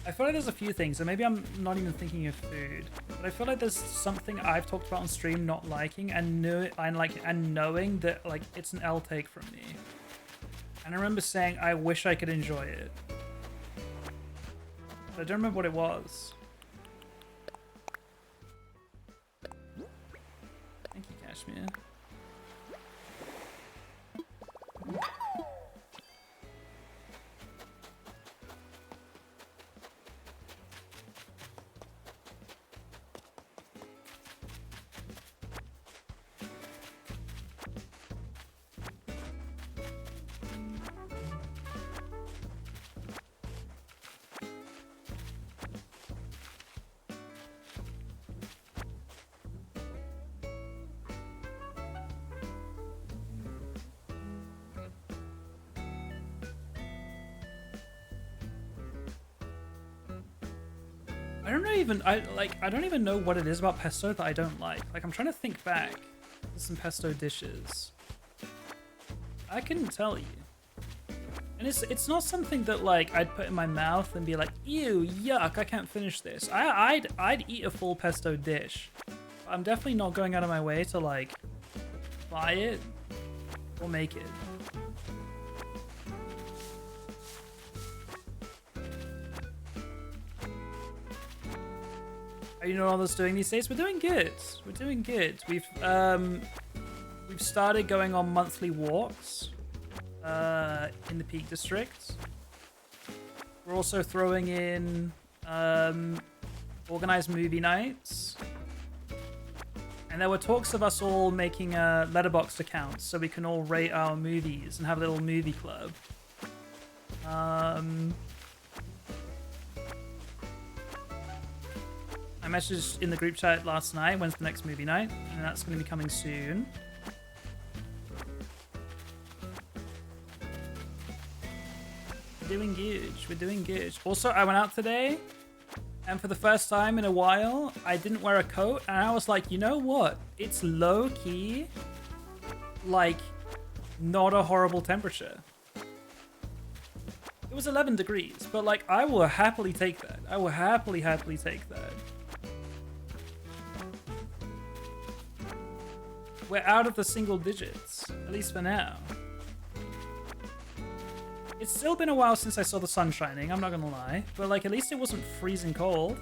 I feel like there's a few things, and maybe I'm not even thinking of food, but I feel like there's something I've talked about on stream not liking and knowing that like it's an L take from me. And I remember saying I wish I could enjoy it, but I don't remember what it was. Thank you, Cashmere. I don't even know what it is about pesto that I don't like. Like, I'm trying to think back to some pesto dishes. I couldn't tell you. And it's not something that like I'd put in my mouth and be like, ew, yuck, I can't finish this. I'd eat a full pesto dish. I'm definitely not going out of my way to like buy it or make it. You know what others doing these days? We're doing good. We're doing good. We've started going on monthly walks in the Peak District. We're also throwing in organized movie nights. And there were talks of us all making a letterboxd account so we can all rate our movies and have a little movie club. I messaged in the group chat last night when's the next movie night, and that's going to be coming soon. We're doing good. We're doing good. Also, I went out today, and for the first time in a while, I didn't wear a coat, and I was like, you know what? It's low-key, like, not a horrible temperature. It was 11 degrees, but, like, I will happily take that. I will happily take that. We're out of the single digits, at least for now. It's still been a while since I saw the sun shining, I'm not gonna lie, but like at least it wasn't freezing cold.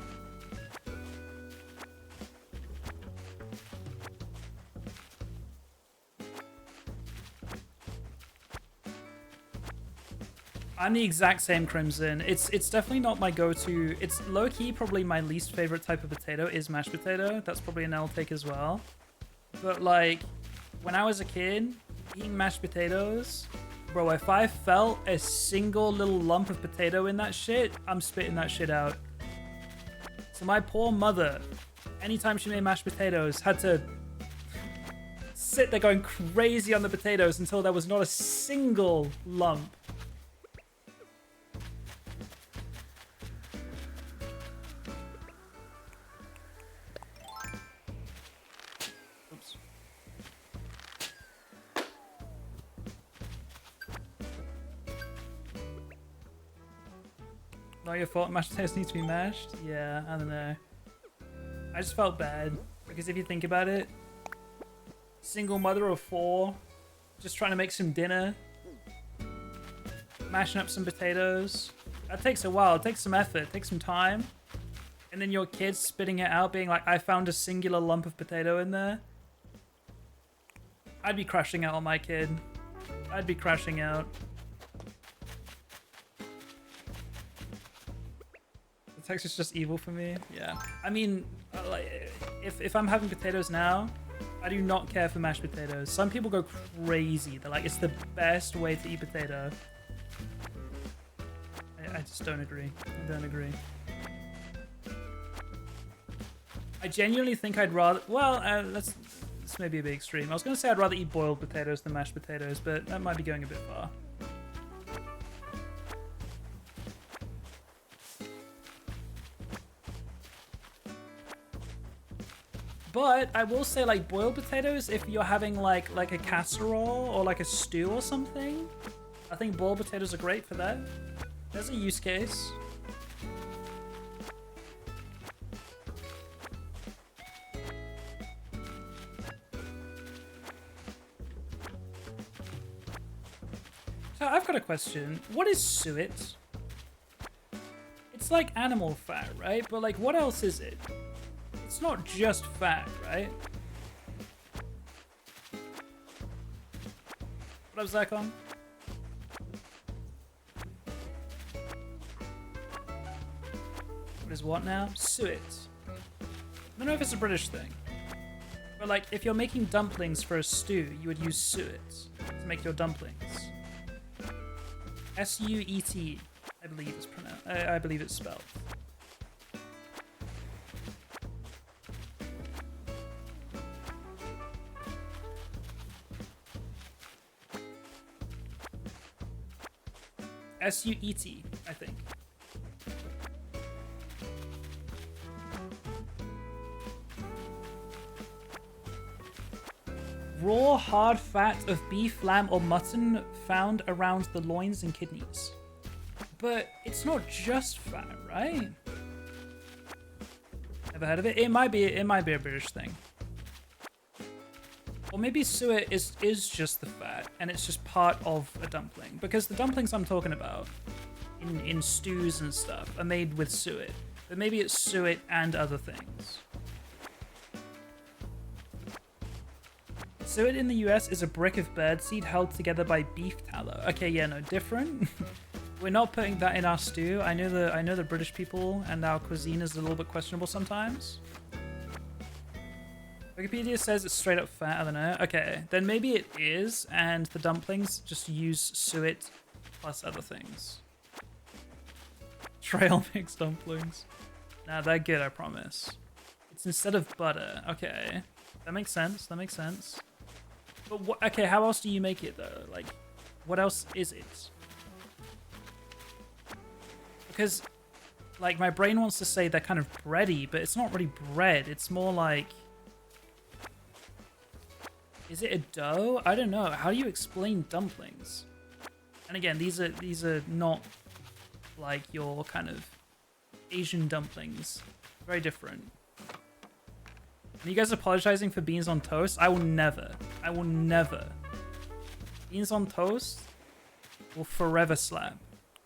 I'm the exact same, Crimson. It's definitely not my go-to. It's low-key probably my least favorite type of potato is mashed potato. That's probably an L take as well. But like, when I was a kid, eating mashed potatoes, bro, if I felt a single little lump of potato in that shit, I'm spitting that shit out. So my poor mother, anytime she made mashed potatoes, had to sit there going crazy on the potatoes until there was not a single lump. Not your fault, mashed potatoes need to be mashed? Yeah, I don't know. I just felt bad, because if you think about it, single mother of 4, just trying to make some dinner, mashing up some potatoes. That takes a while, it takes some effort, it takes some time. And then your kid spitting it out, being like, I found a singular lump of potato in there. I'd be crushing out on my kid. I'd be crashing out. The texture's just evil for me. Yeah. I mean, like, if I'm having potatoes now, I do not care for mashed potatoes. Some people go crazy. They're like, it's the best way to eat potato. I just don't agree. I don't agree. I genuinely think I'd rather... Well, this may be a bit extreme. I was going to say I'd rather eat boiled potatoes than mashed potatoes, but that might be going a bit far. But I will say, like, boiled potatoes, if you're having like a casserole or like a stew or something, I think boiled potatoes are great for that. There's a use case. So I've got a question. What is suet? It's like animal fat, right? But like, what else is it? It's not just fat, right? What up, Zacon? What is what now? Suet. I don't know if it's a British thing. But like, if you're making dumplings for a stew, you would use suet to make your dumplings. S-U-E-T, I believe it's pronounced. I believe it's spelled. S-U-E-T, I think. Raw, hard fat of beef, lamb, or mutton found around the loins and kidneys. But it's not just fat, right? Never heard of it? It might be a British thing. Or maybe suet is just the fat, and it's just part of a dumpling. Because the dumplings I'm talking about, in stews and stuff, are made with suet. But maybe it's suet and other things. Suet in the US is a brick of birdseed held together by beef tallow. Okay, yeah, no, different. We're not putting that in our stew. I know the British people and our cuisine is a little bit questionable sometimes. Wikipedia says it's straight up fat. I don't know. Okay, then maybe it is, and the dumplings just use suet plus other things. Trail mix dumplings. Nah, they're good, I promise. It's instead of butter. Okay, that makes sense. That makes sense. But what? Okay, how else do you make it though? Like, what else is it? Because, like, my brain wants to say they're kind of bready, but it's not really bread. It's more like... Is it a dough? I don't know. How do you explain dumplings? And again, these are not like your kind of Asian dumplings. Very different. And you guys apologizing for beans on toast? I will never. I will never. Beans on toast will forever slap.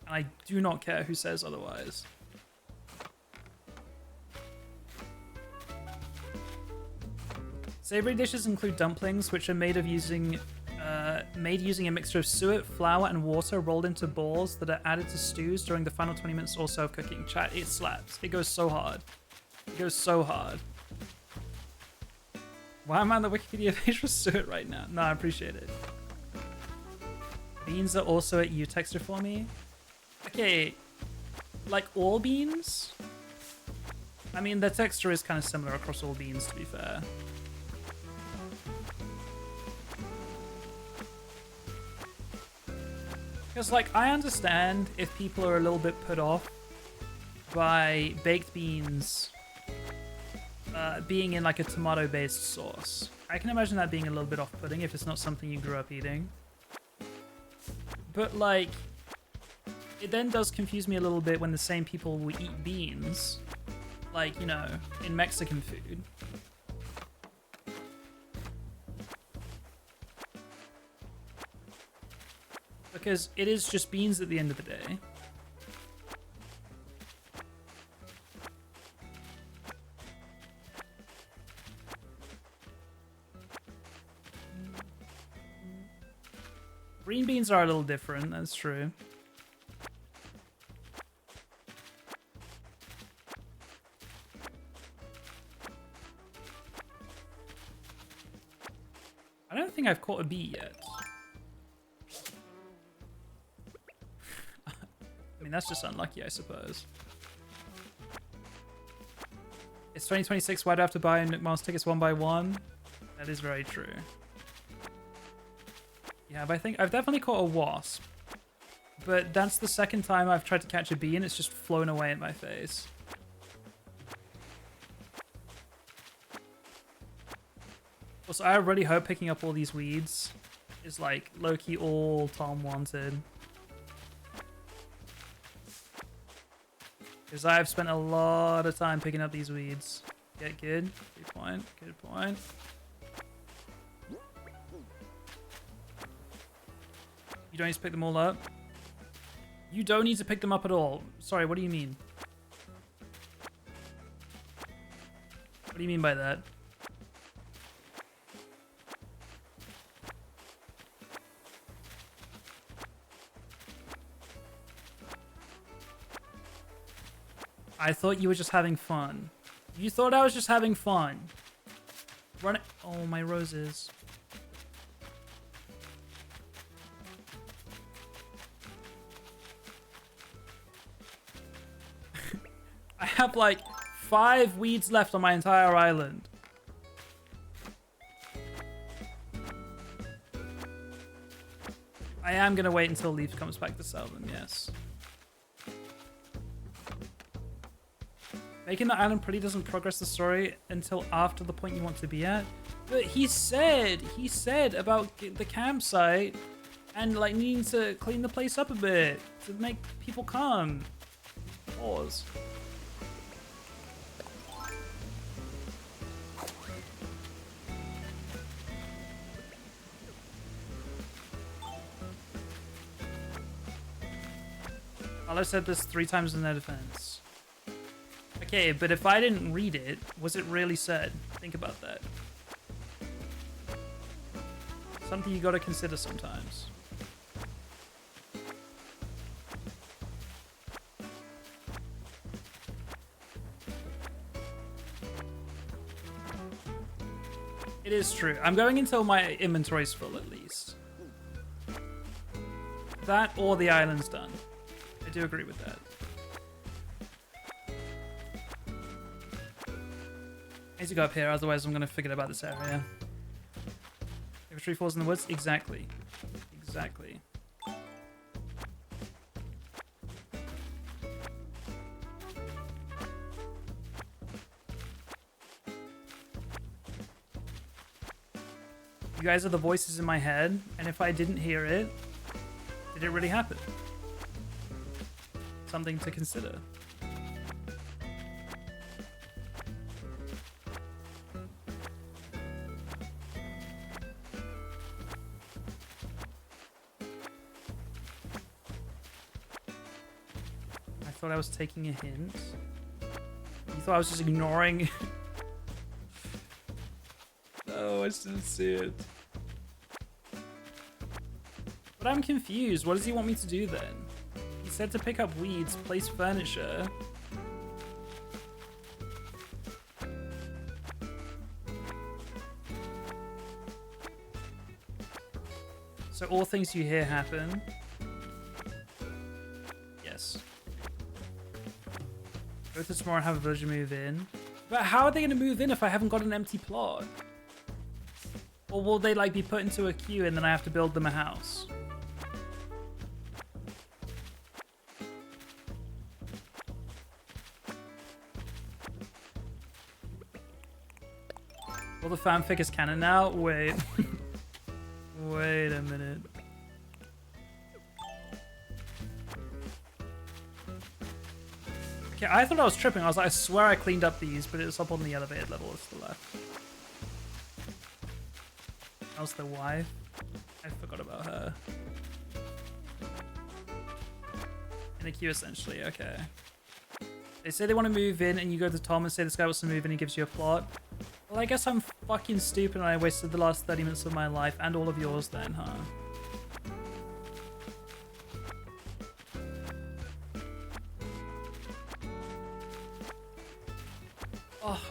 And I do not care who says otherwise. Savory dishes include dumplings, which are made using a mixture of suet, flour, and water rolled into balls that are added to stews during the final 20 minutes or so of cooking. Chat, it slaps. It goes so hard. It goes so hard. Why am I on the Wikipedia page for suet right now? No, I appreciate it. Beans are also at U texture for me. Okay, like all beans? I mean, the texture is kind of similar across all beans, to be fair. Because, like, I understand if people are a little bit put off by baked beans being in, like, a tomato-based sauce. I can imagine that being a little bit off-putting if it's not something you grew up eating. But, like, it then does confuse me a little bit when the same people will eat beans, like, you know, in Mexican food. Because it is just beans at the end of the day. Green beans are a little different, that's true. I don't think I've caught a bee yet. I mean, that's just unlucky, I suppose. It's 2026, why do I have to buy Nook Miles tickets one by one? That is very true. Yeah, but I think I've definitely caught a wasp. But that's the second time I've tried to catch a bee and it's just flown away in my face. Also, I really hope picking up all these weeds is like low-key all Tom wanted. Because I have spent a lot of time picking up these weeds. Get good. Good point. Good point. You don't need to pick them all up? You don't need to pick them up at all. Sorry, what do you mean? What do you mean by that? I thought you were just having fun. You thought I was just having fun. Run it. Oh, my roses. I have like 5 weeds left on my entire island. I am going to wait until Leaf comes back to sell them, yes. Making the island pretty doesn't progress the story until after the point you want to be at. But he said about the campsite and like needing to clean the place up a bit to make people come. Pause. I said this 3 times in their defense. Okay, but if I didn't read it, was it really said? Think about that. Something you gotta consider sometimes. It is true. I'm going until my inventory's full at least. That or the island's done. I do agree with that. I need to go up here, otherwise I'm going to forget about this area. If a tree falls in the woods? Exactly. Exactly. You guys are the voices in my head, and if I didn't hear it, did it really happen? Something to consider. I thought I was taking a hint. You thought I was just ignoring? No, I just didn't see it. But I'm confused. What does he want me to do then? He said to pick up weeds, place furniture. So all things you hear happen. Yes. Go to tomorrow and have a villager move in. But how are they going to move in if I haven't got an empty plot? Or will they like be put into a queue and then I have to build them a house? Well, the fanfic is canon now? Wait. Wait a minute. Okay, I thought I was tripping. I was like, I swear I cleaned up these, but it was up on the elevated level to the left. That was the wife. I forgot about her. In a queue, essentially. Okay. They say they want to move in, and you go to Tom and say this guy wants to move in, and he gives you a plot. Well, I guess I'm fucking stupid and I wasted the last 30 minutes of my life and all of yours then, huh?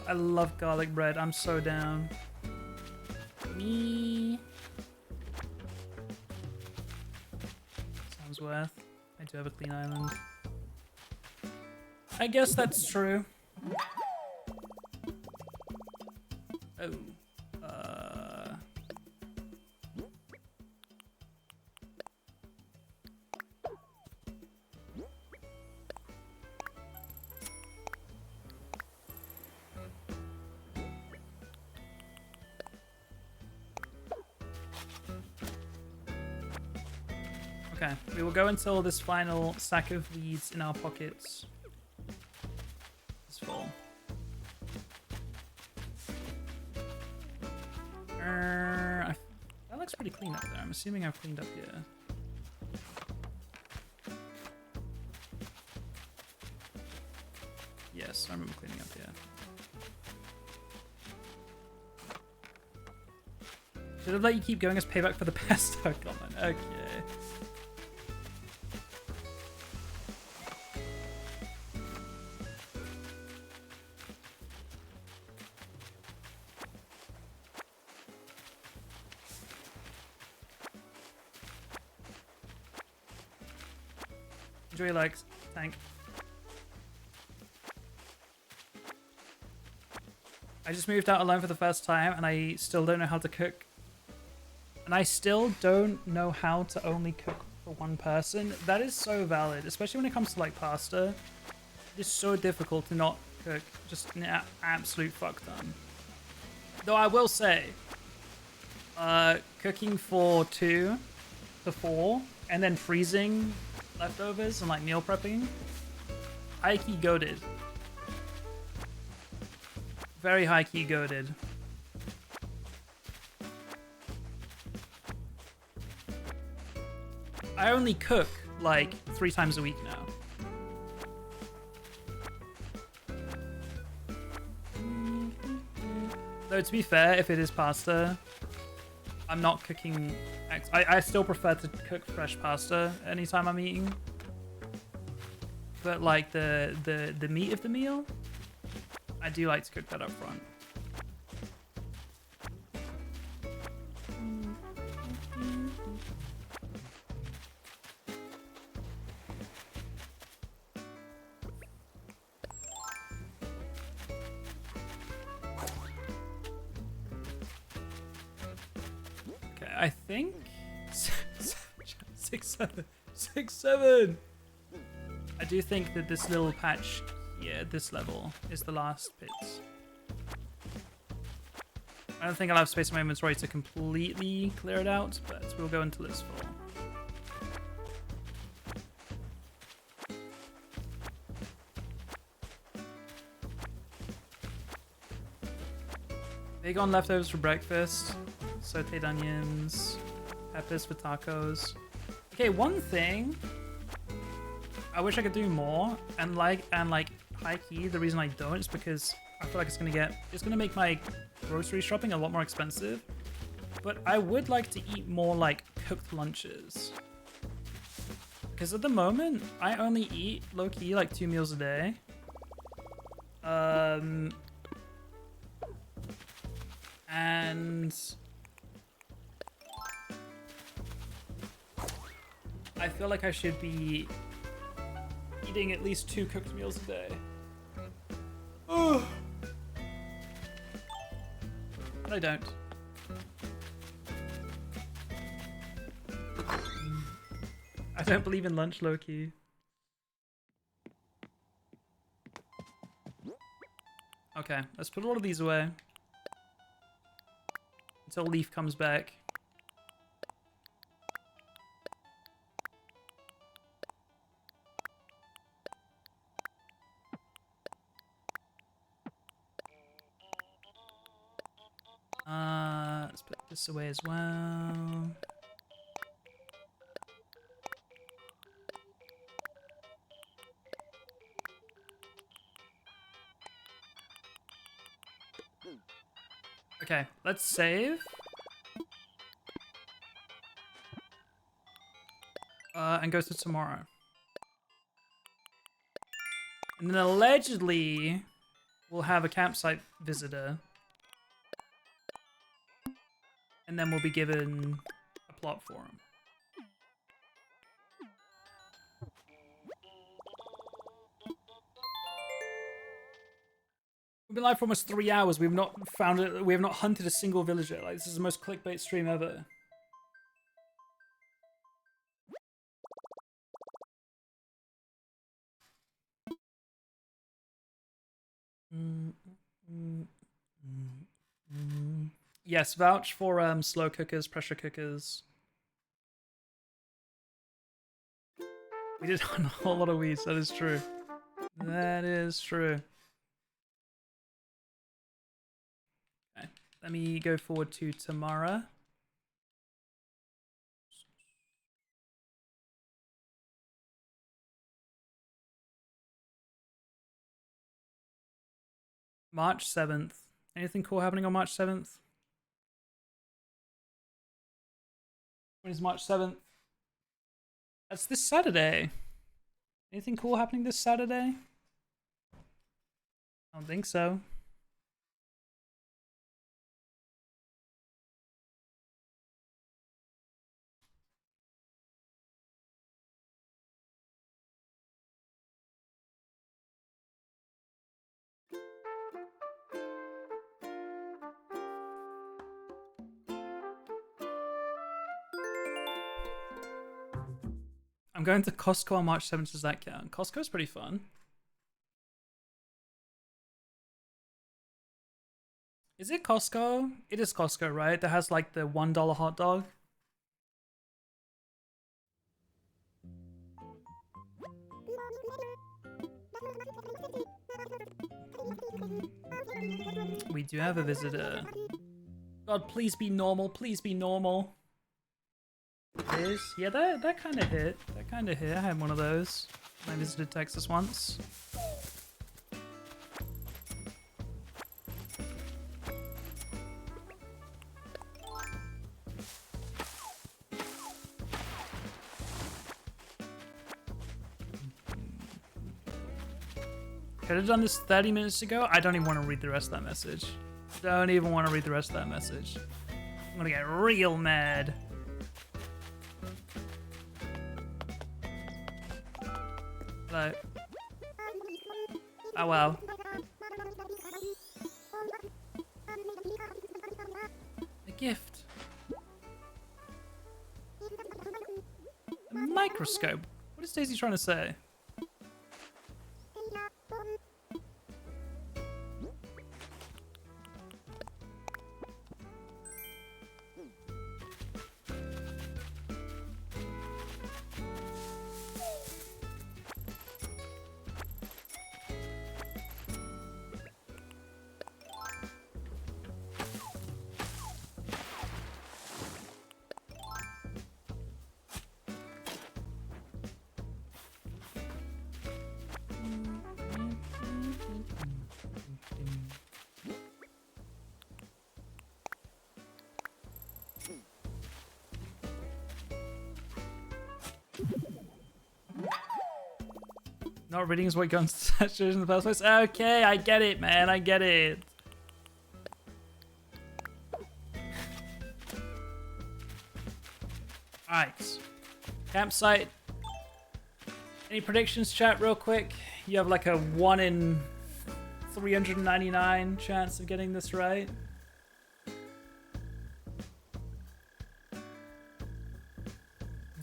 I love garlic bread. I'm so down. Me. Sounds worth. I do have a clean island. I guess that's true. Oh. Okay, we will go until this final sack of weeds in our pockets is full. That looks pretty clean up there. I'm assuming I've cleaned up here. Yes, I remember cleaning up here. Should have let you keep going as payback for the pesto comment. Okay. Enjoy your legs, tank. I just moved out alone for the first time and I still don't know how to cook. And I still don't know how to only cook for one person. That is so valid, especially when it comes to like pasta. It is so difficult to not cook just an absolute fuck ton. Though I will say, cooking for 2 to 4 and then freezing leftovers and like meal prepping, high key goated. Very high key goated. I only cook like 3 times a week now. Though to be fair, if it is pasta, I'm not cooking. I still prefer to cook fresh pasta anytime I'm eating. But like the meat of the meal, I do like to cook that up front. I think 6-7. I do think that this little patch here, this level, is the last bit. I don't think I'll have space in my inventory to completely clear it out, but we'll go until it's full. Big on leftovers for breakfast. Sauteed onions, peppers for tacos. Okay, one thing I wish I could do more, and like high key, the reason I don't is because I feel like it's gonna make my grocery shopping a lot more expensive. But I would like to eat more like cooked lunches. Because at the moment, I only eat low key like 2 meals a day. And I feel like I should be eating at least 2 cooked meals a day. Oh. But I don't. I don't believe in lunch, low-key. Okay, let's put all of these away. Until Leaf comes back. Let's put this away as well. Okay, let's save. And go to tomorrow. And then allegedly, we'll have a campsite visitor. And then we'll be given a plot for him. We've been live for almost 3 hours. We have not found it. We have not hunted a single villager. Like, this is the most clickbait stream ever. Yes, vouch for slow cookers, pressure cookers. We did hunt a whole lot of weeds. That is true. That is true. Okay, let me go forward to Tamara. March 7th. Anything cool happening on March 7th? When is March 7th? That's this Saturday. Anything cool happening this Saturday? I don't think so. I'm going to Costco on March 7th. Does that count? Costco's pretty fun. Is it Costco? It is Costco, right? That has like the $1 hot dog. We do have a visitor. God, please be normal. Please be normal. It is? Yeah, that kind of hit. That kind of hit. I had one of those when I visited Texas once. Could have done this 30 minutes ago. I don't even want to read the rest of that message. Don't even want to read the rest of that message. I'm gonna get real mad. Hello. Oh wow. A gift. A microscope. What is Daisy trying to say? Not reading is what got into such situation in the first place. Okay, I get it, man. I get it. Alright. Campsite. Any predictions, chat, real quick? You have like a 1 in 399 chance of getting this right.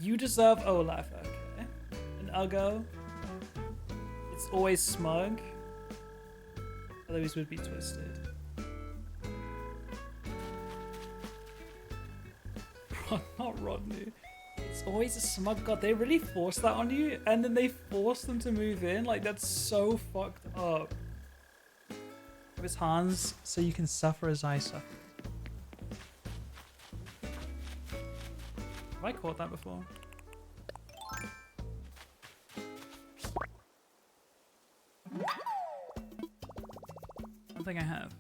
You deserve Olaf, okay. An Uggo. It's always smug. Otherwise would be twisted. Not Rodney. It's always a smug god. They really force that on you, and then they force them to move in. Like, that's so fucked up. It was Hans, so you can suffer as I suffer. Have I caught that before? I don't think I have.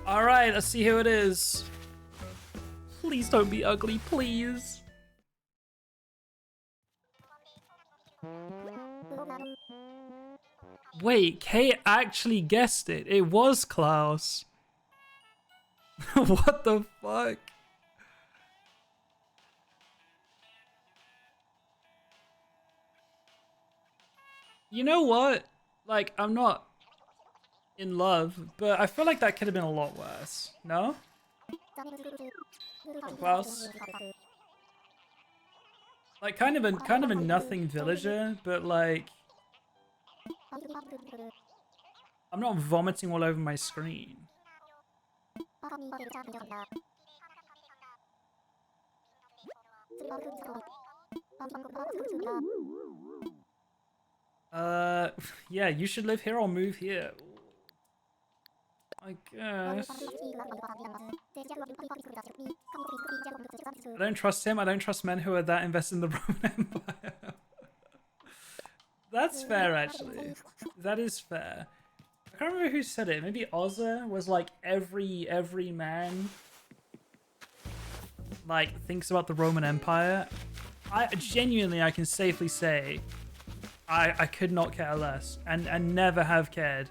Alright, let's see who it is. Please don't be ugly, please. Wait, Kate actually guessed it. It was Klaus. What the fuck? You know what? Like, I'm not in love, but I feel like that could have been a lot worse. No? Klaus? Like, kind of a nothing villager, but like, I'm not vomiting all over my screen. Yeah, you should live here or move here. I guess. I don't trust him. I don't trust men who are that invested in the Roman Empire. That's fair, actually. That is fair. I can't remember who said it. Maybe Ozza was like every man like thinks about the Roman Empire. I genuinely, I can safely say, I could not care less and never have cared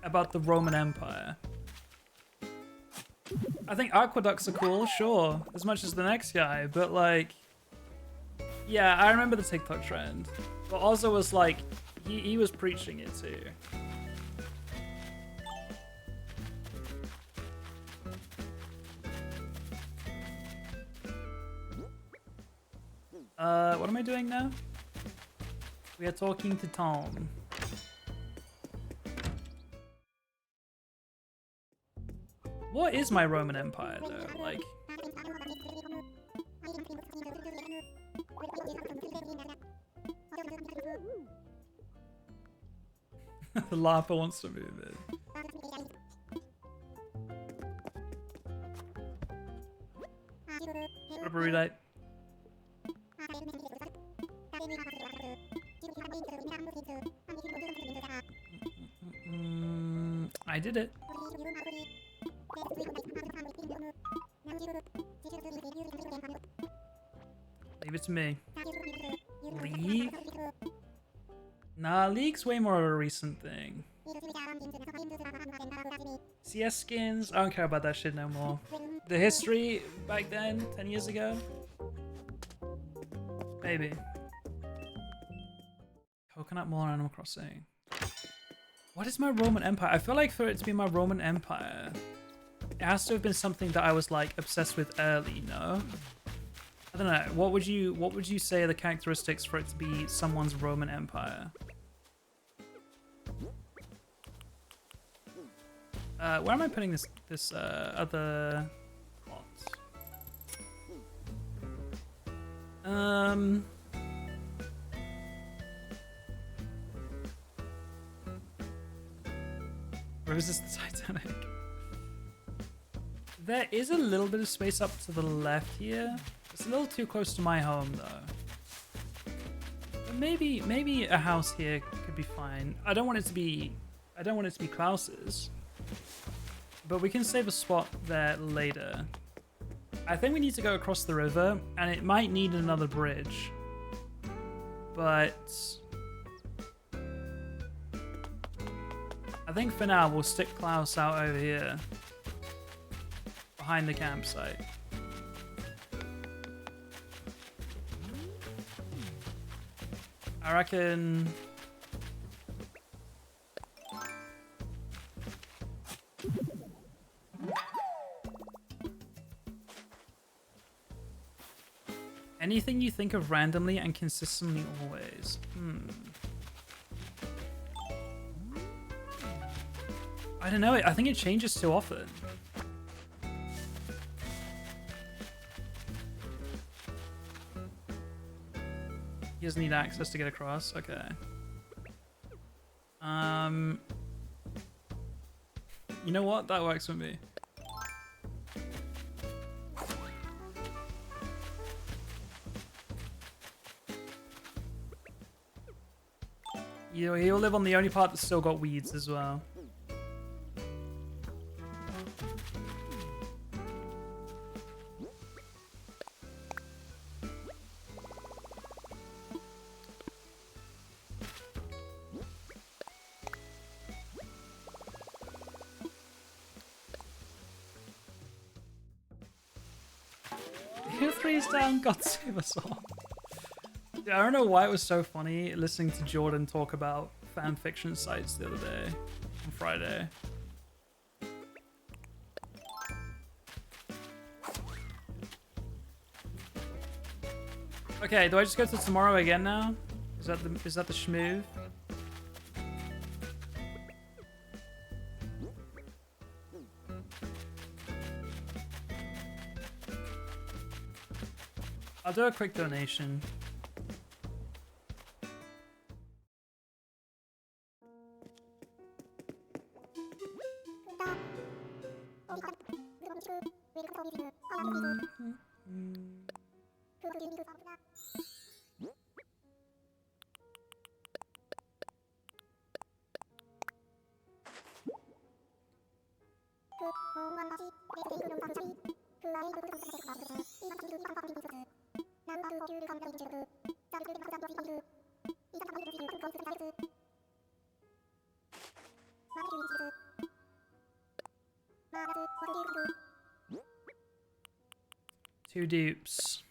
about the Roman Empire. I think aqueducts are cool, sure, as much as the next guy, but like, yeah, I remember the TikTok trend. But Ozza was like, he was preaching it too. What am I doing now? We are talking to Tom. What is my Roman Empire though? Like, the Lapa wants to move it. What a burrito. I did it. Leave it to me. League? Nah, League's way more of a recent thing. CS skins? I don't care about that shit no more. The history back then, 10 years ago? Maybe. Coconut Mall on Animal Crossing. What is my Roman Empire? I feel like for it to be my Roman Empire, it has to have been something that I was like obsessed with early, no? I don't know. What would you say are the characteristics for it to be someone's Roman Empire? Where am I putting this other plot? Or is this the Titanic? There is a little bit of space up to the left here. It's a little too close to my home though. But maybe a house here could be fine. I don't want it to be Klaus's. But we can save a spot there later. I think we need to go across the river, and it might need another bridge. But I think for now we'll stick Klaus out over here. Behind the campsite. I reckon... Anything you think of randomly and consistently always. I don't know, I think it changes too often. He doesn't need access to get across, okay. You know what? That works for me. He'll live on the only part that's still got weeds as well. freeze down. God save us all. Dude, I don't know why it was so funny listening to Jordan talk about fan fiction sites the other day on Friday. Okay, do I just go to tomorrow again now? Is that the schmove? I'll do a quick donation. Two dupes.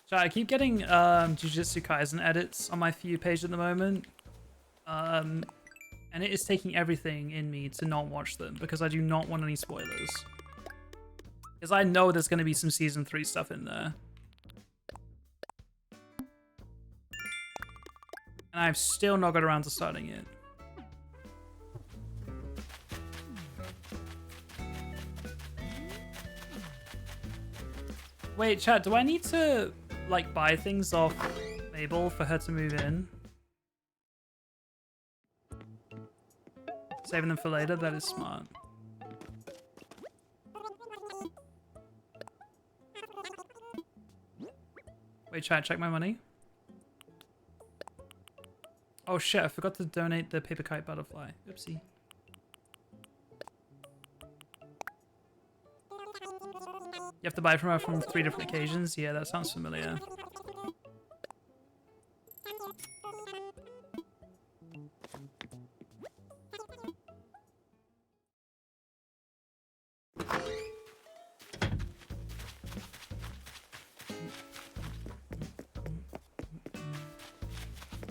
So I keep getting Jujutsu Kaisen edits on my For You page at the moment. And it is taking everything in me to not watch them because I do not want any spoilers. Because I know there's going to be some Season 3 stuff in there. And I've still not got around to starting it. Wait, chat, do I need to, like, buy things off Mabel for her to move in? Saving them for later, that is smart. Wait, chat, check my money. Oh shit, I forgot to donate the paper kite butterfly. Oopsie. You have to buy from her from 3 different occasions? Yeah, that sounds familiar.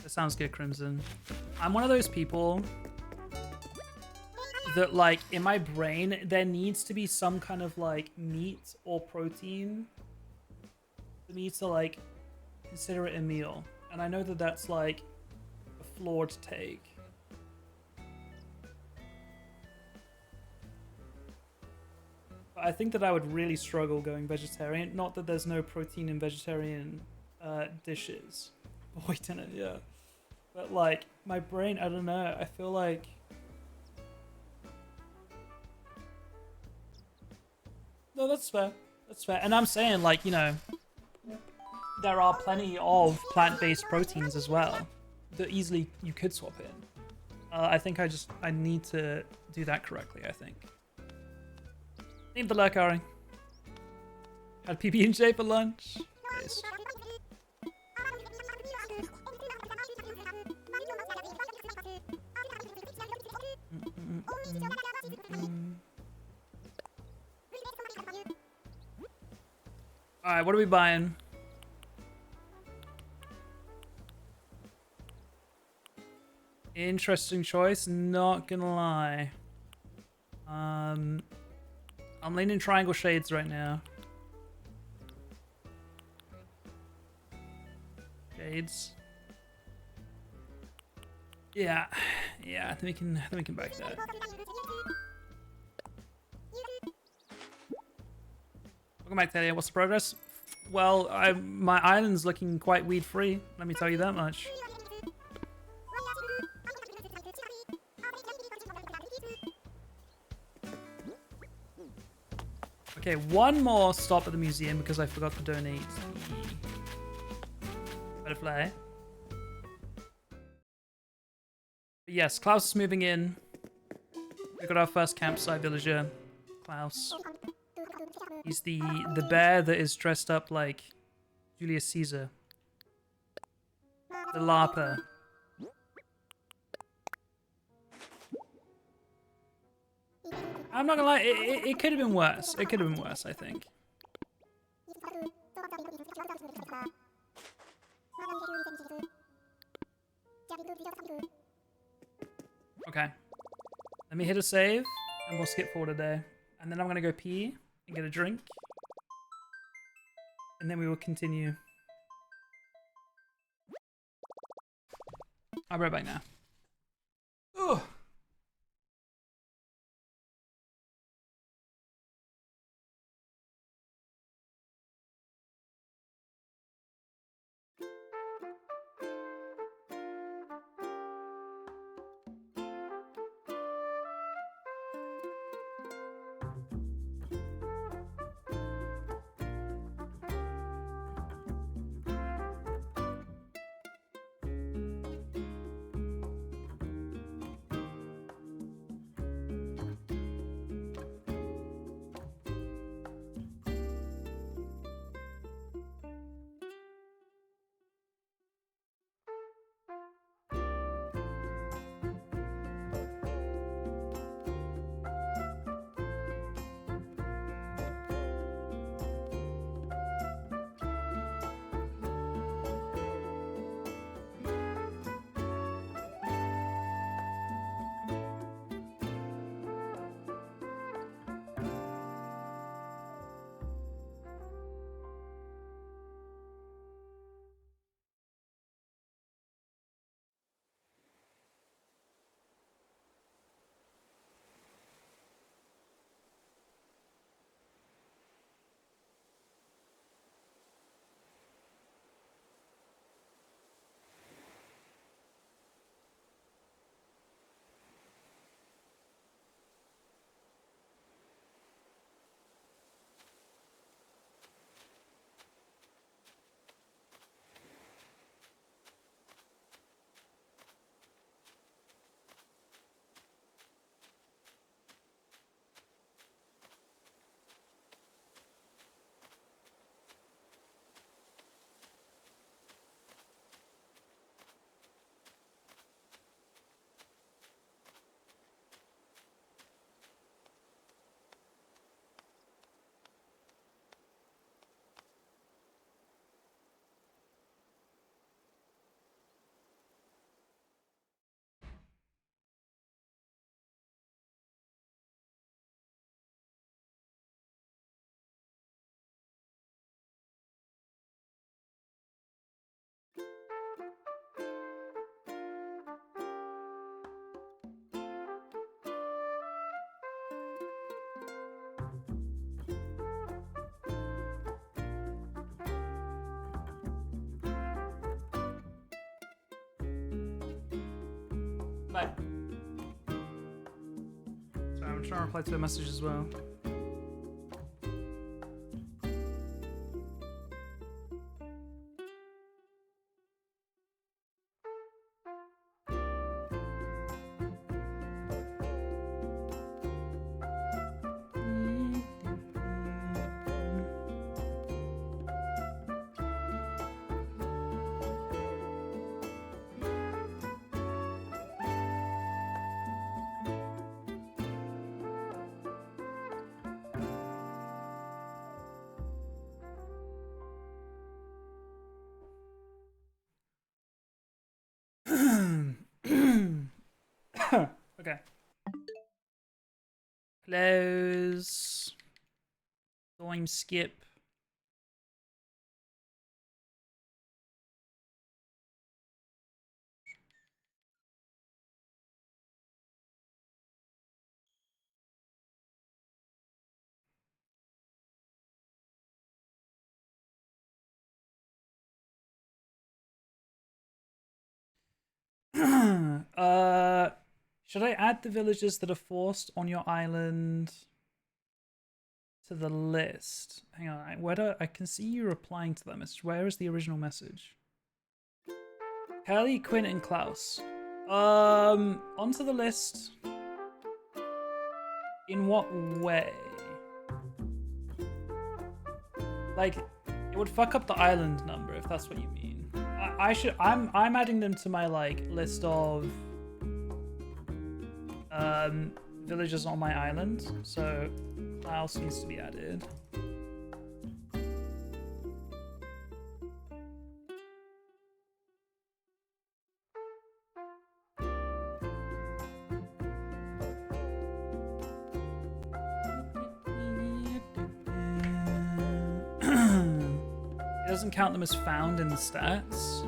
That sounds good, Crimson. I'm one of those people that, like, in my brain, there needs to be some kind of, like, meat or protein for me to, like, consider it a meal. And I know that that's, like, a flawed take. But I think that I would really struggle going vegetarian. Not that there's no protein in vegetarian dishes. Boy, didn't it, yeah. But, like, my brain, I don't know, I feel like... No, that's fair. That's fair. And I'm saying, like, you know, there are plenty of plant-based proteins as well that easily you could swap in. I think I need to do that correctly, I think. Name the lurk, Ari. Had PB&J for lunch. Nice. Alright, what are we buying? Interesting choice, not gonna lie. I'm leaning triangle shades right now. Shades. Yeah, I think we can back that. Welcome back, Talia. What's the progress? Well, my island's looking quite weed-free. Let me tell you that much. Okay, one more stop at the museum because I forgot to donate the butterfly. But yes, Klaus is moving in. We got our first campsite villager. Klaus. He's the bear that is dressed up like Julius Caesar. The LARPer. I'm not gonna lie, it could have been worse. It could have been worse, I think. Okay. Let me hit a save, and we'll skip forward a day. And then I'm gonna go pee and get a drink. And then we will continue. I'll be right back now. Ugh. Bye. Sorry, I'm trying to reply to a message as well. Okay. Close. Time skip. Should I add the villages that are forced on your island to the list? Hang on, where do I can see you replying to that message. Where is the original message? Kelly, Quinn, and Klaus. Onto the list. In what way? Like, it would fuck up the island number if that's what you mean. I'm adding them to my like list of villages on my island. So that else needs to be added. It doesn't count them as found in the stats.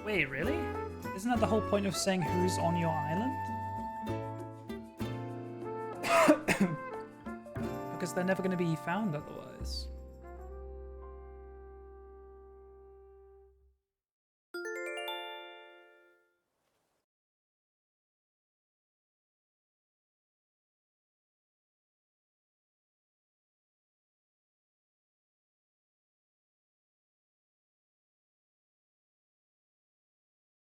Wait, really? Isn't that the whole point of saying who's on your island? Because they're never going to be found otherwise.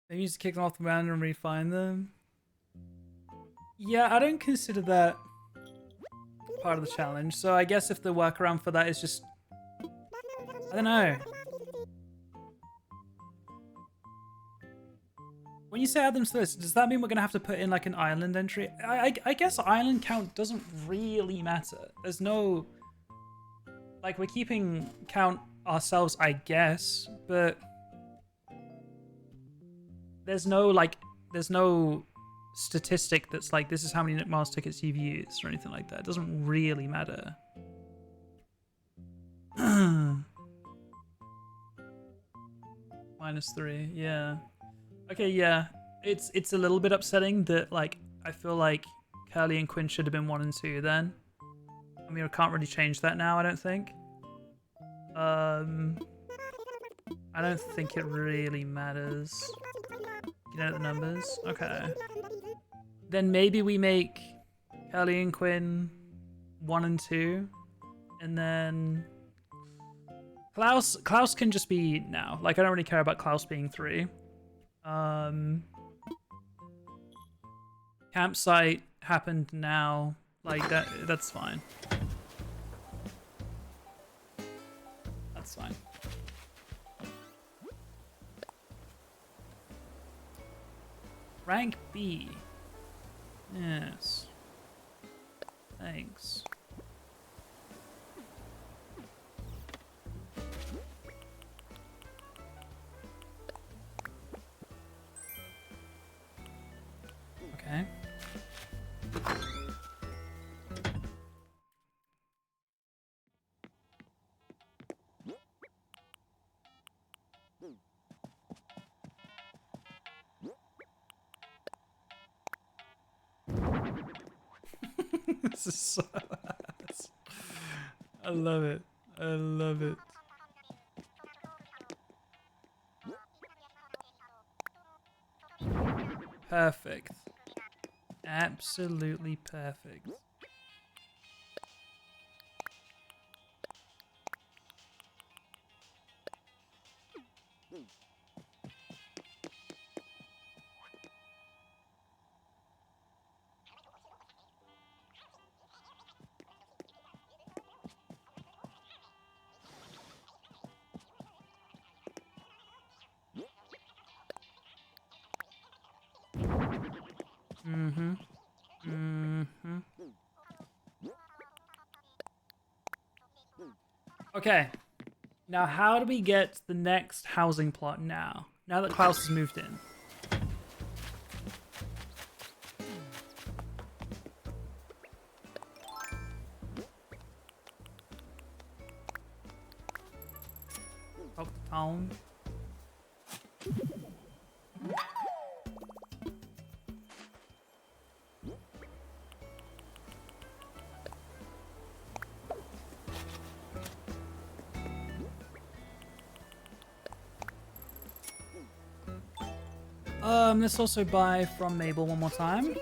Maybe you just kick them off the mountain and refine them. Yeah, I don't consider that part of the challenge. So I guess if the workaround for that is just... I don't know. When you say add them to this, does that mean we're going to have to put in like an island entry? I guess island count doesn't really matter. There's no... Like, we're keeping count ourselves, I guess, but... There's no statistic that's like, this is how many Nook Miles tickets you've used or anything like that. It doesn't really matter. -3, yeah. Okay, yeah. It's a little bit upsetting that, like, I feel like Curly and Quinn should have been 1 and 2 then. I mean, I can't really change that now, I don't think. I don't think it really matters. You know the numbers? Okay. Then maybe we make Curly and Quinn 1 and 2. And then... Klaus can just be now. Like, I don't really care about Klaus being 3. Campsite happened now. Like, that's fine. That's fine. Rank B. Yes. Thanks. Okay. This is so ass. I love it. I love it. Perfect. Absolutely perfect. Okay. Now, how do we get the next housing plot now? Now that Klaus has moved in. Talk to town. Let's also buy from Mabel one more time.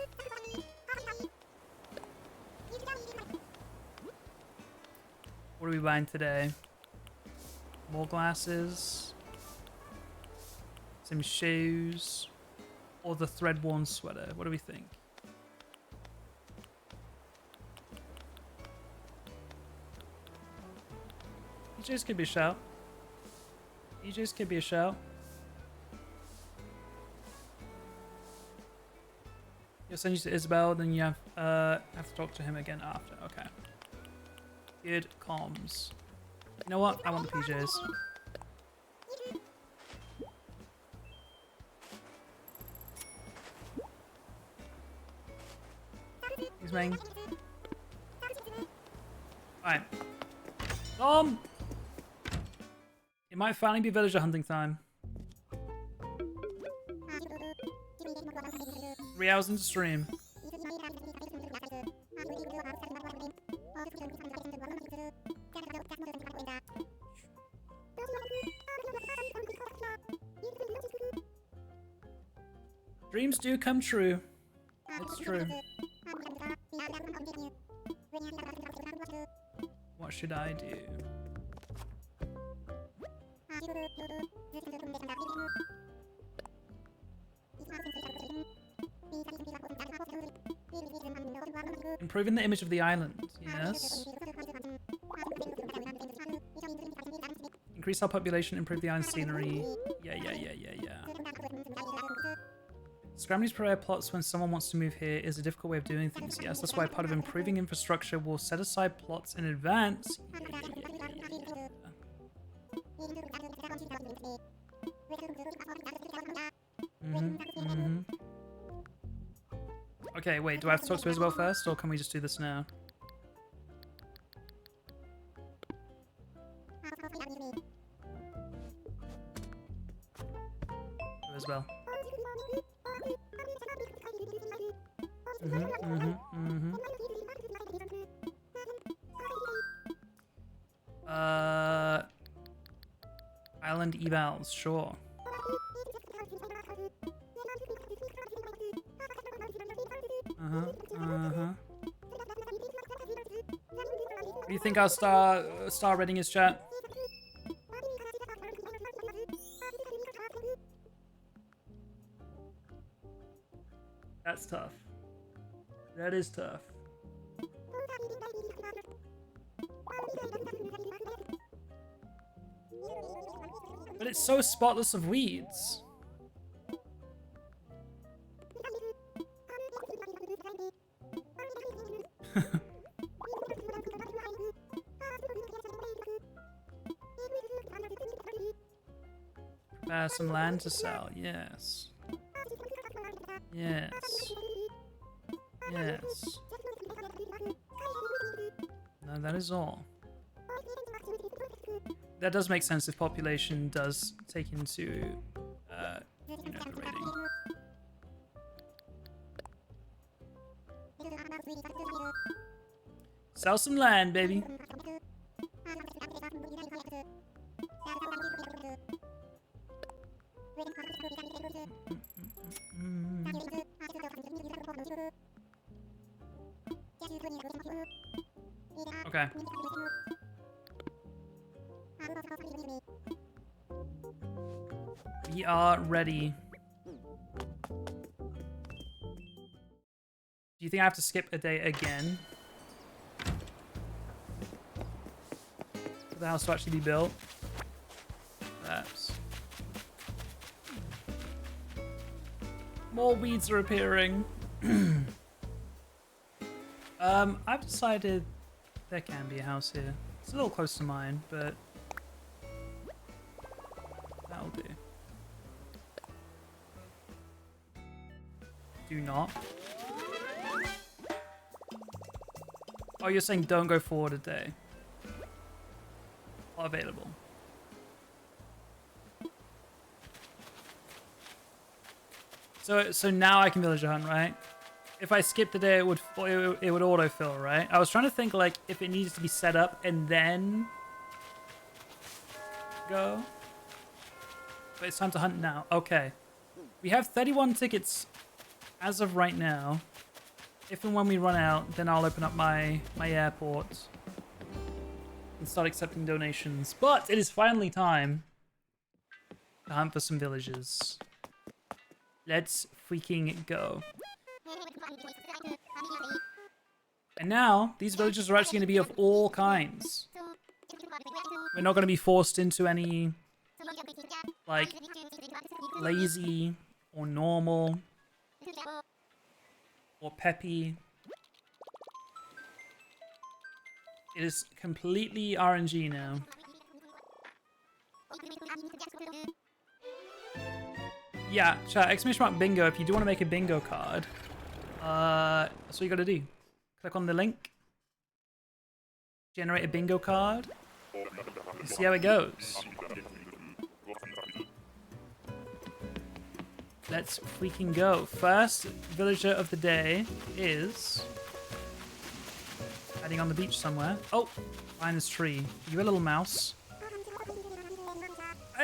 What are we buying today? More glasses, some shoes, or the thread-worn sweater. What do we think? PJs could be a shout. PJs could be a shout. You'll send you to Isabel, then you have to talk to him again after. Okay. Good comms. You know what? I want the PJs. He's main. Alright. It might finally be villager hunting time. 3 hours into stream. Dreams do come true. It's true. What should I do? Improving the image of the island, yes. Increase our population, improve the island scenery. Yeah. Scrambling's prayer plots when someone wants to move here is a difficult way of doing things. Yes, that's why part of improving infrastructure will set aside plots in advance. Okay, wait, do I have to talk to Isabel first, or can we just do this now? Isabel. Island evals, sure. What do you think our star rating is, chat? That's tough. That is tough. But it's so spotless of weeds. Prepare some land to sell, yes. Yes. Yes. No, that is all. That does make sense if population does take into, you know, the rating. Sell some land, baby. Okay. We are ready. Do you think I have to skip a day again for the house to actually be built? Perhaps. More weeds are appearing. I've decided there can be a house here. It's a little close to mine, but that'll do. Do not. Oh, you're saying don't go forward a day. Not available. So now I can villager hunt, right? If I skipped a day, it would autofill, right? I was trying to think like if it needs to be set up and then go. But it's time to hunt now. Okay. We have 31 tickets as of right now. If and when we run out, then I'll open up my airport and start accepting donations. But it is finally time to hunt for some villagers. Let's freaking go. And now, these villagers are actually going to be of all kinds. We're not going to be forced into any, like, lazy or normal or peppy. It is completely RNG now. Yeah, chat, exclamation mark bingo if you do want to make a bingo card. That's what you gotta do. Click on the link. Generate a bingo card. And see how it goes. Let's freaking go. First villager of the day is hiding on the beach somewhere. Oh, behind this tree. You a little mouse.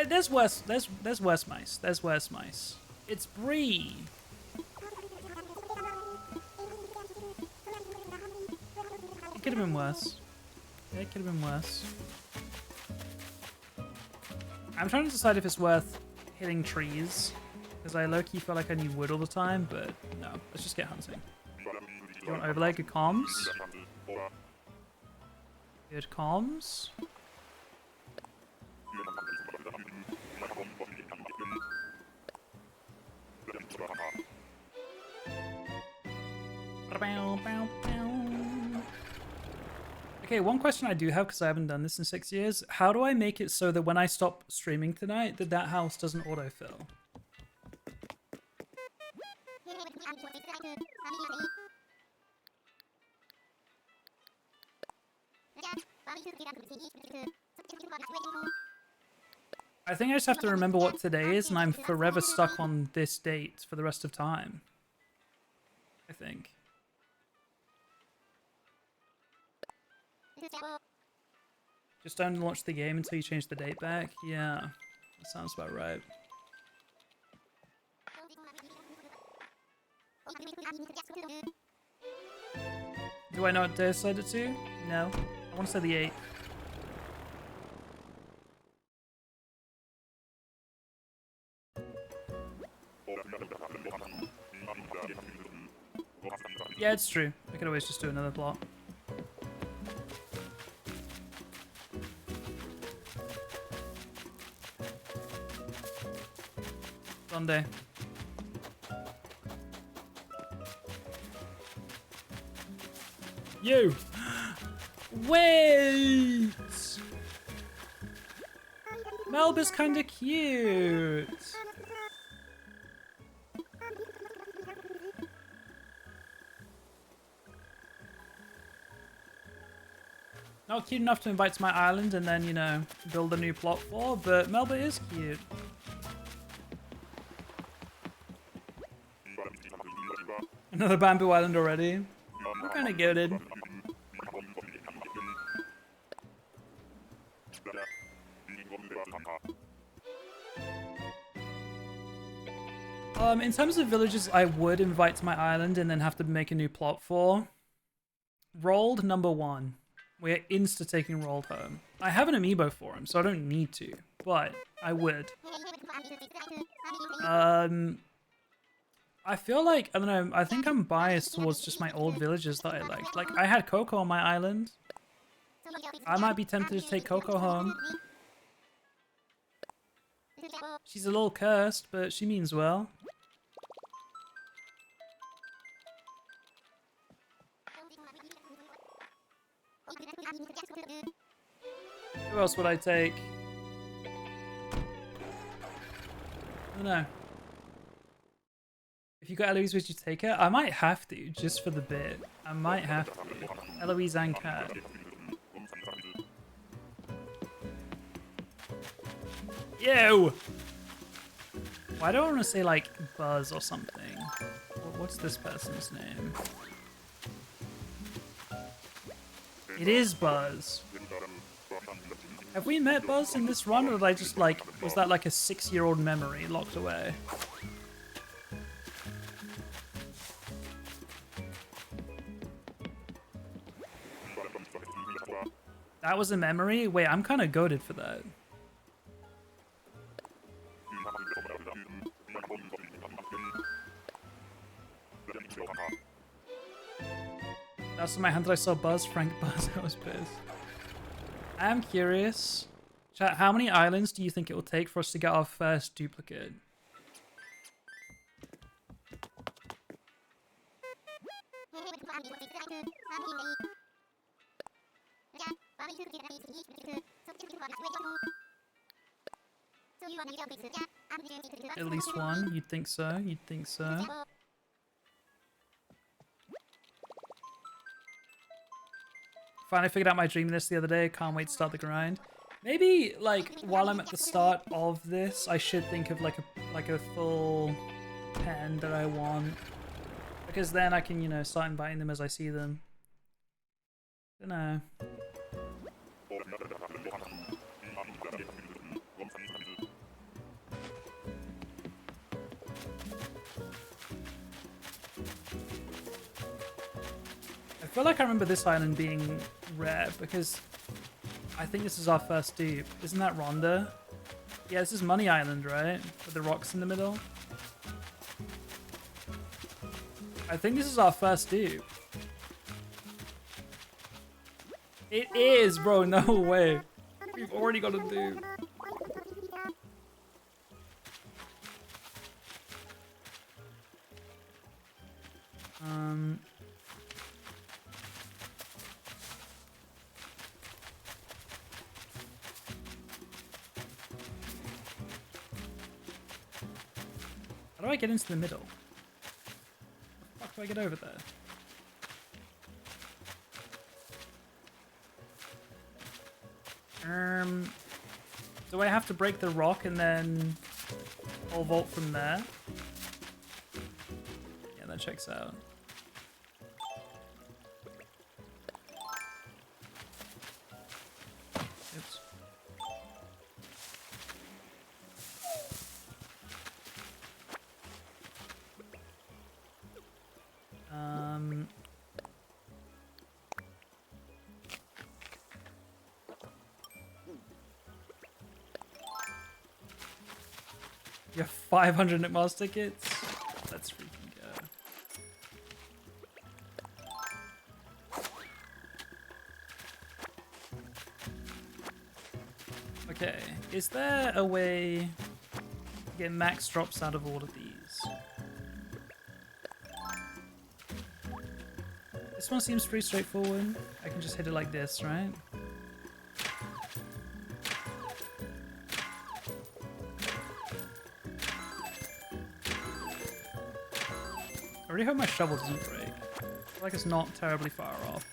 There's worse. There's worse mice. There's worse mice. It's Bree. It could have been worse. Yeah, it could have been worse. I'm trying to decide if it's worth hitting trees, because I low-key feel like I need wood all the time, but no. Let's just get hunting. Do you want overlay? Good comms. Good comms. Okay, one question I do have, because I haven't done this in 6 years. How do I make it so that when I stop streaming tonight, that house doesn't autofill? I think I just have to remember what today is, and I'm forever stuck on this date for the rest of time. I think. Just don't launch the game until you change the date back? Yeah, that sounds about right. Do I know what day I set it to? No. I want to say the 8th. Yeah, it's true. I could always just do another plot. Sunday. You! Wait! Melba's kinda cute! Not cute enough to invite to my island and then, you know, build a new plot for, but Melba is cute. Another bamboo island already? I'm kinda goated. In terms of villages I would invite to my island and then have to make a new plot for, Rolled number 1. We're insta-taking Rolled home. I have an amiibo for him, so I don't need to, but I would. I feel like, I don't know, I think I'm biased towards just my old villages that I liked. Like, I had Coco on my island. I might be tempted to take Coco home. She's a little cursed, but she means well. Who else would I take? I don't know. If you got Eloise, would you take her? I might have to, just for the bit. I might have to. Eloise and Kat. Ew! Why do I want to say, like, Buzz or something? What's this person's name? It is Buzz. Have we met Buzz in this run, or did I just, like, was that like a 6-year-old memory locked away? That was a memory? Wait, I'm kind of goated for that. That's in my hand that I saw Buzz, Frank Buzz. I was pissed. I am curious. Chat, how many islands do you think it will take for us to get our first duplicate? At least one? You'd think so? You'd think so? Finally figured out my dream list the other day. Can't wait to start the grind. Maybe, like, while I'm at the start of this, I should think of, like a full pen that I want. Because then I can, you know, start inviting them as I see them. Don't know. I feel like I remember this island being rare because I think this is our first dupe. Isn't that Rhonda? Yeah, this is Money Island, right? With the rocks in the middle. I think this is our first dupe. It is, bro. No way. We've already got a dupe. How do I get into the middle? How the fuck do I get over there? Do I have to break the rock and then pole vault from there? Yeah, that checks out. Oops. You have 500 Nightmares tickets? Let's freaking go. Okay, is there a way to get max drops out of all of these? This one seems pretty straightforward. I can just hit it like this, right? I really hope my shovel doesn't break. I feel like it's not terribly far off.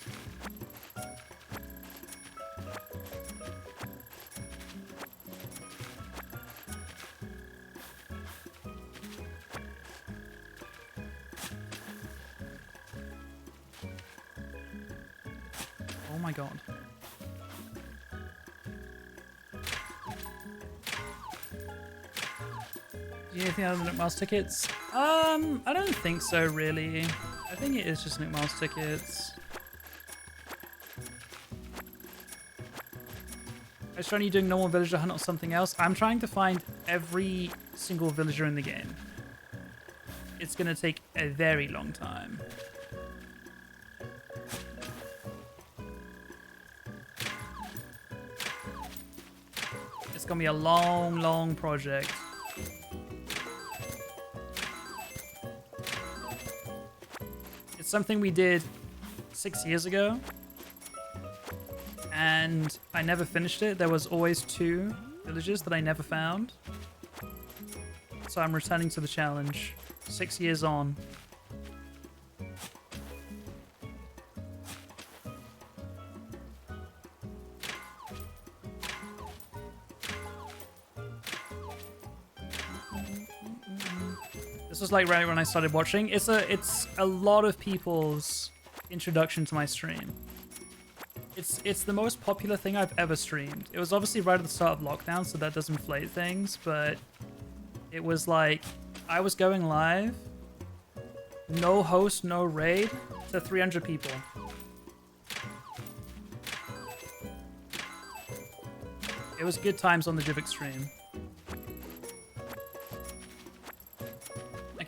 Oh my god. Do you need anything other than Mouse tickets? I don't think so, really. I think it is just Mouse tickets. I was trying to doing normal villager hunt or something else. I'm trying to find every single villager in the game. It's gonna take a very long time. It's gonna be a long, long project. It's something we did 6 years ago, and I never finished it. There was always 2 villages that I never found. So I'm returning to the challenge 6 years on. This was like right when I started watching. It's a lot of people's introduction to my stream. It's the most popular thing I've ever streamed. It was obviously right at the start of lockdown, so that does inflate things, but it was like I was going live, no host, no raid, to 300 people. It was good times on the jvckk stream.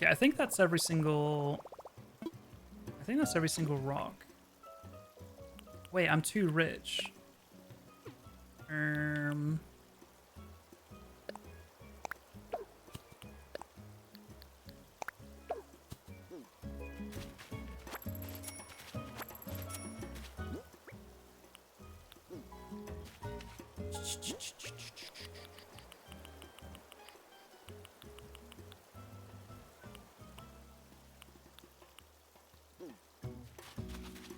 Okay, I think that's every single... I think that's every single rock. Wait, I'm too rich. Um.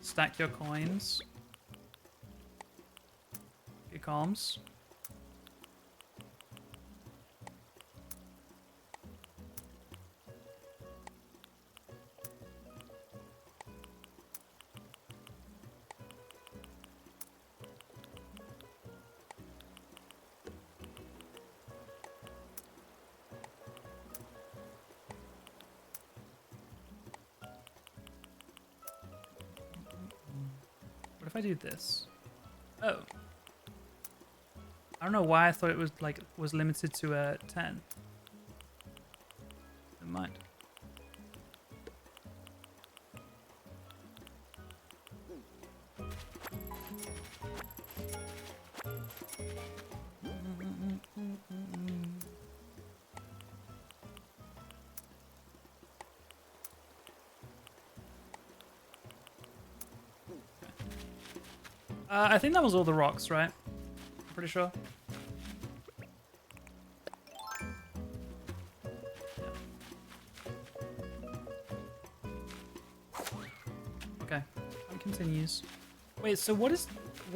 Stack your coins. Your comms. What if I do this? Oh. I don't know why I thought it was like was limited to 10. Never mind. I think that was all the rocks, right? I'm pretty sure. Okay, time continues. Wait, so what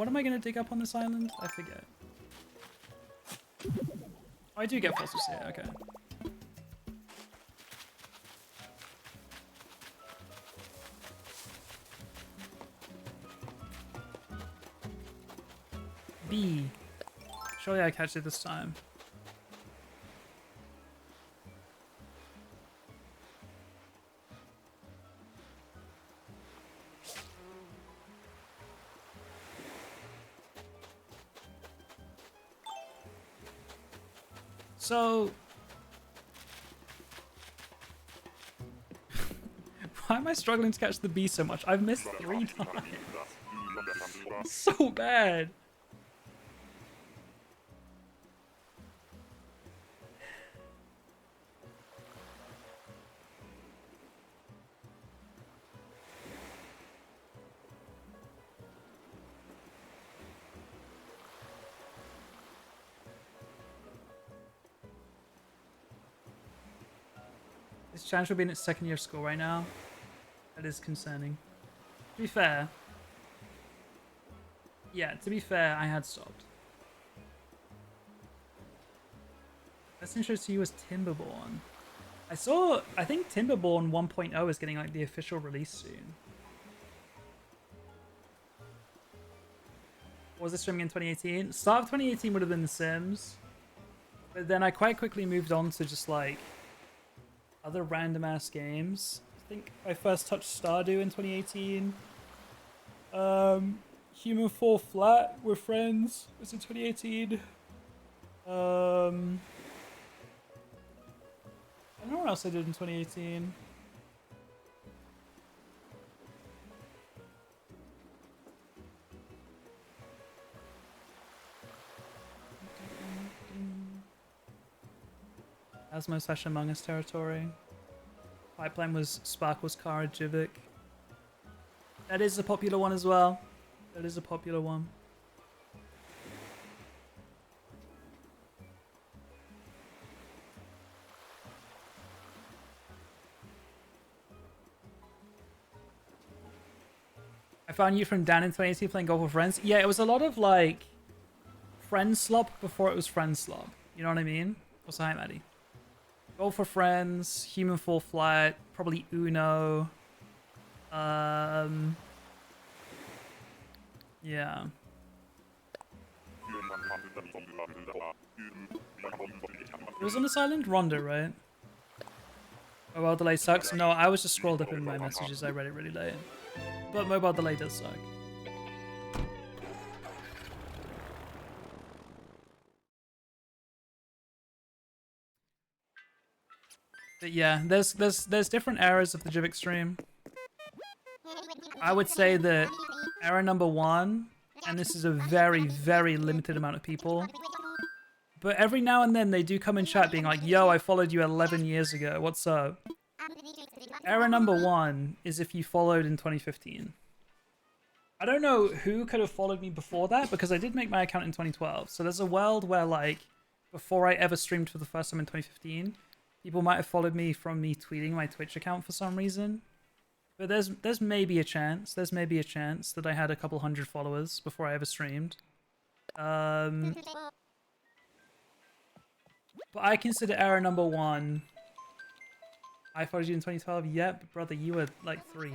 am I gonna dig up on this island? I forget. Oh, I do get fossils here, okay. B. Surely I catch it this time. So, why am I struggling to catch the bee so much? I've missed 3 times. So bad. This challenge will be in its 2nd year of school right now. That is concerning. To be fair. Yeah, to be fair, I had stopped. Best intro to you was Timberborn. I think Timberborn 1.0 is getting like the official release soon. Was this streaming in 2018? Start of 2018 would have been The Sims. But then I quite quickly moved on to just like other random ass games. I think I first touched Stardew in 2018. Human Fall Flat with friends was in 2018. I don't know what else I did in 2018. Asmo / Among Us territory. Pipeline was Sparkle's Kara Jivik. That is a popular one as well. That is a popular one. I found you from Dan in 2018 playing golf with friends. Yeah, it was a lot of like friend slop before it was friend slop. You know what I mean? Also, hi, Maddie. Golf for friends, Human Fall Flat, probably Uno. Yeah. It was on this island? Rhonda, right? Mobile delay sucks. No, I was just scrolled up in my messages. I read it really late. But mobile delay does suck. But yeah, there's different eras of the Jivik stream. I would say that era number 1 and this is a very, very limited amount of people. But every now and then they do come in chat being like, yo, I followed you 11 years ago. What's up? Error number 1 is if you followed in 2015. I don't know who could have followed me before that because I did make my account in 2012. So there's a world where, like, before I ever streamed for the first time in 2015, people might have followed me from me tweeting my Twitch account for some reason. But there's maybe a chance. There's maybe a chance that I had a couple hundred followers before I ever streamed. But I consider error number 1. I followed you in 2012. Yep, brother, you were like 3.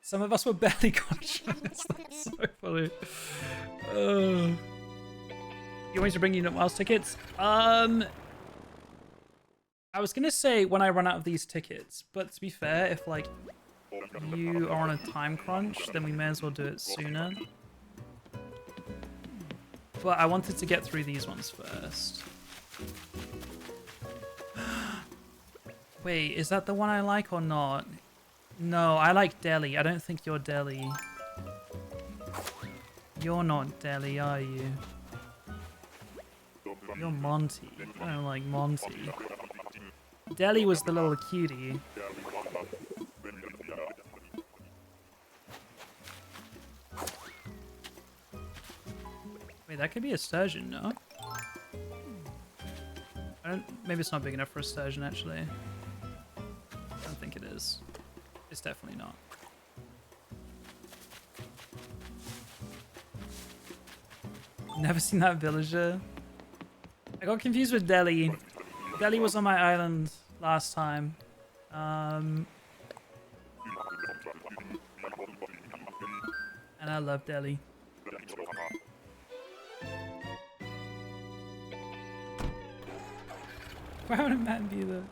Some of us were barely conscious. That's so funny. You want me to bring you mouse tickets? I was gonna say when I run out of these tickets, but to be fair, if like you are on a time crunch, then we may as well do it sooner. But I wanted to get through these ones first. Wait, is that the one I like or not? No, I like Delhi. I don't think you're Delhi. You're not Delhi, are you? You're Monty. I don't like Monty. Delhi was the little cutie. Wait, that could be a sturgeon, no? Maybe it's not big enough for a sturgeon, actually. I don't think it is. It's definitely not. Never seen that villager. I got confused with Delhi. Delhi was on my island last time. And I love Delhi. Why would a man be there?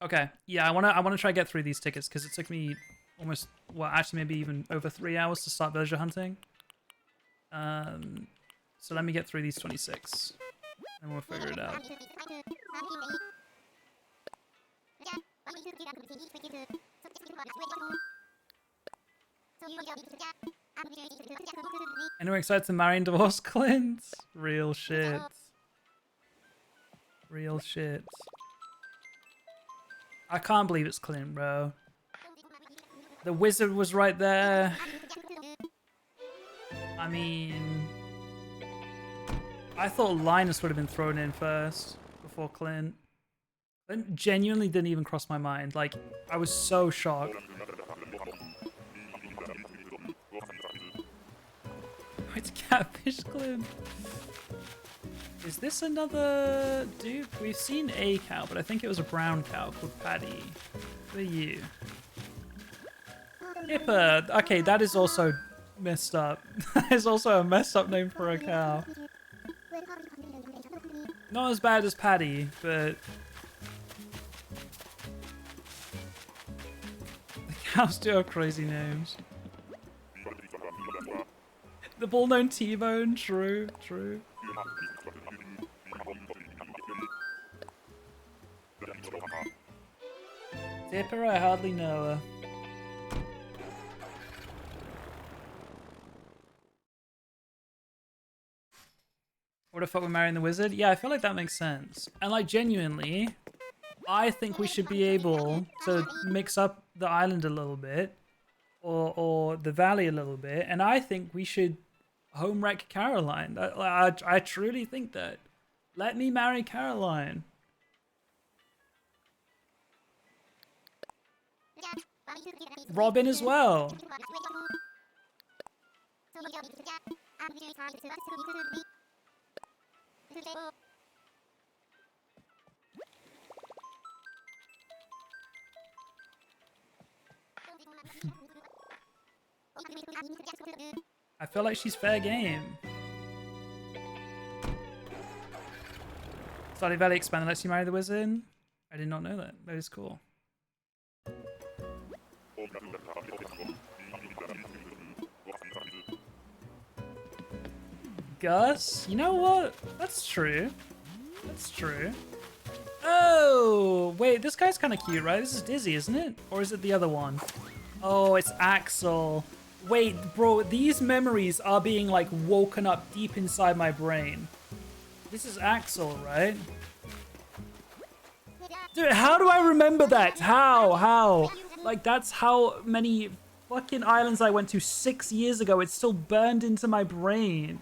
Okay, yeah, I wanna try to get through these tickets because it took me almost, well, actually maybe even over 3 hours to start villager hunting. So let me get through these 26, and we'll figure it out. Anyone excited to marry and divorce Clint? Real shit. Real shit. I can't believe it's Clint, bro. The wizard was right there. I mean, I thought Linus would have been thrown in first before Clint. Clint genuinely didn't even cross my mind. Like, I was so shocked. It's catfish Clint. Is this another dupe? We've seen a cow, but I think it was a brown cow called Paddy. Who are you? Hipper. Okay, that is also messed up. That is also a messed up name for a cow. Not as bad as Paddy, but the cows do have crazy names. The bull-known T-Bone. True, true. Dipper, I hardly know her. What the fuck, we're marrying the wizard? Yeah, I feel like that makes sense. And like, genuinely, I think we should be able to mix up the island a little bit, or the valley a little bit, and I think we should home wreck Caroline. I truly think that. Let me marry Caroline. Robin as well. I feel like she's fair game. Stardew Valley expanded lets you marry the wizard. I did not know that. That is cool. Gus? You know what? That's true. That's true. Oh, wait, this guy's kind of cute, right? This is Dizzy, isn't it? Or is it the other one? Oh, it's Axel. Wait, bro, these memories are being like woken up deep inside my brain. This is Axel, right? Dude, how do I remember that? How? Like, that's how many fucking islands I went to 6 years ago. It's still burned into my brain.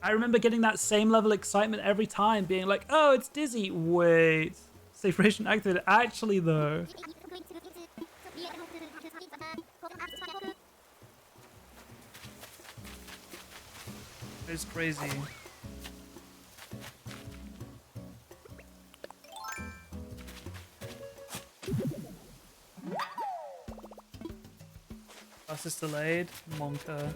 I remember getting that same level of excitement every time, being like, oh, it's Dizzy. Wait. Saturation activated. Actually, though. It's crazy. Bus is delayed. Monka.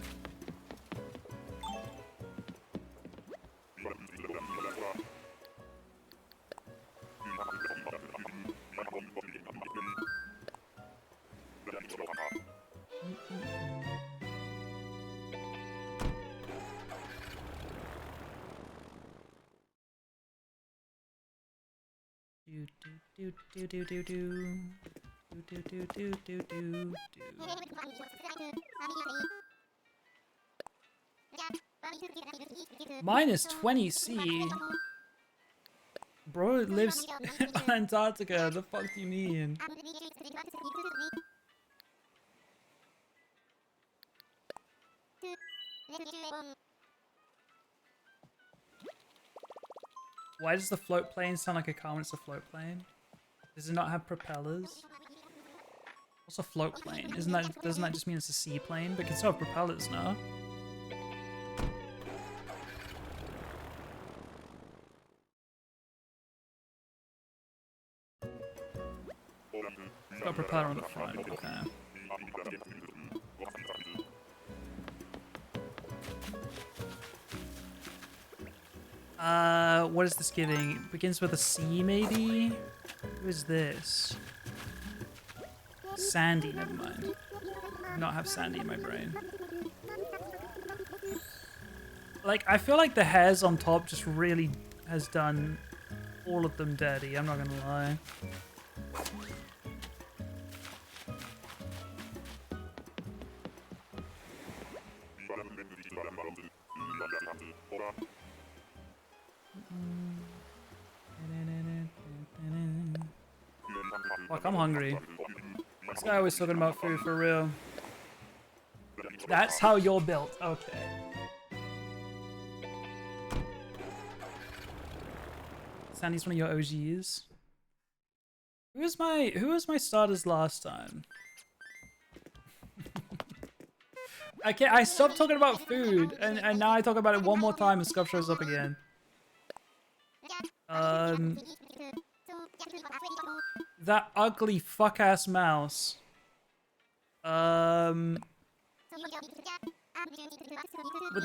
Minus 20 C. Bro lives on Antarctica. The fuck do you mean? Why does the float plane sound like a car when it's a float plane? Does it not have propellers? What's a float plane? Doesn't that just mean it's a seaplane? But it can still have propellers, no? It's got a propeller on the front, okay. What is this giving? It begins with a C, maybe? Who is this? Sandy, never mind. I not have Sandy in my brain. Like, I feel like the hairs on top just really has done all of them dirty, I'm not gonna lie. Fuck, I'm hungry. This guy was talking about food for real. That's how you're built. Okay. Sandy's one of your OGs. Who was my starters last time? Okay, I stopped talking about food and now I talk about it one more time and Scuff shows up again. That ugly fuck-ass mouse. With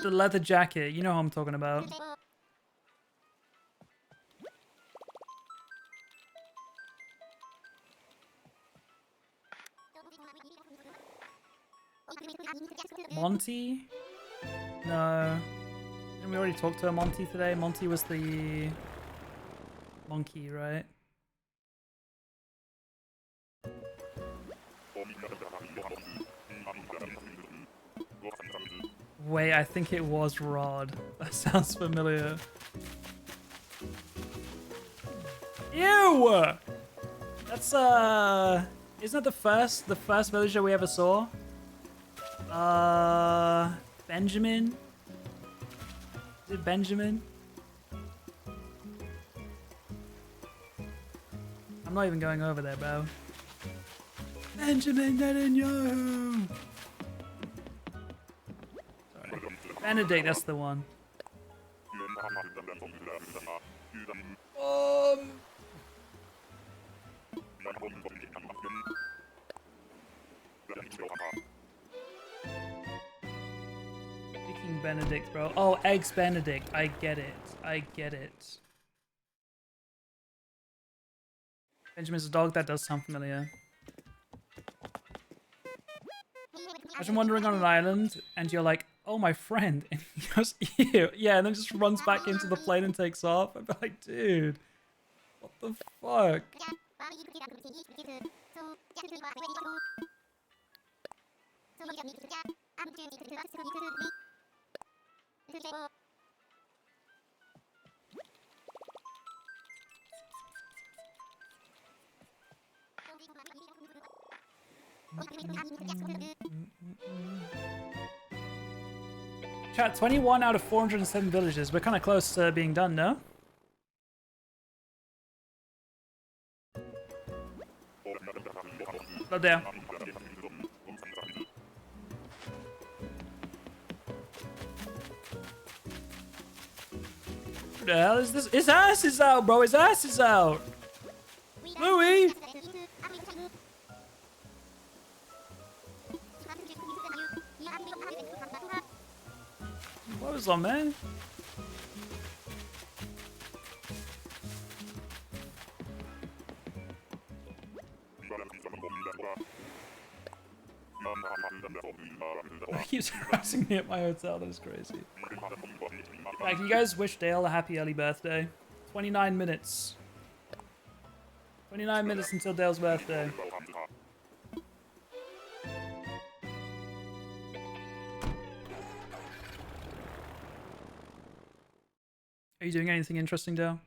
the leather jacket, you know who I'm talking about. Monty? No. Didn't we already talk to Monty today? Monty was the monkey, right? Wait, I think it was Rod. That sounds familiar. Ew! That's isn't that the first villager we ever saw? Benjamin? Is it Benjamin? I'm not even going over there, bro. Benjamin Netanyahu! Sorry. Benedict, that's the one. Speaking Benedict, bro. Oh, Eggs Benedict. I get it. I get it. Benjamin's a dog? That does sound familiar. Imagine wandering on an island and you're like, oh, my friend. And he goes, ew. Yeah, and then just runs back into the plane and takes off. I'd be like, dude, what the fuck? Chat, 21 out of 407 villages. We're kind of close to being done, no? Not there. What the hell is this? His ass is out, bro. His ass is out. Louis! What was on, man? He keeps harassing me at my hotel. That is crazy. Right, can you guys wish Dale a happy early birthday? 29 minutes. 29 minutes until Dale's birthday. Are you doing anything interesting, Dale?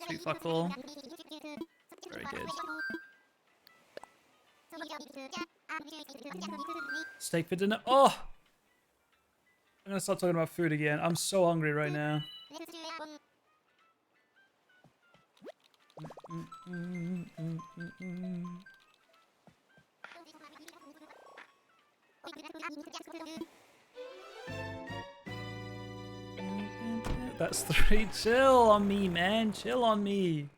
Sweet fuck all. Very good. Steak for dinner. Oh! I'm gonna start talking about food again. I'm so hungry right now. That's 3. Chill on me, man. Chill on me.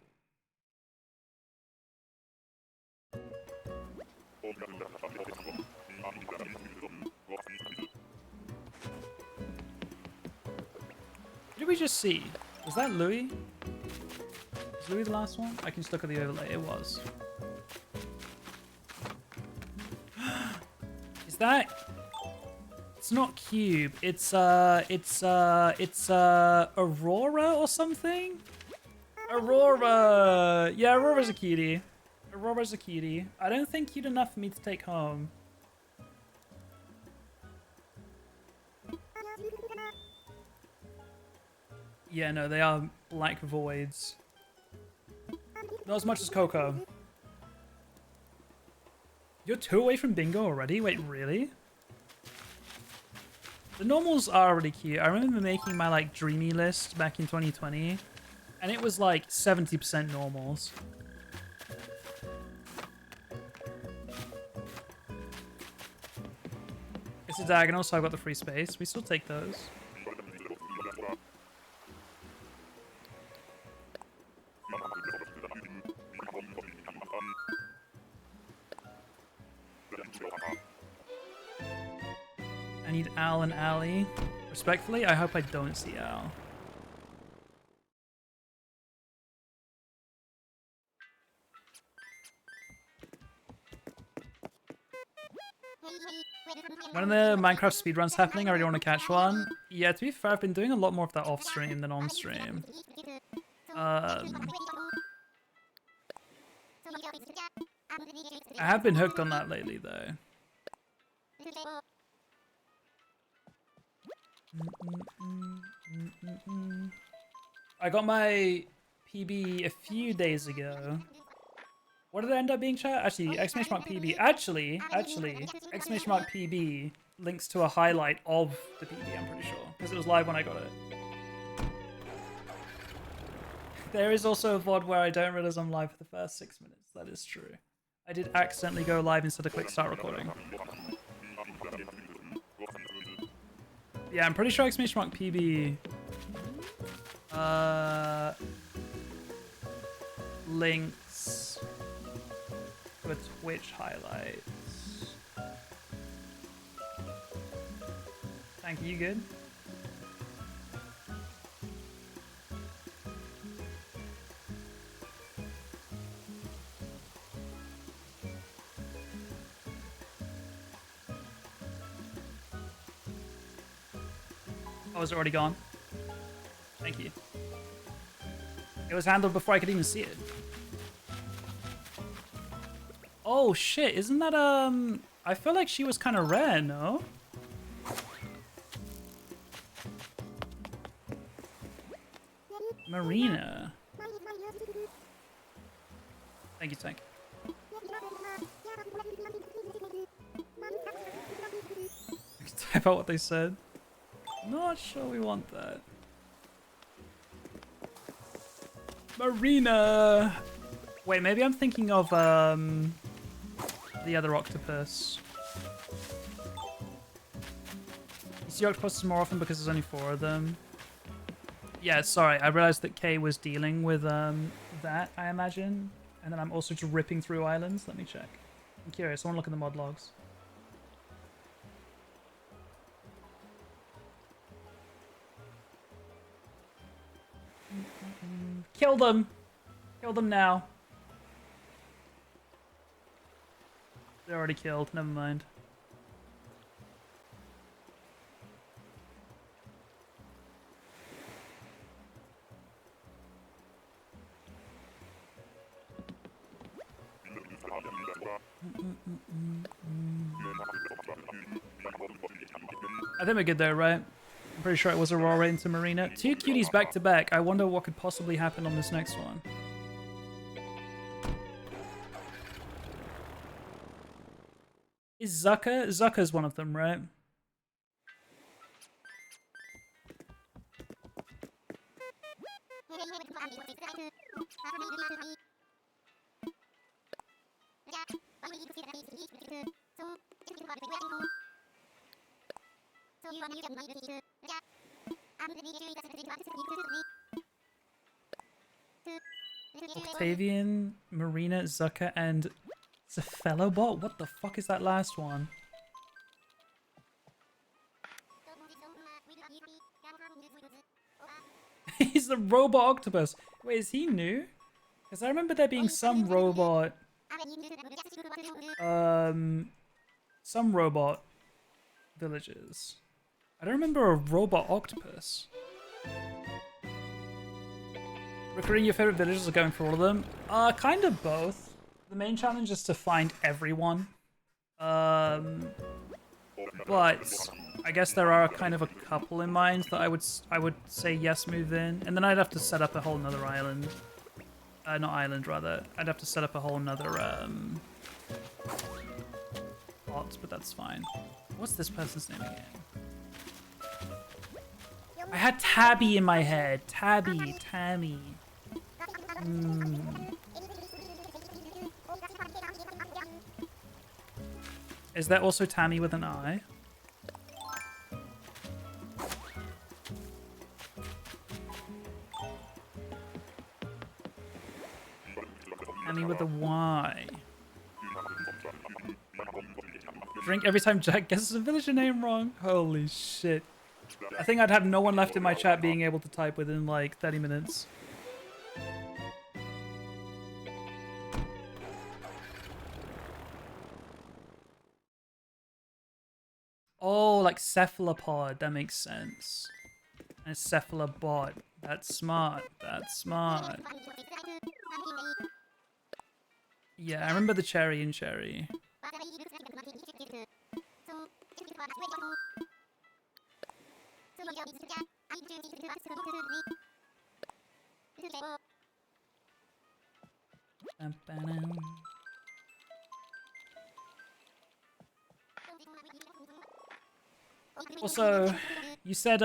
What did we just see? Was that Louis? Was Louis the last one? I can just look at the overlay. It was. Is that... It's not Cube. It's Aurora or something? Aurora! Yeah, Aurora's a cutie. Aurora's a cutie. I don't think cute enough for me to take home. Yeah, no, they are black voids. Not as much as Coco. You're 2 away from bingo already? Wait, really? The normals are really cute. I remember making my like dreamy list back in 2020, and it was like 70% normals. It's a diagonal, so I've got the free space. We still take those. I need Al and Ali. Respectfully, I hope I don't see Al. When are the Minecraft speedruns happening? I really want to catch one. Yeah, to be fair, I've been doing a lot more of that off stream than on stream. I have been hooked on that lately, though. I got my PB a few days ago. What did it end up being, chat? Actually, !PB. Actually, !PB links to a highlight of the PB, I'm pretty sure. Because it was live when I got it. There is also a VOD where I don't realize I'm live for the first 6 minutes. That is true. I did accidentally go live instead of quick start recording. Yeah, I'm pretty sure !PB links to a Twitch highlight. Thank you, you good? Oh, is it already gone? Thank you. It was handled before I could even see it. Oh shit, isn't that I feel like she was kind of rare, no? Marina. Thank you, Tank. Type out what they said. Not sure we want that. Marina! Wait, maybe I'm thinking of the other octopus. You see octopuses more often because there's only 4 of them. Yeah, sorry, I realized that Kay was dealing with that, I imagine. And then I'm also just ripping through islands. Let me check. I'm curious, I want to look at the mod logs. Kill them! Kill them now. They're already killed, never mind. I think we're good there, right? I'm pretty sure it was a raw rate into Marina. 2 cuties back to back. I wonder what could possibly happen on this next one. Is Zucker? Zucker's one of them, right? Octavian, Marina, Zucker, and Cephalobot? What the fuck is that last one? He's the robot octopus. Wait, is he new? Because I remember there being some robot... some robot villages. I don't remember a robot octopus. Recruiting your favorite villagers or going for all of them? Kind of both. The main challenge is to find everyone. But I guess there are kind of a couple in mind that I would say yes, move in, and then I'd have to set up a whole nother island. Not island, rather. I'd have to set up a whole nother plot, but that's fine. What's this person's name again? I had Tabby in my head. Tabby, Tammy. Is that also Tammy with an I? Tammy with a Y. Drink every time Jack guesses a villager name wrong. Holy shit. I think I'd have no one left in my chat being able to type within like 30 minutes. Oh, like cephalopod. That makes sense. And cephalobot. That's smart. That's smart. Yeah, I remember the cherry and cherry. Also, you said,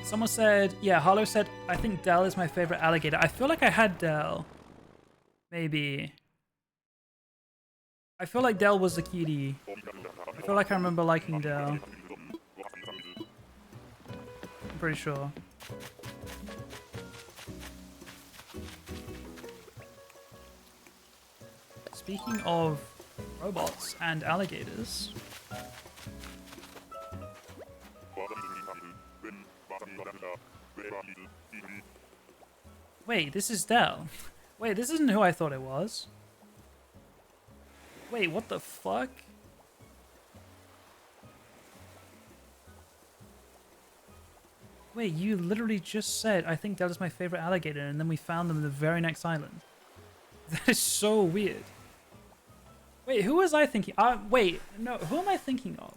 someone said, yeah, Harlow said, I think Dell is my favorite alligator. I feel like I had Dell. Maybe. I feel like Dell was a cutie. I feel like I remember liking Dell. I'm pretty sure. Speaking of robots and alligators. Wait, this is Dell. Wait, this isn't who I thought it was. Wait, what the fuck? Wait, you literally just said, I think that is my favorite alligator, and then we found them in the very next island. That is so weird. Wait, who was I thinking? Wait, no, who am I thinking of?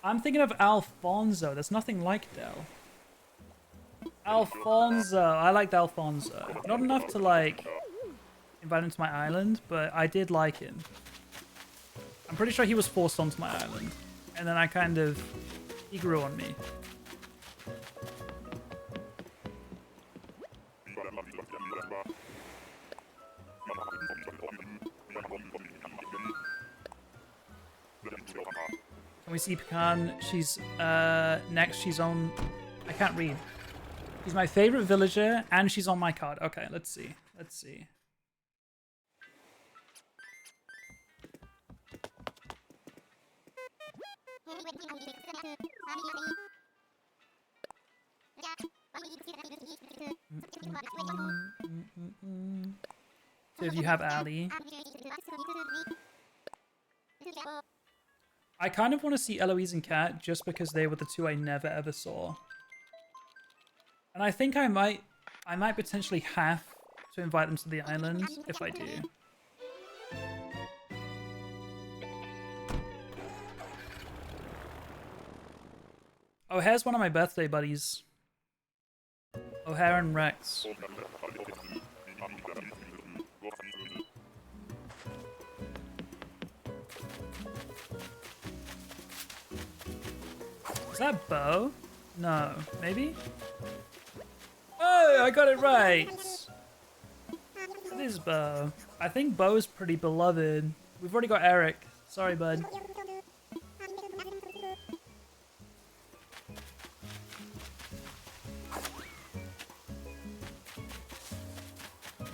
I'm thinking of Alfonso. There's nothing like Del. Alfonso. I liked Alfonso. Not enough to, like, invite him to my island, but I did like him. I'm pretty sure he was forced onto my island. And then he grew on me. Can we see Pecan? She's, next she's on, I can't read. She's my favorite villager, and she's on my card. Okay, let's see. Let's see. So if you have Ali. I kind of want to see Eloise and Kat just because they were the two I never ever saw. And I think I might potentially have to invite them to the island if I do. O'Hare's one of my birthday buddies. O'Hare and Rex. Is that Bo? No. Maybe? Oh, I got it right! It is Bo. I think Bo is pretty beloved. We've already got Eric. Sorry, bud.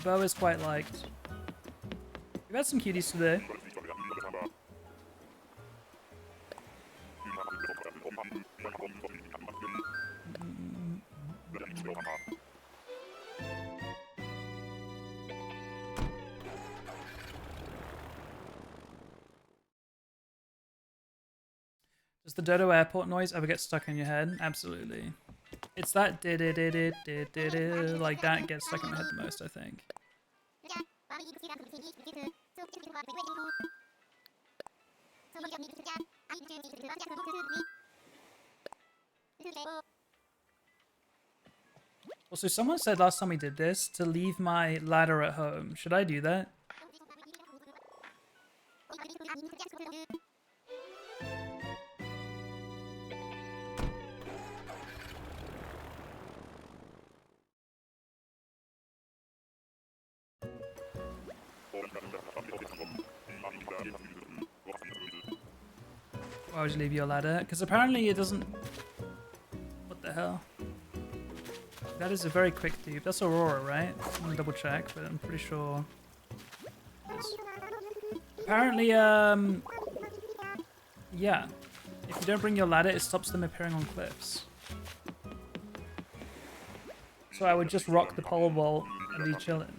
Bo is quite liked. We've had some cuties today. Does the Dodo airport noise ever get stuck in your head? Absolutely. It's that like that gets stuck in my head the most, I think. Also, someone said last time we did this to leave my ladder at home. Should I do that? Why would you leave your ladder? Because apparently it doesn't... What the hell? That is a very quick thief. That's Aurora, right? I'm gonna double check, but I'm pretty sure... Apparently, yeah. If you don't bring your ladder, it stops them appearing on cliffs. So I would just rock the pole vault and be chilling.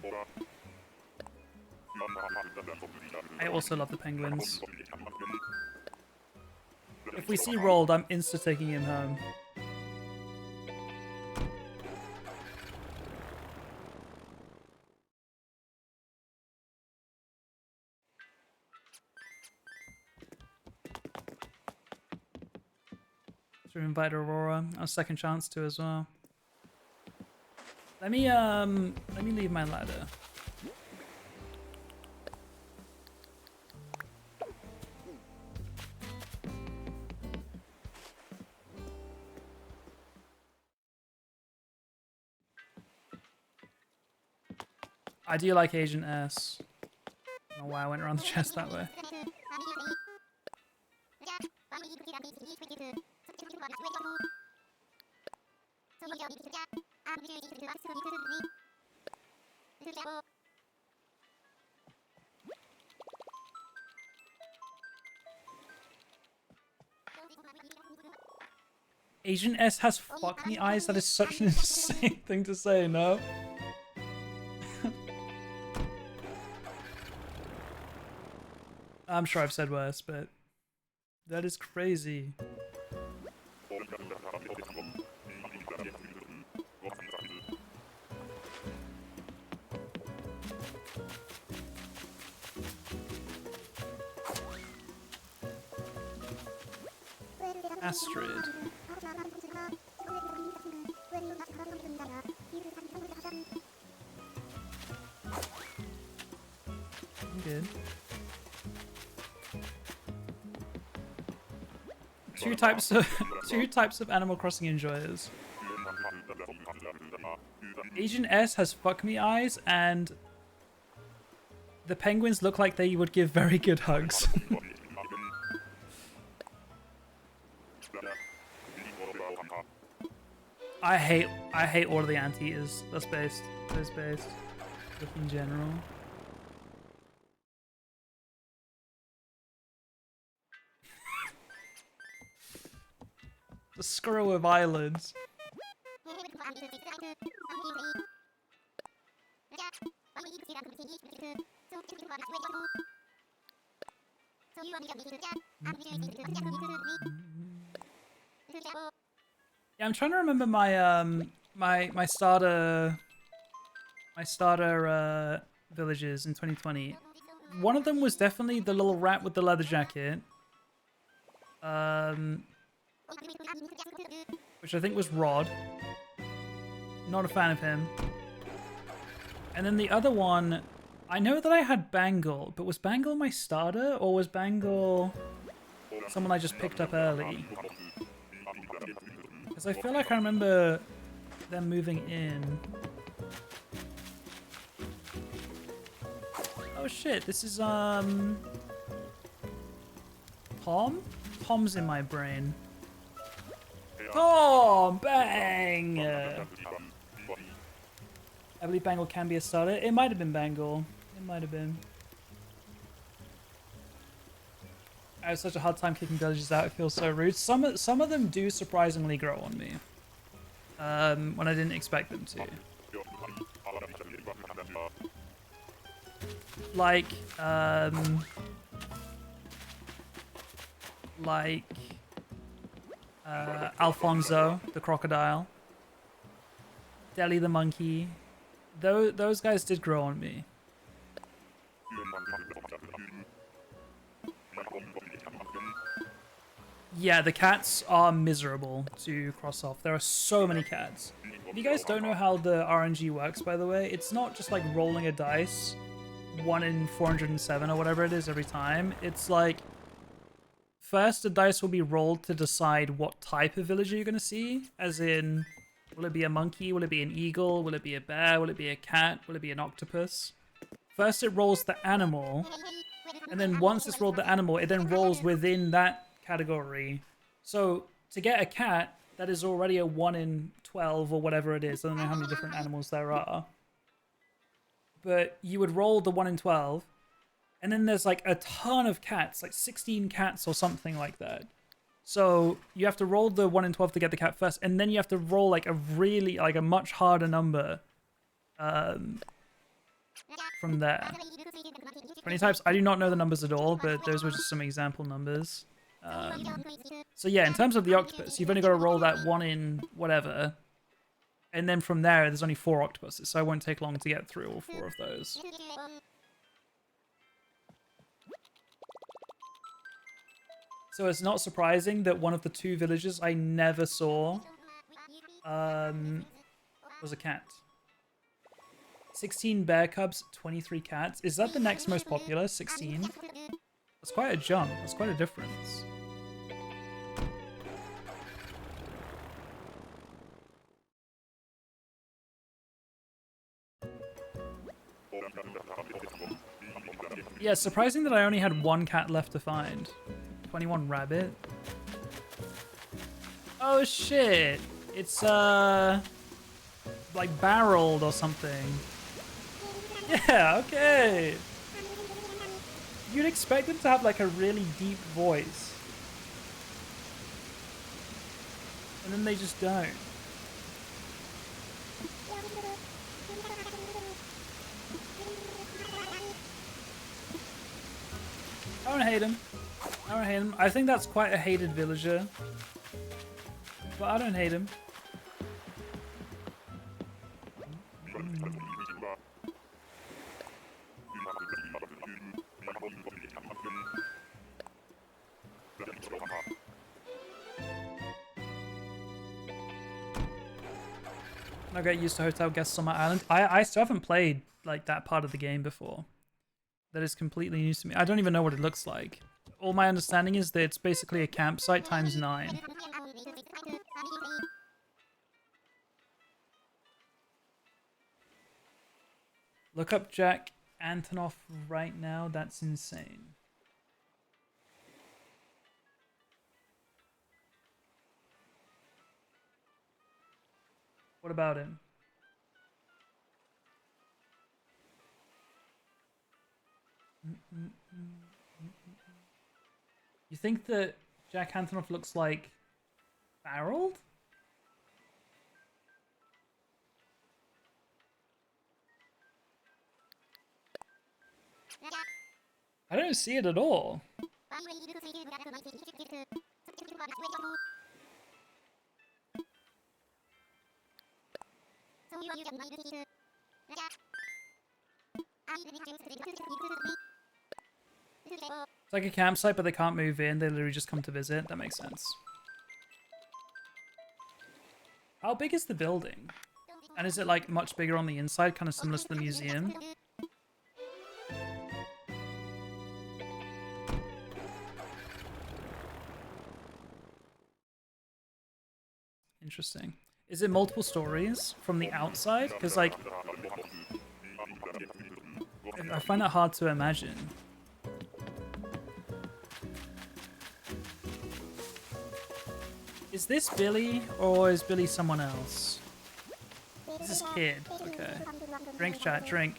I also love the penguins. If we see Rold, I'm insta-taking him home. To invite Aurora, a second chance to as well. Let me leave my ladder. I do like Agent S. I don't know why I went around the chest that way. Agent S has fuck me eyes? That is such an insane thing to say, no? I'm sure I've said worse, but That is crazy. Astrid. I'm good. Two types of Animal Crossing enjoyers. Agent S has fuck me eyes, and the penguins look like they would give very good hugs. I hate all of the anteaters. That's based. Just in general. The squirrel of islands. Yeah, I'm trying to remember my my starter villages in 2020. One of them was definitely the little rat with the leather jacket. Which I think was Rod. Not a fan of him. And then the other one, I know that I had Bangle, but was Bangle my starter, or was Bangle someone I just picked up early? Because I feel like I remember them moving in. Oh shit, this is Pom? Pom's in my brain. Tom! Bang! I believe Bangle can be a starter. It might have been Bangle. It might have been. I have such a hard time kicking villages out. It feels so rude. Some of them do surprisingly grow on me. When I didn't expect them to. Like Alfonso, the crocodile. Deli the monkey. Those guys did grow on me. Yeah, the cats are miserable to cross off. There are so many cats. If you guys don't know how the RNG works, by the way, it's not just like rolling a dice 1 in 407 or whatever it is every time. It's like, first the dice will be rolled to decide what type of villager you're going to see, as in, will it be a monkey? Will it be an eagle? Will it be a bear? Will it be a cat? Will it be an octopus? First it rolls the animal, and then once it's rolled the animal, it then rolls within that category. So to get a cat, that is already a 1 in 12 or whatever it is. I don't know how many different animals there are. But you would roll the 1 in 12, and then there's like a ton of cats, like 16 cats or something like that. So you have to roll the 1 in 12 to get the cat first, and then you have to roll like a much harder number from there. 20 types, I do not know the numbers at all, but those were just some example numbers. So yeah, in terms of the octopus, you've only got to roll that 1 in whatever, and then from there, there's only 4 octopuses, so it won't take long to get through all 4 of those. So it's not surprising that one of the 2 villages I never saw was a cat. 16 bear cubs, 23 cats. Is that the next most popular? 16? That's quite a jump. That's quite a difference. Yeah, surprising that I only had 1 cat left to find. 21 rabbit. Oh shit! It's like barreled or something. Yeah, okay. You'd expect them to have like a really deep voice. And then they just don't. I don't hate him. I don't hate him. I think that's quite a hated villager. But I don't hate him. I get used to hotel guests on my island. I still haven't played like that part of the game before. That is completely new to me. I don't even know what it looks like. All my understanding is that it's basically a campsite times 9. Look up Jack Antonoff right now. That's insane. What about him? You think that Jack Antonoff looks like Farrell? I don't see it at all. It's like a campsite, but they can't move in. They literally just come to visit. That makes sense. How big is the building? And is it like much bigger on the inside, kind of similar to the museum? Interesting. Is it multiple stories from the outside? Because like, I find that hard to imagine. Is this Billy, or is Billy someone else? This is Kid. Okay. Drink, chat, drink.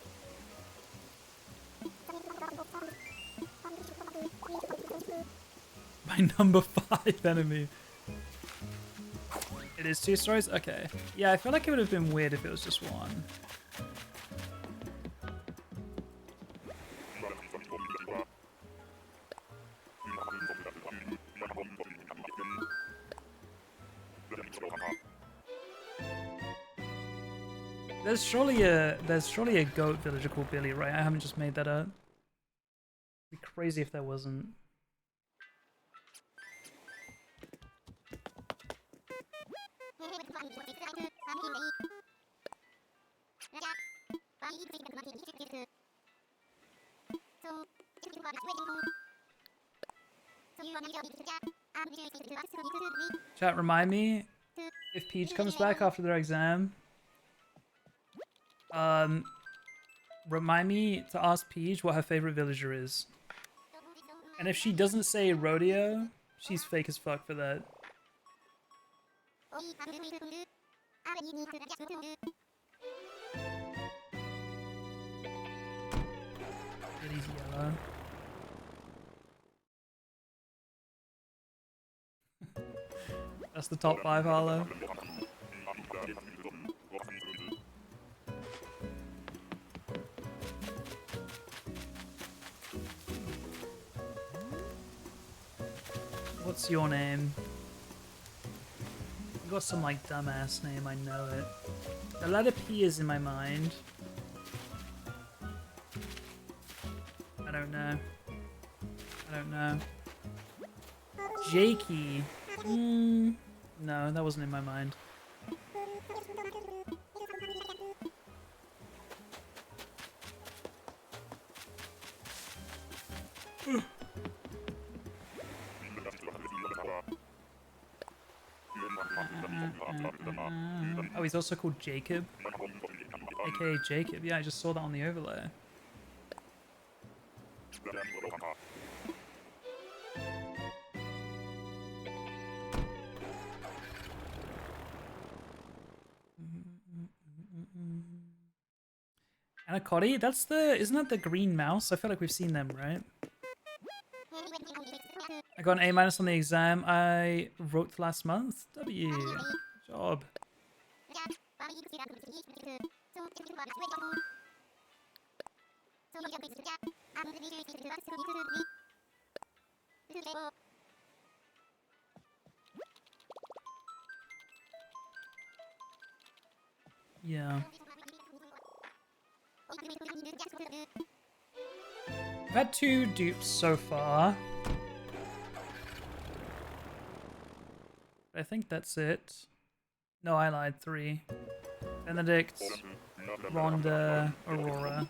My number 5 enemy. It is 2 stories? Okay. Yeah, I feel like it would have been weird if it was just 1. There's surely a goat villager called Billy, right? I haven't just made that up. It'd be crazy if there wasn't. Chat, remind me if Peach comes back after their exam. Remind me to ask Peach what her favorite villager is. And if she doesn't say rodeo, she's fake as fuck for that. Billy's yellow. That's the top 5, Harlow. What's your name? You got some like dumbass name, I know it. The letter P is in my mind. I don't know. I don't know. Jakey. No, that wasn't in my mind. Oh, he's also called Jacob. AKA Jacob. Yeah, I just saw that on the overlay. Anacotti? That's the... Isn't that the green mouse? I feel like we've seen them, right? I got an A- on the exam I wrote last month. W. Good job. Yeah. I've had 2 dupes so far. I think that's it. No, I lied. 3. Benedict, Rhonda, Aurora.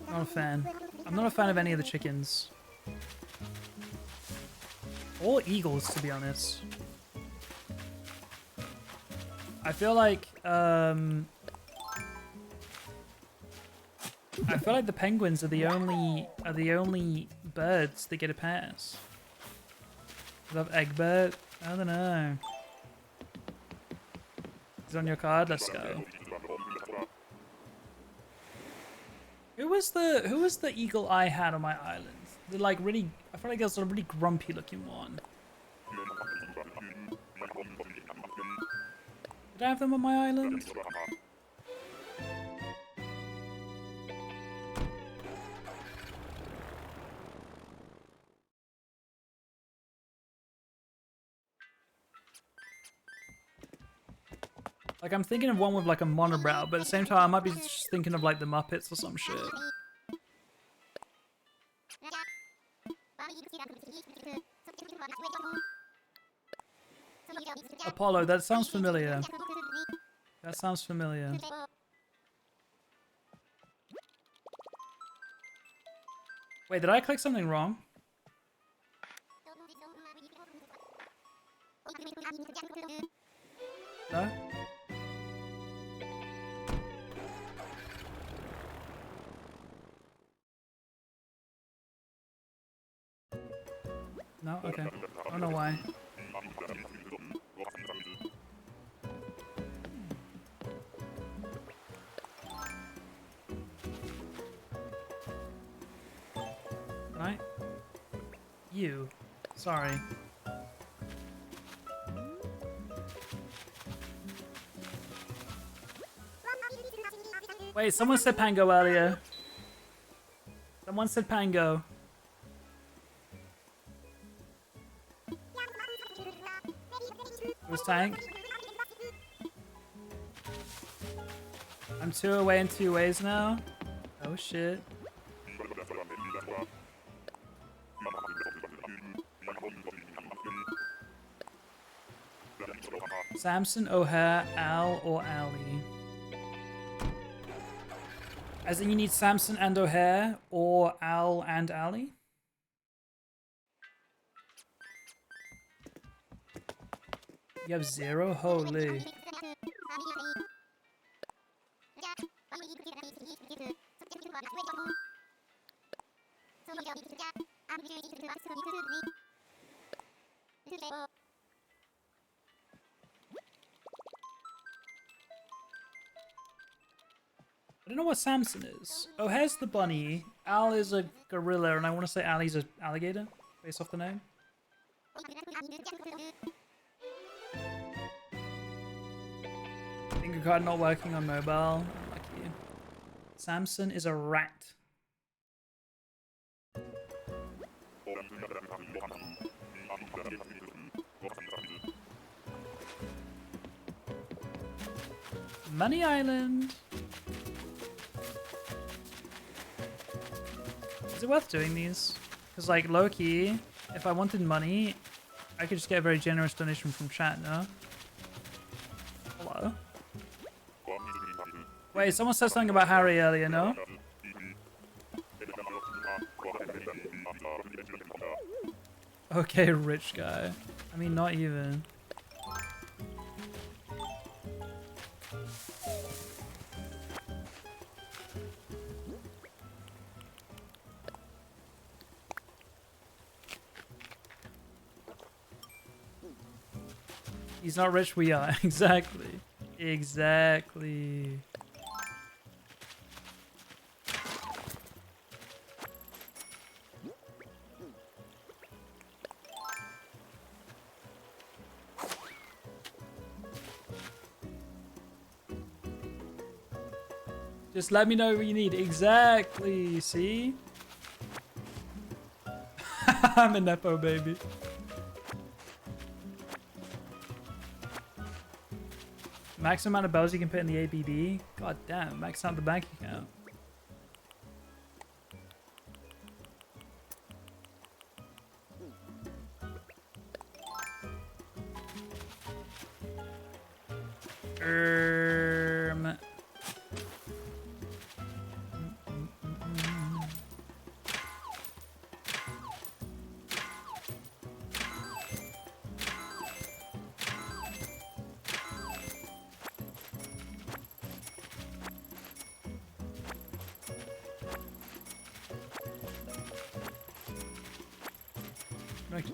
Not a fan. I'm not a fan of any of the chickens. Or eagles, to be honest. I feel like the penguins are the only birds that get a pass. I love Egbert. I don't know. He's on your card. Let's go. Who was the eagle I had on my island? The like really, I feel like it was a really grumpy looking one. Did I have them on my island? Like I'm thinking of one with like a monobrow, but at the same time I might be just thinking of like the Muppets or some shit. Apollo, that sounds familiar. That sounds familiar. Wait, did I click something wrong? No? No? Okay. I don't know why. Right? You. Sorry. Wait, someone said Pango earlier. Someone said Pango. It was Tank. I'm 2 away in 2 ways now. Oh shit. Samson, O'Hare, Al, or Ally? As in you need Samson and O'Hare, or Al and Ally? You have 0? Holy. I don't know what Samson is. O'Hare's the bunny, Al is a gorilla, and I want to say Ally's an alligator, based off the name. Finger card not working on mobile. Unlucky. Samson is a rat. Money Island. Is it worth doing these? Because like low-key, if I wanted money, I could just get a very generous donation from chat, no? Hello? Wait, someone said something about Harry earlier, no? Okay, rich guy. I mean, not even. He's not rich, we are. Exactly. Exactly. Just let me know what you need. Exactly. See? I'm a Nepo baby. Max amount of bells you can put in the ABB. God damn, max out the bank account.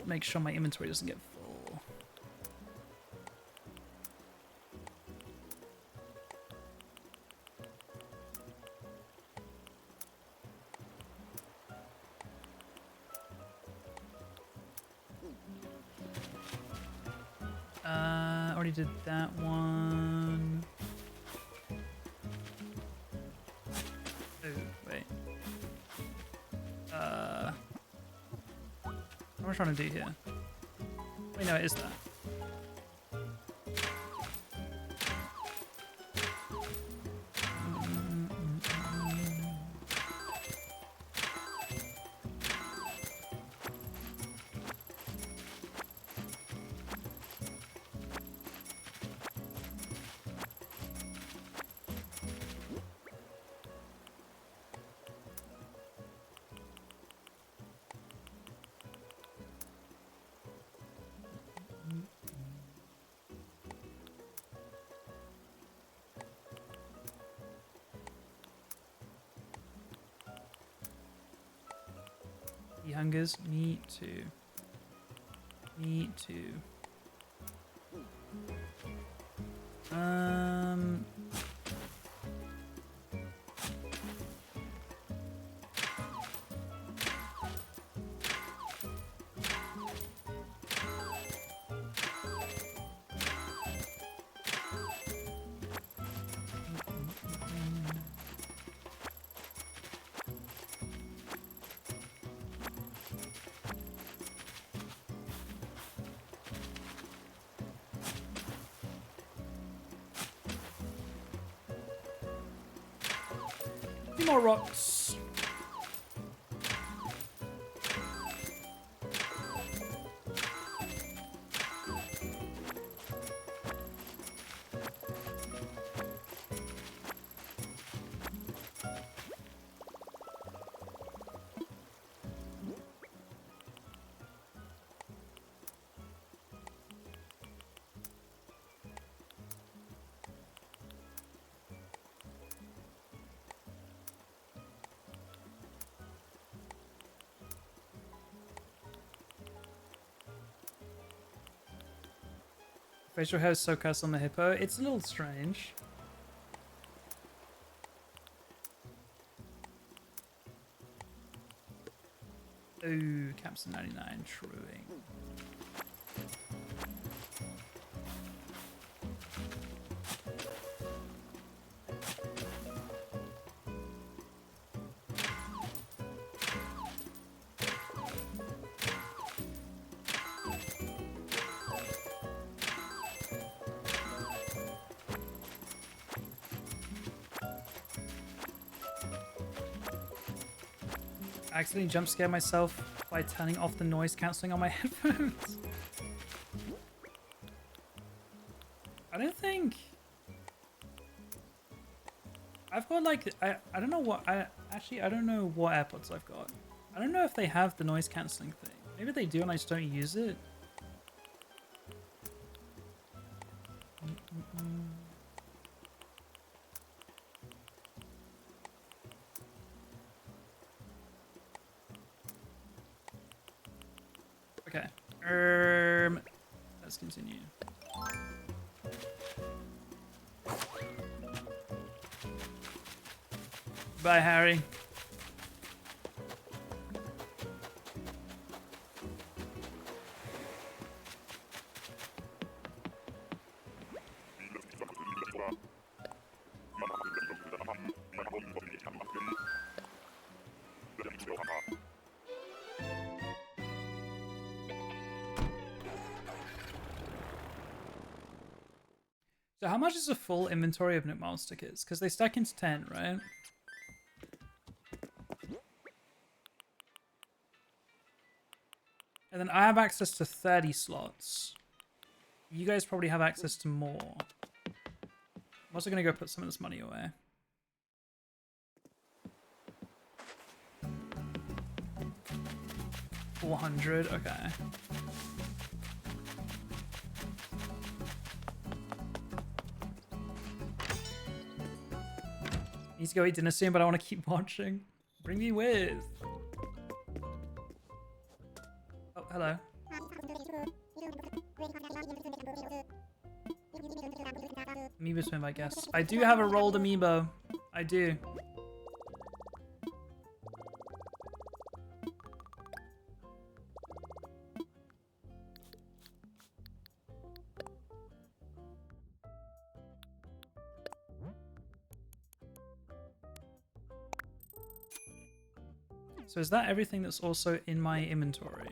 Make sure my inventory doesn't get full. Already did that one. Oh, wait. What am I trying to do here? Wait, no, it is that. He hungers. Me too. Me too. More rocks. Facial hair is so cursed on the hippo. It's a little strange. Oh, Captain 99, truing. I accidentally jump scare myself by turning off the noise cancelling on my headphones. I don't think I've got like I don't know what I don't know what AirPods I've got. I don't know if they have the noise cancelling thing. Maybe they do and I just don't use it. Okay. Let's continue. Bye, Harry. So how much is a full inventory of Nook Miles tickets? Because they stack into 10, right? And then I have access to 30 slots. You guys probably have access to more. I'm also going to go put some of this money away. $400, okay. Need to go eat dinner soon, but I want to keep watching. Bring me with. Oh, hello. Amiibo swim, I guess. I do have a rolled amiibo. I do. So is that everything that's also in my inventory?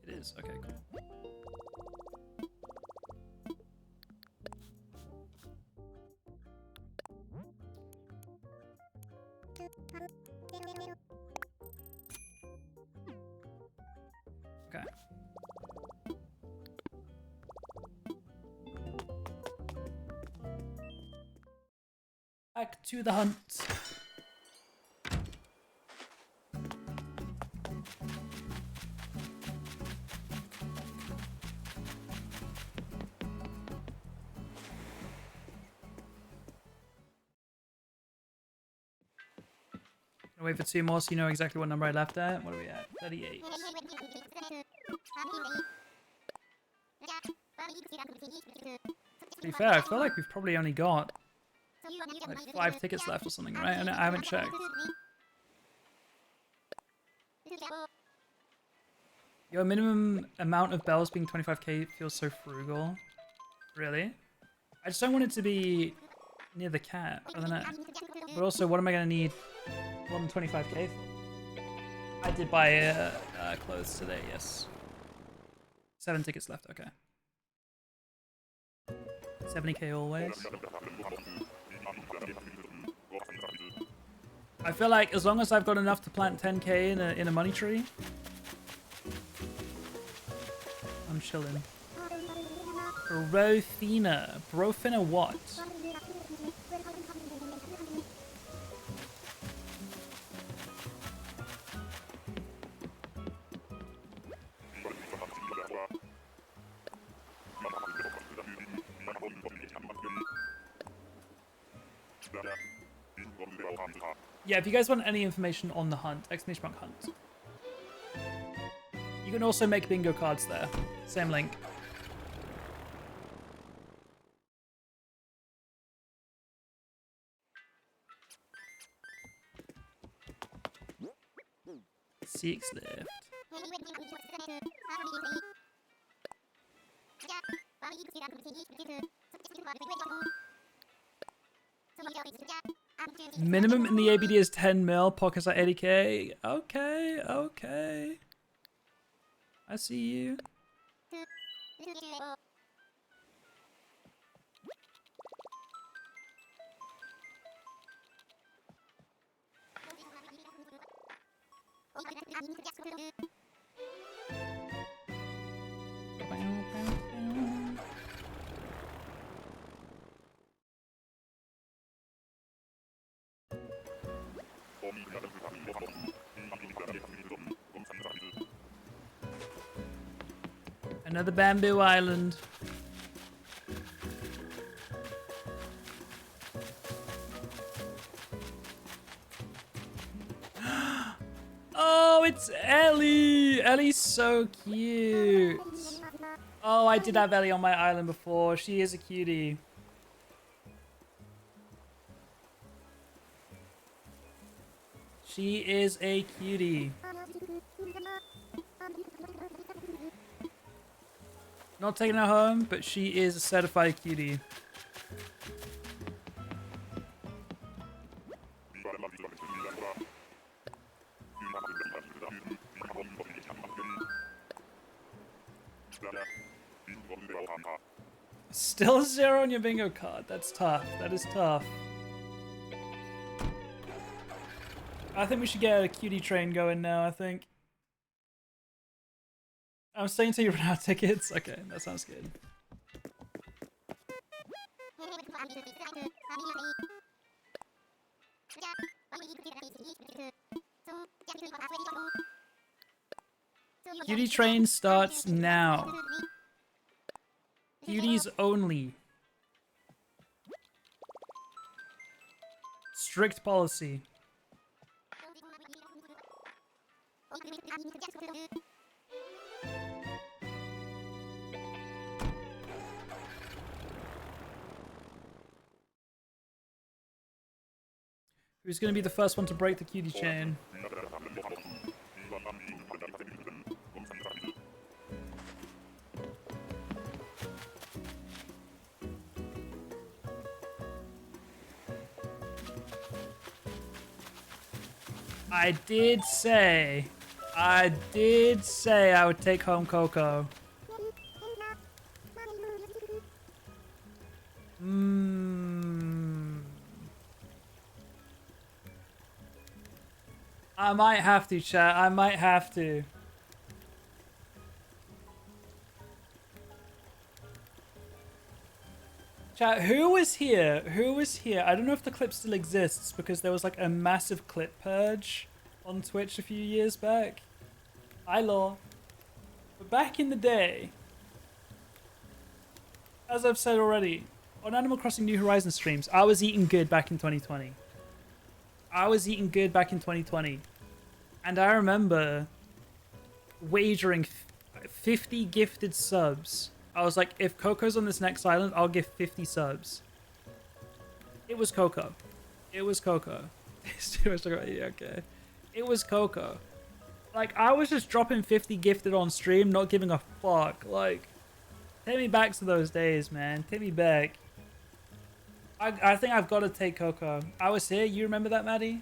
It is. Okay, cool. Okay. Back to the hunt. Gonna wait for 2 more so you know exactly what number I left at. What are we at? 38. To be fair, I feel like we've probably only got like 5 tickets left or something, right? I haven't checked. Your minimum amount of bells being 25k feels so frugal. Really? I just don't want it to be near the cap. I don't know. But also, what am I going to need more than 25k for? I did buy clothes today, yes. 7 tickets left, okay. 70k always. I feel like as long as I've got enough to plant 10k in a money tree, I'm chilling. Brofina. Brofina what? Yeah, if you guys want any information on the hunt, exclamation mark hunt. You can also make bingo cards there. Same link. Six left. Minimum in the ABD is 10 mil, pockets are 80k. Okay, okay. I see you. Another bamboo island. Oh, it's Ellie! Ellie's so cute. Oh, I did have Ellie on my island before. She is a cutie. She is a cutie. Not taking her home, but she is a certified cutie. Still a 0 on your bingo card. That's tough. That is tough. I think we should get a cutie train going now, I think. I'm staying until you run out of tickets. Okay, that sounds good. Cutie train starts now. Cuties only. Strict policy. Who's going to be the first one to break the cutie chain? I did say I would take home Coco. I might have to, chat. I might have to. Chat, who was here? Who was here? I don't know if the clip still exists because there was like a massive clip purge on Twitch a few years back. Hi, Law. But back in the day, as I've said already, on Animal Crossing New Horizons streams, I was eating good back in 2020. I was eating good back in 2020. And I remember wagering 50 gifted subs. I was like, if Coco's on this next island, I'll give 50 subs. It was Coco. It was Coco. Okay. It was Coco. Like, I was just dropping 50 gifted on stream, not giving a fuck. Like, take me back to those days, man. Take me back. I think I've got to take Coco. I was here. You remember that, Maddie?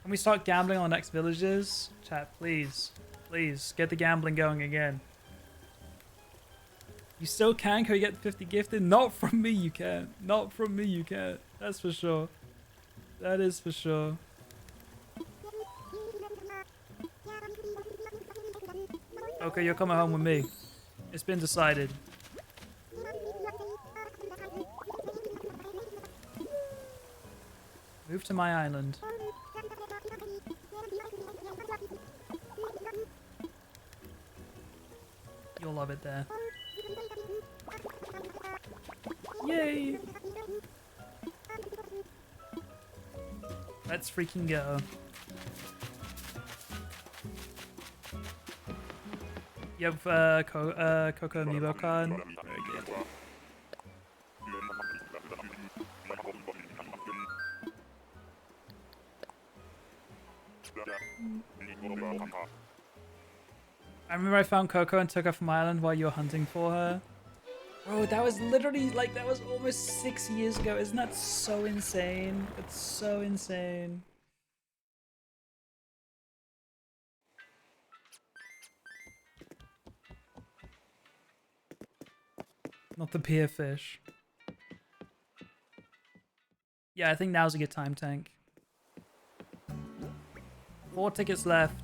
Can we start gambling on next villages? Chat, please. Please, get the gambling going again. You still can? Can we get 50 gifted? Not from me, you can't. Not from me, you can't. That's for sure. That is for sure. Okay, you're coming home with me. It's been decided. Move to my island. You'll love it there. Yay! Let's freaking go. You have Coco Amiibo card? Very good. I remember I found Coco and took her from my island while you were hunting for her. Bro, that was literally, like, that was almost 6 years ago. Isn't that so insane? It's so insane. Not the pier fish. Yeah, I think now's a good time, Tank. 4 tickets left.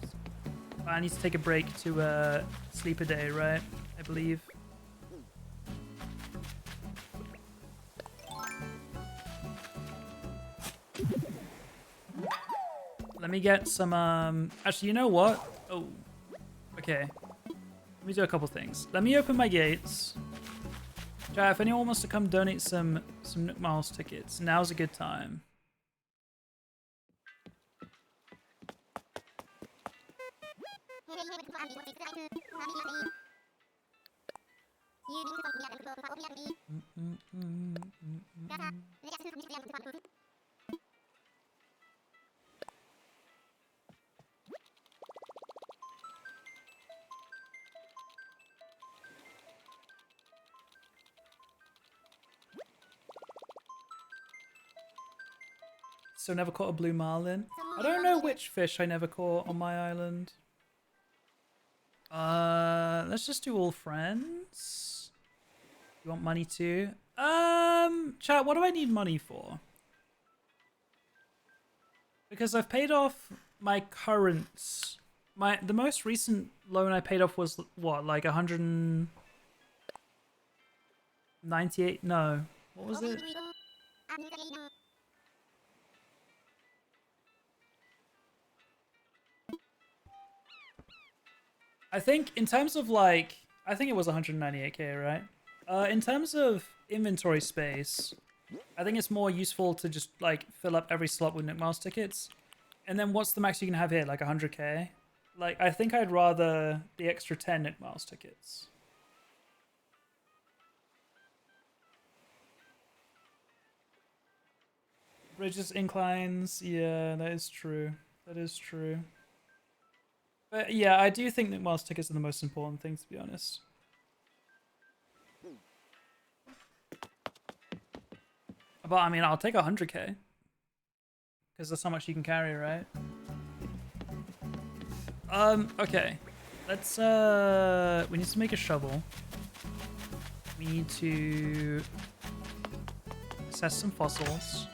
I need to take a break to sleep a day, right? I believe. Let me get some, actually, you know what? Oh, okay. Let me do a couple things. Let me open my gates. Chat, if anyone wants to come donate some Nook Miles tickets, now's a good time. So never caught a blue marlin. I don't know which fish I never caught on my island. Let's just do all friends. You want money too? Chat, what do I need money for? Because I've paid off my current... The most recent loan I paid off was, what, like 198? No. What was it? I think in terms of like... I think it was 198k, right? In terms of inventory space, I think it's more useful to just like fill up every slot with Nick Miles tickets. And then what's the max you can have here? Like 100k? Like, I think I'd rather the extra 10 Nick Miles tickets. Bridges, inclines. Yeah, that is true. That is true. But yeah, I do think Nick Miles tickets are the most important thing, to be honest. But I mean, I'll take 100k. Because that's how much you can carry, right? Okay. Let's, we need to make a shovel. We need to assess some fossils.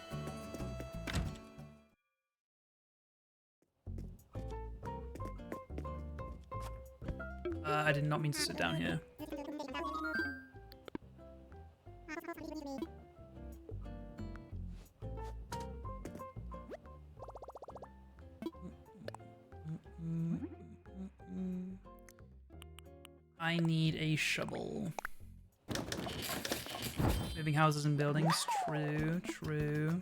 I did not mean to sit down here. I need a shovel. Moving houses and buildings. True, true.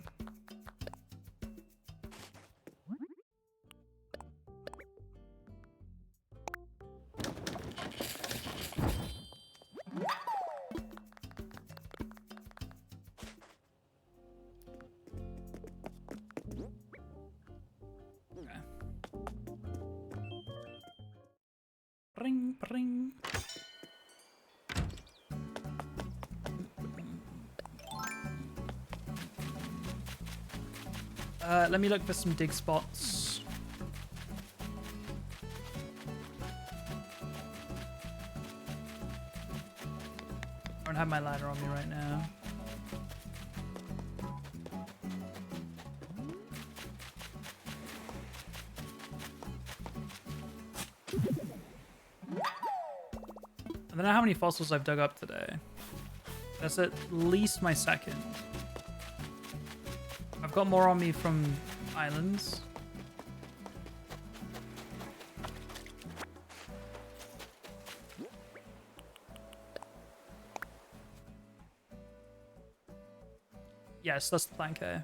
Bring, bring. Let me look for some dig spots. I don't have my ladder on me right now. I don't know how many fossils I've dug up today. That's at least my second. I've got more on me from islands. Yes, that's the plan, K.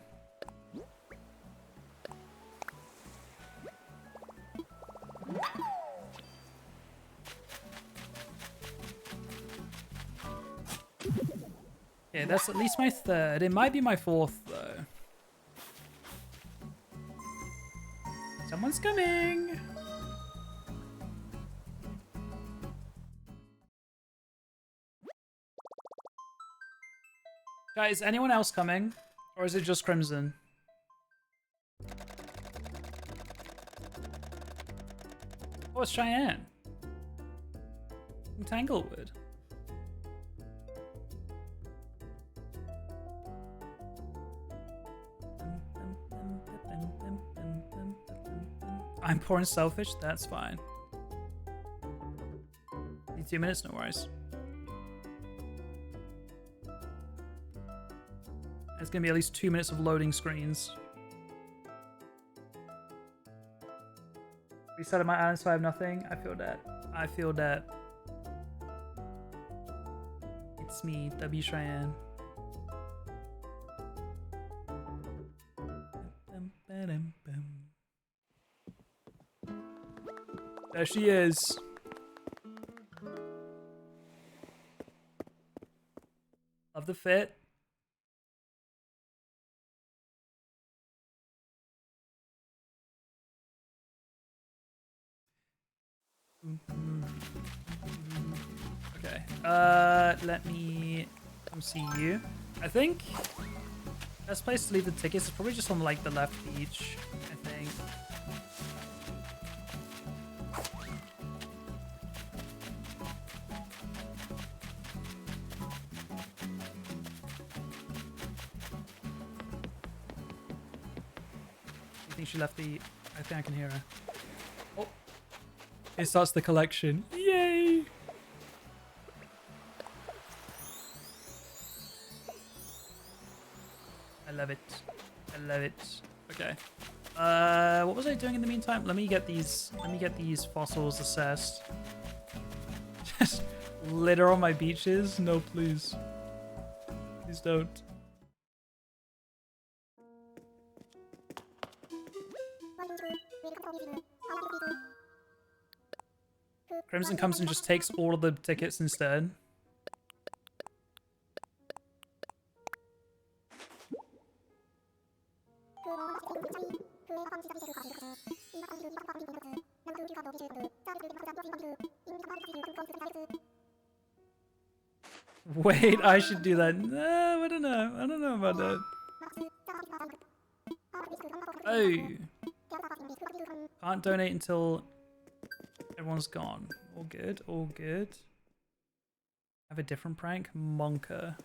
Okay, that's at least my third. It might be my fourth, though. Someone's coming! Guys, anyone else coming? Or is it just Crimson? Oh, it's Cheyenne. From Tanglewood. I'm poor and selfish? That's fine. Need 2 minutes? No worries. It's gonna be at least 2 minutes of loading screens. Resetting my island so I have nothing. I feel that. I feel that. It's me, W Cheyenne. There she is. Love the fit. Okay. Let me come see you. I think best place to leave the tickets is probably just on like the left beach, I think. think she left the... I think I can hear her. Oh. It starts the collection. Yay! I love it. I love it. Okay. What was I doing in the meantime? Let me get these fossils assessed. Just litter on my beaches? No, please. Please don't. Crimson comes and just takes all of the tickets instead. Wait, I should do that. No, I don't know. I don't know about that. Oh. Can't donate until everyone's gone. All good, all good. Have a different prank? Monka.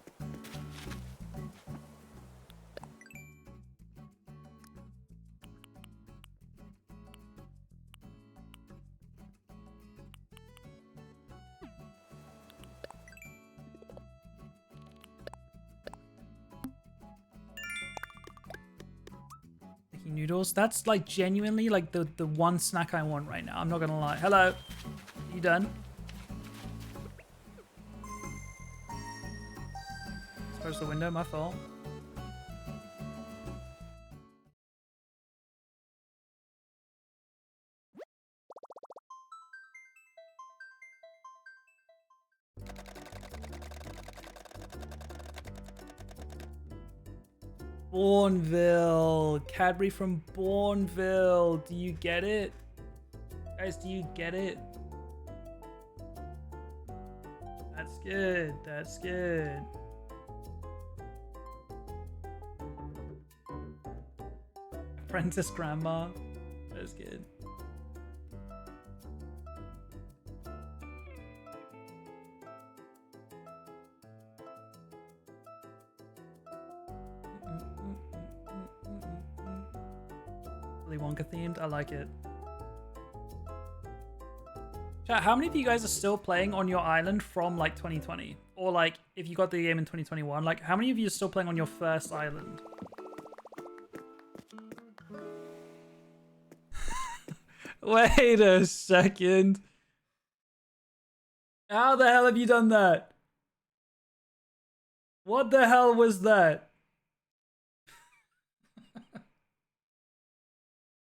Noodles. That's like genuinely like the one snack I want right now. I'm not gonna lie. Hello. You done? Close the window, my fault. Bourneville. Cadbury from Bourneville. Do you get it? Guys, do you get it? That's good. That's good. Apprentice grandma. That's good. Willy Wonka themed. I like it. Chat, how many of you guys are still playing on your island from like 2020? Or like if you got the game in 2021, like how many of you are still playing on your first island? Wait a second. How the hell have you done that? What the hell was that?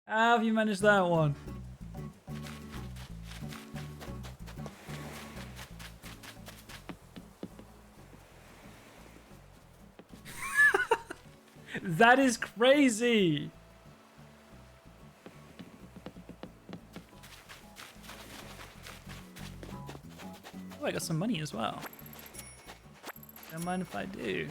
How have you managed that one? That is crazy. Oh, I got some money as well. Don't mind if I do.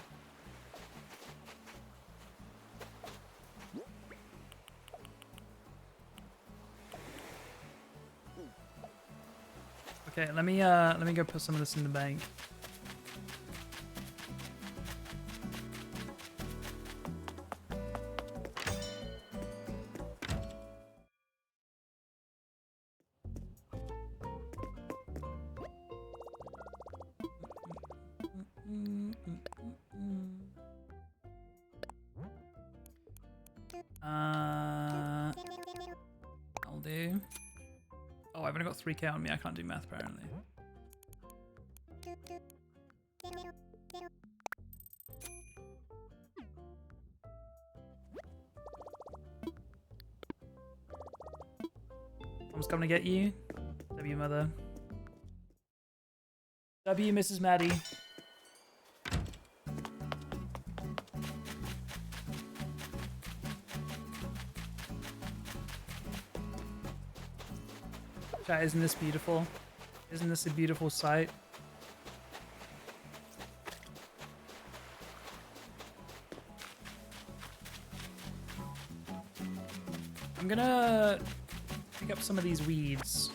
Okay, let me go put some of this in the bank. I'll do. Oh, I've only got 3k on me. I can't do math apparently. Mom's coming to get you. W, mother. W, Mrs. Maddie. Chat, isn't this beautiful? Isn't this a beautiful sight? I'm gonna pick up some of these weeds.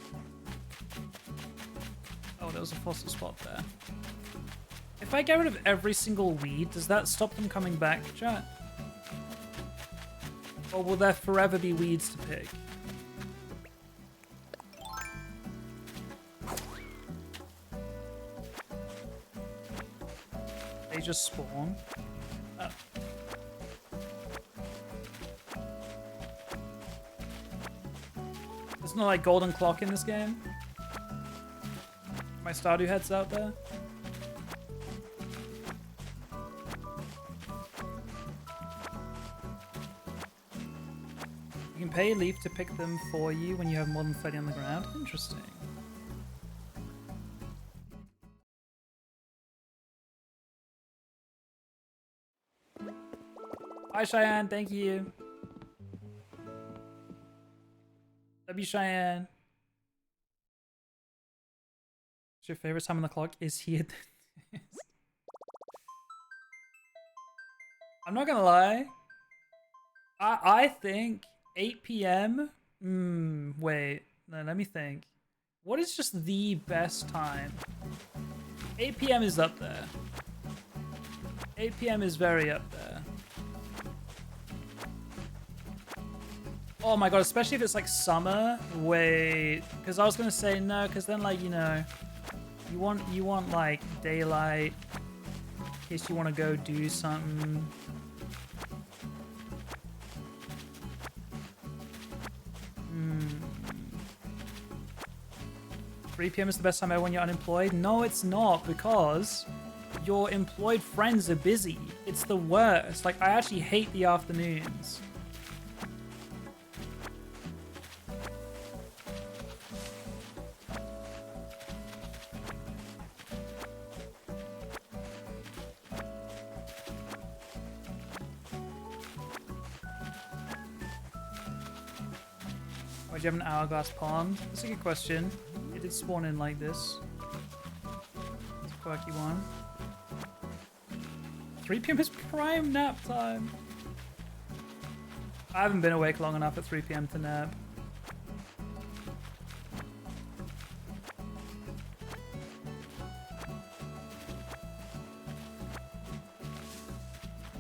Oh, there was a fossil spot there. If I get rid of every single weed, does that stop them coming back, chat? Or will there forever be weeds to pick? They just spawn. Oh. There's no like golden clock in this game. My Stardew head's out there. You can pay a leaf to pick them for you when you have more than 30 on the ground. Interesting. Hi Cheyenne, thank you. W Cheyenne. What's your favorite time on the clock? Is he at the... I'm not gonna lie. I think 8 p.m. Wait. No, let me think. What is just the best time? 8 p.m. is up there. 8 p.m. is very up there. Oh my god, especially if it's like summer. Wait, because I was gonna say no, because then like, you know, you want like daylight in case you want to go do something. 3 p.m. is the best time ever when you're unemployed? No, it's not, because your employed friends are busy. It's the worst. Like, I actually hate the afternoons. Why do you have an hourglass pond? That's a good question. It did spawn in like this. It's a quirky one. 3 p.m. is prime nap time. I haven't been awake long enough at 3 p.m. to nap.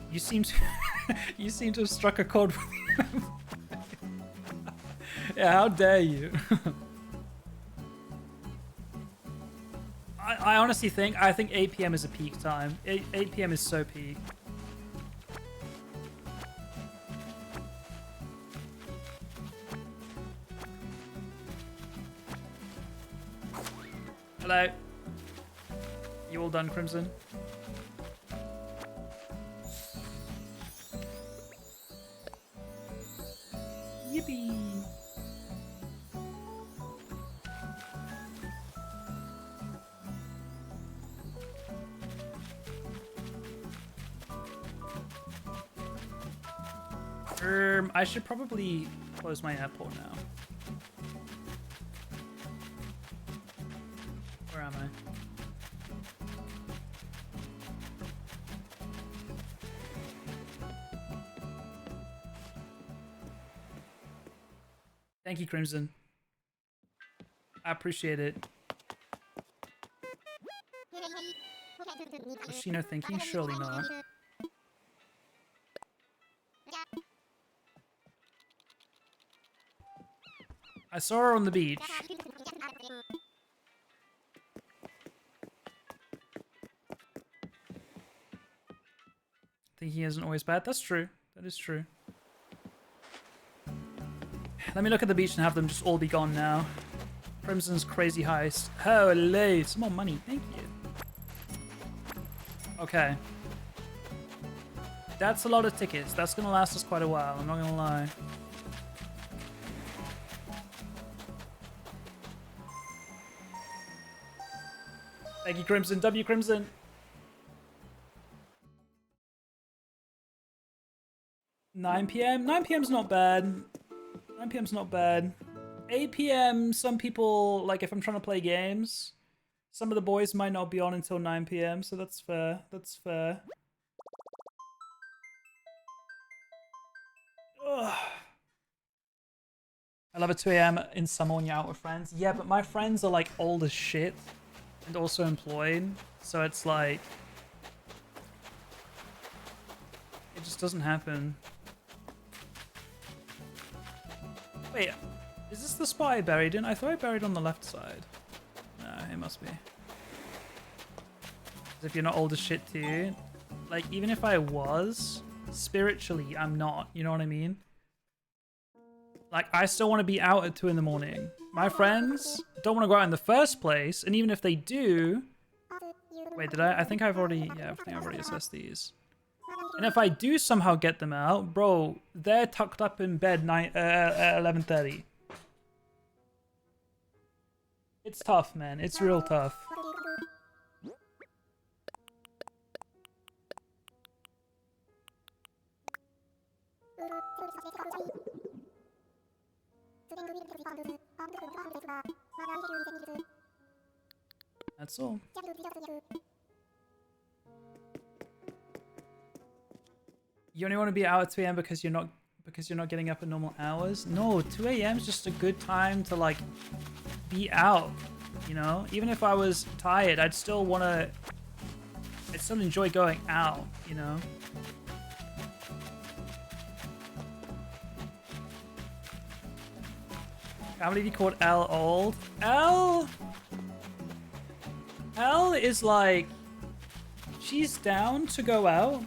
You seem to you seem to have struck a chord with me. Yeah, how dare you? I honestly think, I think 8 p.m. is a peak time. 8 p.m. is so peak. Hello. You all done, Crimson? Yippee! I should probably close my airport now. Where am I? Thank you, Crimson. I appreciate it. Was she no thinking? Surely not. I saw her on the beach. Thinking isn't always bad. That's true. That is true. Let me look at the beach and have them just all be gone now. Crimson's crazy heist. Holy, some more money. Thank you. Okay. That's a lot of tickets. That's going to last us quite a while. I'm not going to lie. Thank you, Crimson. W Crimson. $9 p.m. 9 p.m.'s not bad. 9 p.m.'s not bad. 8 p.m. Some people, like if I'm trying to play games, some of the boys might not be on until 9 p.m. So that's fair. That's fair. Ugh. I love a 2 a.m. in summer when you're out with friends. Yeah, but my friends are like old as shit. And also employed, so it's like it just doesn't happen. Wait, is this the spot I buried in? I thought I buried on the left side. No, it must be. If you're not old as shit too. Like, even if I was, spiritually, I'm not. You know what I mean? Like, I still want to be out at 2 in the morning. My friends don't want to go out in the first place. And even if they do... Wait, did I? I think I've already... Yeah, I think I've already assessed these. And if I do somehow get them out, bro, they're tucked up in bed at 11:30. It's tough, man. It's real tough. That's all. You only want to be out at 2 a.m. because you're not getting up at normal hours? No, 2 a.m. is just a good time to like be out, you know? Even if I was tired, I'd still enjoy going out, you know? I can't believe you called L old. L is like, she's down to go out,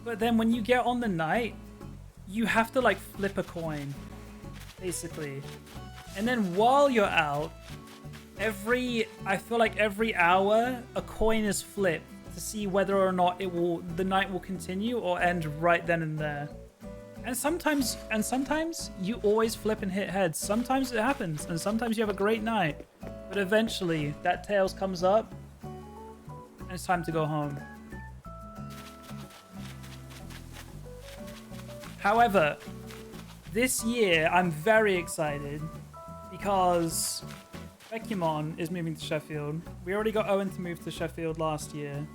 but then when you get on the night, you have to like flip a coin, basically. And then while you're out, I feel like every hour, a coin is flipped to see whether or not the night will continue or end right then and there. And sometimes you always flip and hit heads. Sometimes it happens, and sometimes you have a great night. But eventually, that tails comes up, and it's time to go home. However, this year, I'm very excited because Pokemon is moving to Sheffield. We already got Owen to move to Sheffield last year.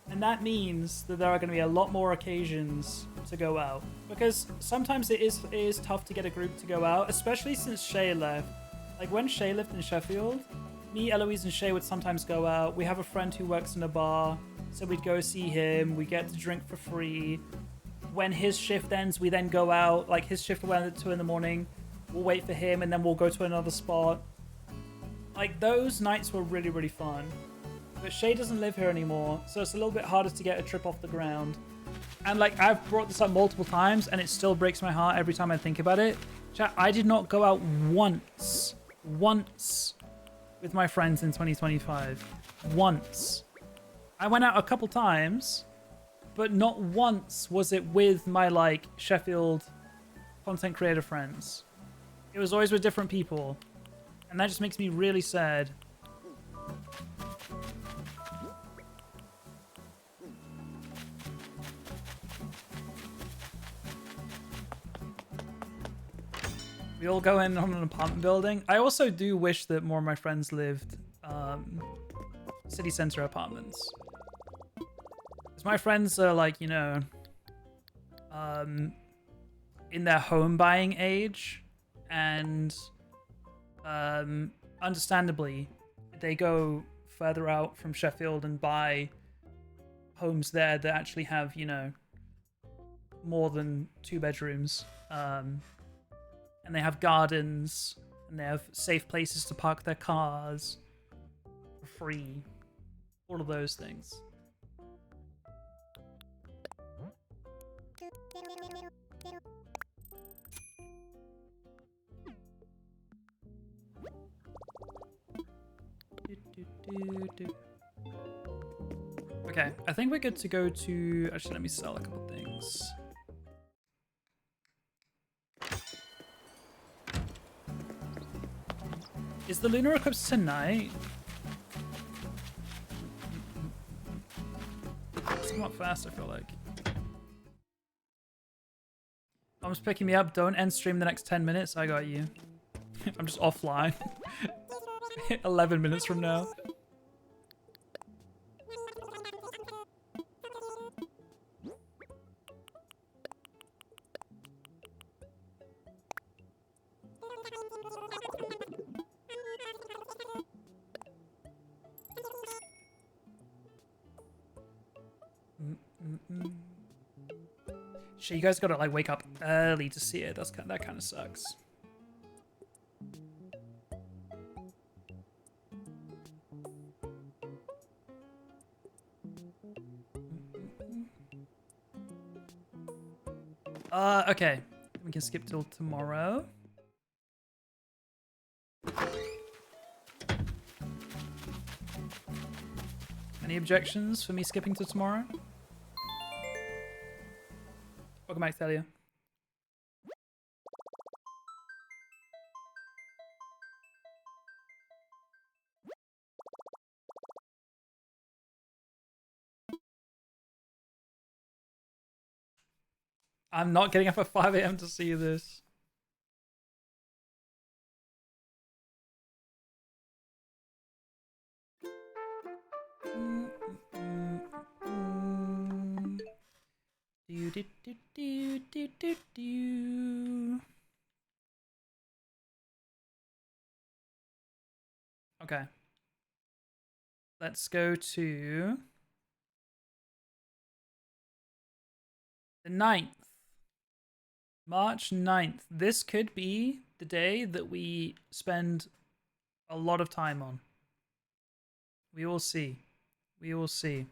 And that means that there are going to be a lot more occasions to go out. Because sometimes it is tough to get a group to go out, especially since Shay left. Like when Shay lived in Sheffield, me, Eloise, and Shay would sometimes go out. We have a friend who works in a bar, so we'd go see him. We get to drink for free. When his shift ends, we then go out. Like his shift will end at 2 in the morning. We'll wait for him, and then we'll go to another spot. Like those nights were really, really fun. But Shay doesn't live here anymore, so it's a little bit harder to get a trip off the ground. And like, I've brought this up multiple times, and it still breaks my heart every time I think about it. Chat, I did not go out once with my friends in 2025. Once. I went out a couple times, but not once was it with my like Sheffield content creator friends. It was always with different people. And that just makes me really sad. We all go in on an apartment building. I also do wish that more of my friends lived city center apartments. Because my friends are like, you know, in their home buying age, and understandably, they go further out from Sheffield and buy homes there that actually have, you know, more than 2 bedrooms. And they have gardens, and they have safe places to park their cars for free. All of those things. Okay, I think we're good to go to... Actually, let me sell a couple things. Is the lunar eclipse tonight? It's come up fast, I feel like. Mom's picking me up. Don't end stream the next 10 minutes. I got you. I'm just offline. 11 minutes from now. Shit, you guys gotta like wake up early to see it. That kind of sucks. Okay. We can skip till tomorrow. Any objections for me skipping to tomorrow? Welcome back, Thalia. I'm not getting up at 5 a.m. to see this. Okay. Let's go to the 9th. March 9th. This could be the day that we spend a lot of time on. We will see. We will see.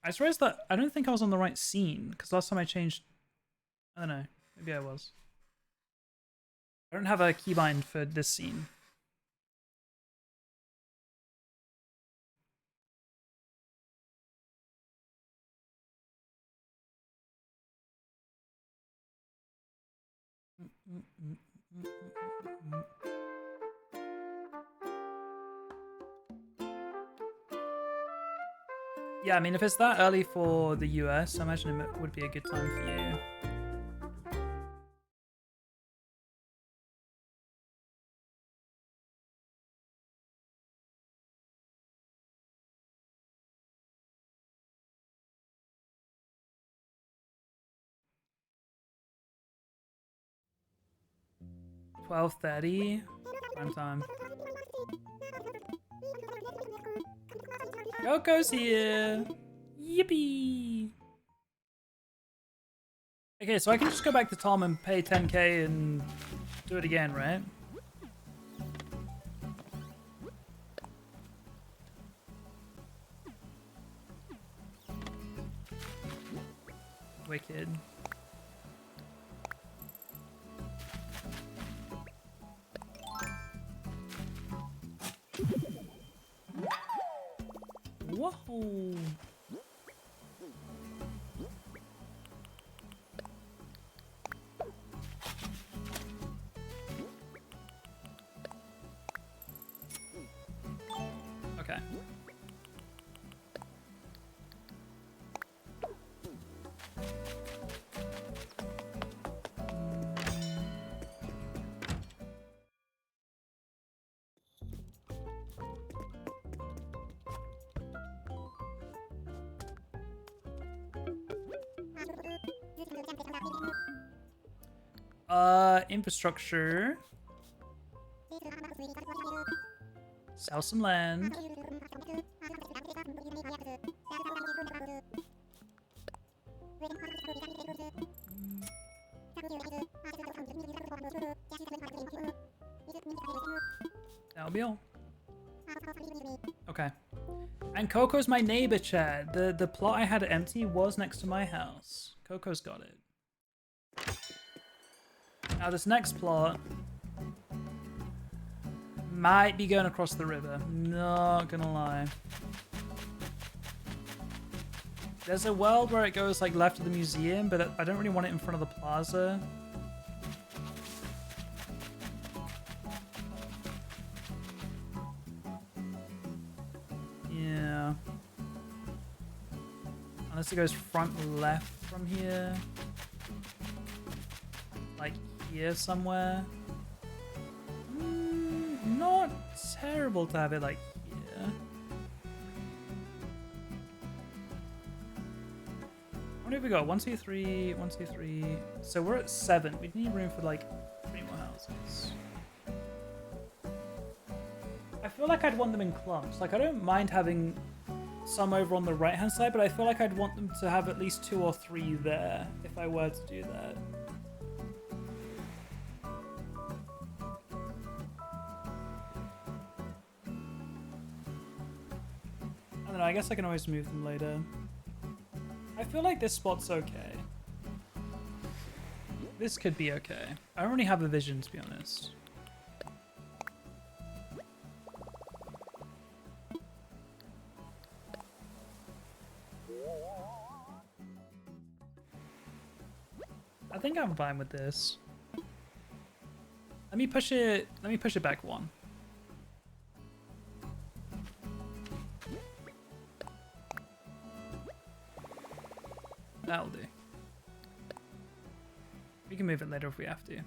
I just realized that I don't think I was on the right scene, because last time I changed... I don't know. Maybe I was. I don't have a keybind for this scene. Yeah, I mean, if it's that early for the US, I imagine it would be a good time for you. $12:30 prime time. Coco's here. Yippee. Okay, so I can just go back to Tom and pay 10k and do it again, right? Wicked. Whoa. Okay. Infrastructure. Sell some land. That'll be all. Okay. And Coco's my neighbor, Chad. The plot I had empty was next to my house. Coco's got it. Now this next plot might be going across the river. Not gonna lie. There's a world where it goes like left of the museum, but I don't really want it in front of the plaza. Yeah. Unless it goes front left from here. Like here somewhere. Not terrible to have it like here. What have we got? 1, 2, 3, 1, 2, 3. So we're at 7. We need room for like 3 more houses. I feel like I'd want them in clumps. Like I don't mind having some over on the right hand side, but I feel like I'd want them to have at least 2 or 3 there if I were to do that. I don't know, I guess I can always move them later. I feel like this spot's okay. This could be okay. I don't really have a vision, to be honest. I think I'm fine with this. Let me push it back one. That'll do. We can move it later if we have to.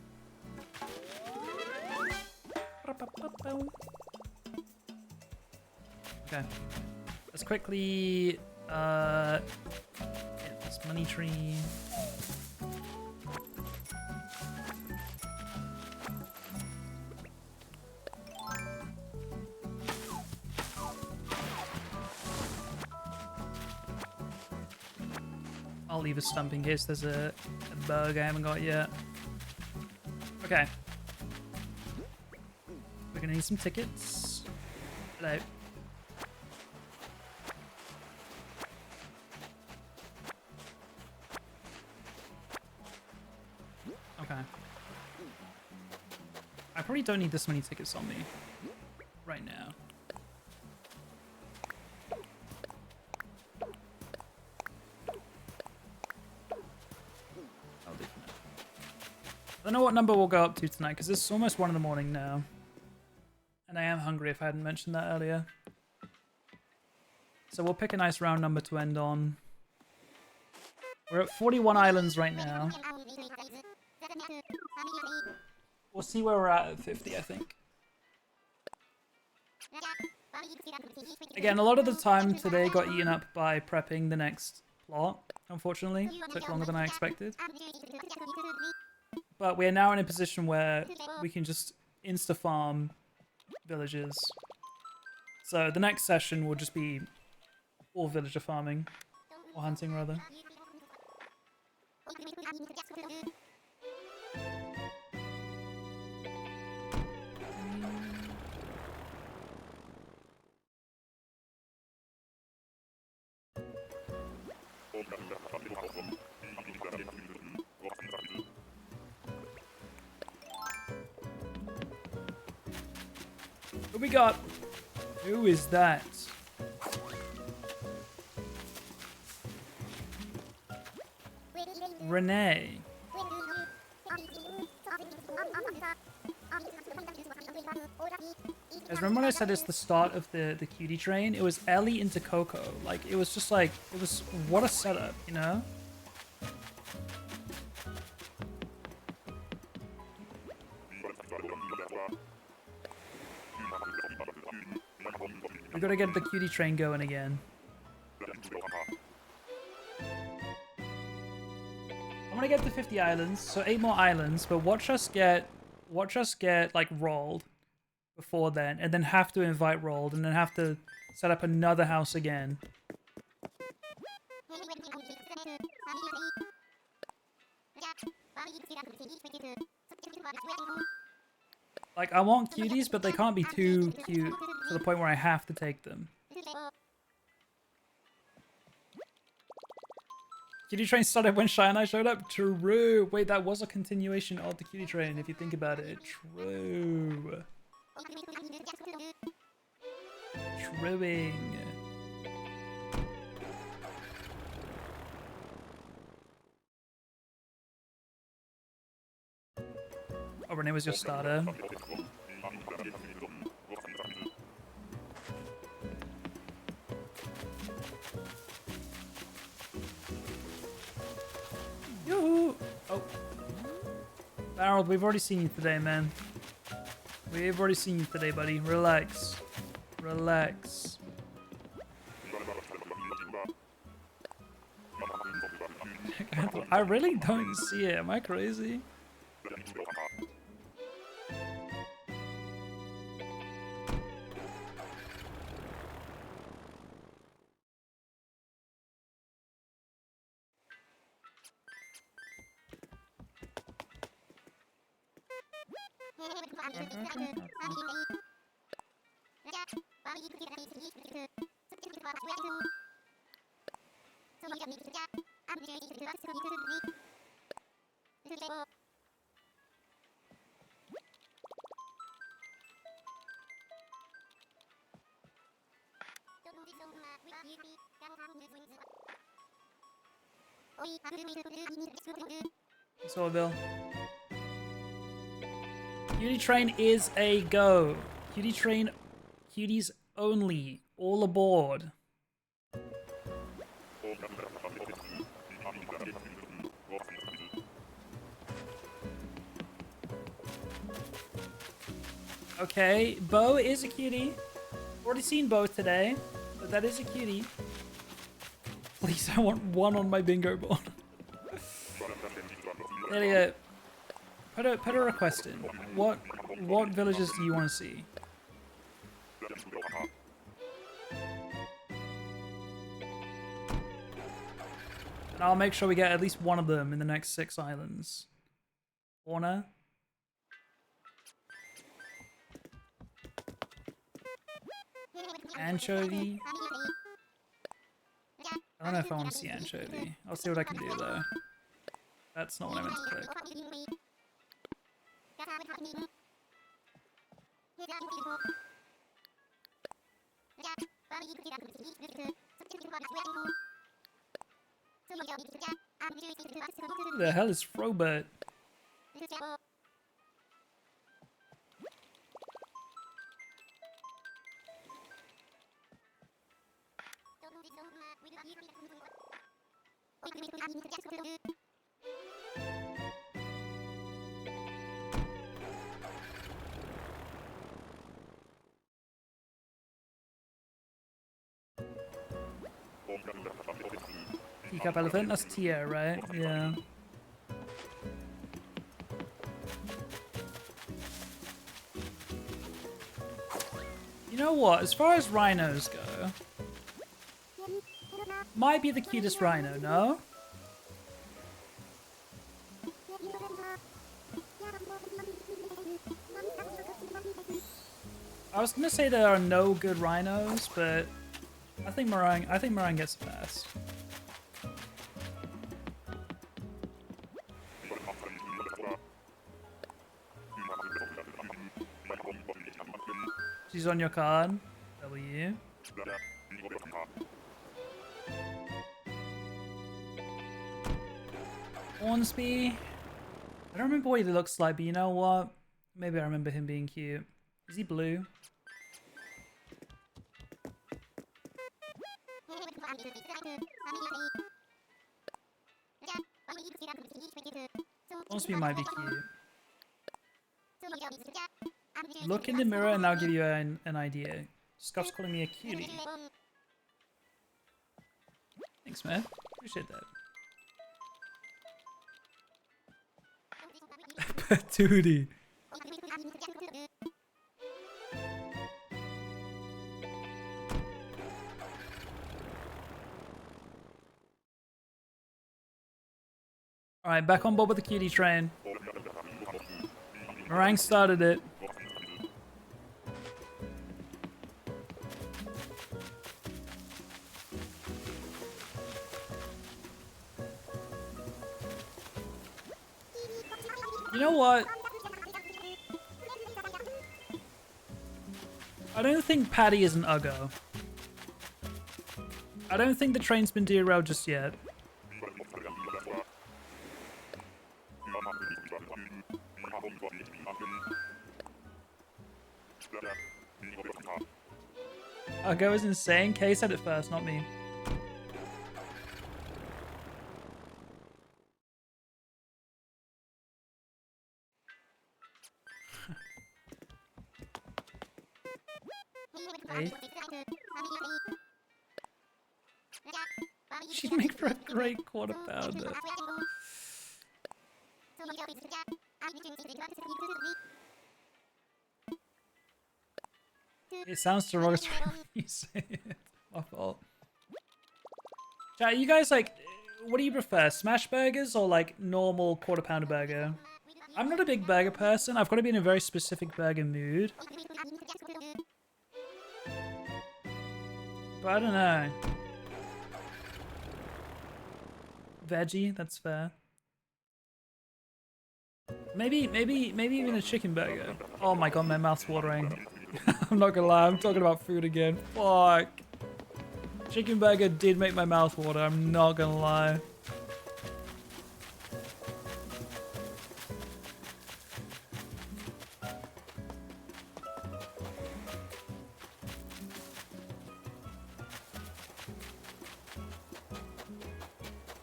Okay. Let's quickly get this money tree. I'll leave a stump in case there's a bug I haven't got yet. Okay. We're gonna need some tickets. Hello. Okay. I probably don't need this many tickets on me right now. I don't know what number we'll go up to tonight because it's almost 1 in the morning now. And I am hungry if I hadn't mentioned that earlier. So we'll pick a nice round number to end on. We're at 41 islands right now. We'll see where we're at 50, I think. Again, a lot of the time today got eaten up by prepping the next plot, unfortunately. Took longer than I expected. But we're now in a position where we can just insta-farm villages. So the next session will just be all villager farming. Or hunting, rather. What we got? Who is that? Renee. Guys, remember when I said it's the start of the cutie train? It was Ellie into Coco. Like, it was just like, it was, what a setup, you know? We gotta get the cutie train going again. I'm gonna get to 50 islands, so 8 more islands, but watch us get like rolled before then, and then have to invite rolled, and then have to set up another house again. Like, I want cuties, but they can't be too cute to the point where I have to take them. Cutie train started when Shy and I showed up? True. Wait, that was a continuation of the cutie train, if you think about it. True. Truing. Oh, Renee was your starter. Yoo-hoo! Oh. Harold, we've already seen you today, man. We've already seen you today, buddy. Relax. Relax. I really don't see it. Am I crazy? So Bill. Cutie train is a go. Cutie train, cuties only. All aboard. Okay, Bo is a cutie. Already seen Bo today, but that is a cutie. Please, I want one on my bingo board. Elliot, put a request in. What villages do you want to see? And I'll make sure we get at least one of them in the next 6 islands. Warner? Anchovy? I don't know if I want to see anchovy. I'll see what I can do though. That's not what I meant to click. Who the hell is Frobert? Teacup elephant? That's Tia, right? Yeah. You know what? As far as rhinos go, might be the cutest rhino, no? I was gonna say there are no good rhinos, but I think Meringue gets the best. She's on your card. W. Hornsby. I don't remember what he looks like, but you know what? Maybe I remember him being cute. Is he blue? Hornsby might be cute. Look in the mirror and I'll give you an idea. Scuff's calling me a cutie. Thanks, man. Appreciate that. Patootie. Alright, back on board with the cutie train. Meringue started it. You know what? I don't think Patty is an Uggo. I don't think the train's been derailed just yet. Uggo is insane. Kay said it first, not me. Hey. She'd make for a great quarter pounder. It sounds derogatory when you say it. My fault. Chat, you guys like, what do you prefer? Smash burgers or like normal quarter pounder burger? I'm not a big burger person. I've got to be in a very specific burger mood. But I don't know. veggie. That's fair. Maybe even a chicken burger. Oh my god, my mouth's watering. I'm not gonna lie, I'm talking about food again. Fuck. Chicken burger did make my mouth water, I'm not gonna lie.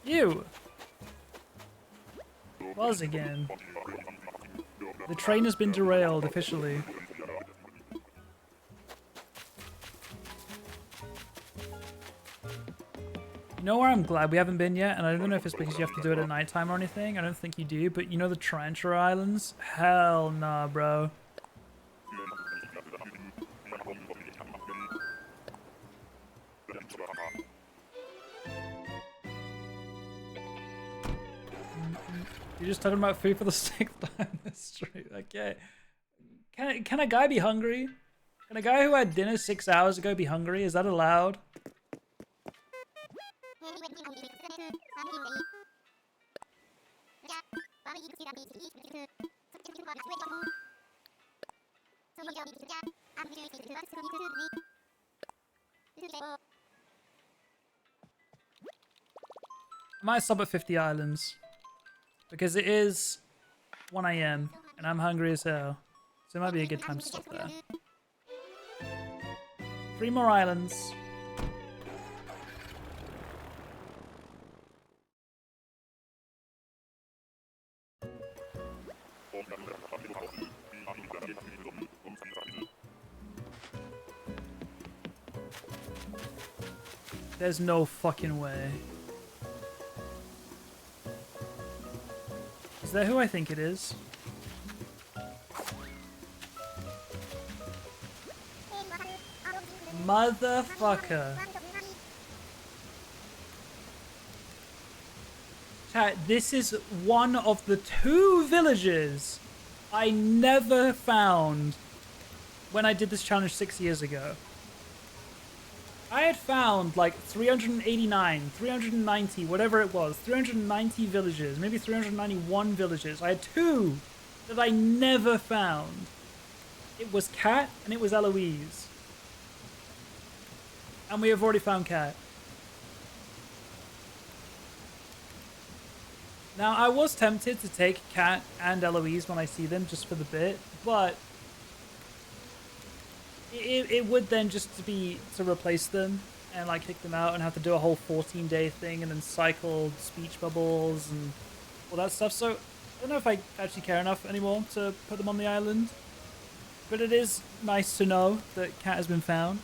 You! Buzz again. The train has been derailed officially. You know where I'm glad we haven't been yet? And I don't know if it's because you have to do it at nighttime or anything. I don't think you do, but you know the Tarantula Islands? Hell nah, bro. You're just talking about food for the 6th time this stream. Okay. Can a guy be hungry? Can a guy who had dinner 6 hours ago be hungry? Is that allowed? I might stop at 50 islands. Because it is 1 AM and I'm hungry as hell. So it might be a good time to stop there. 3 more islands. There's no fucking way. Is that who I think it is? Motherfucker. Chat, this is one of the 2 villages I never found when I did this challenge 6 years ago. I had found like 389, 390, whatever it was, 390 villages, maybe 391 villages. I had 2 that I never found. It was Cat and it was Eloise. And we have already found Cat. Now, I was tempted to take Cat and Eloise when I see them just for the bit, but it would then just be to replace them and like kick them out and have to do a whole 14-day thing and then cycle speech bubbles and all that stuff. So I don't know if I actually care enough anymore to put them on the island. But it is nice to know that Cat has been found.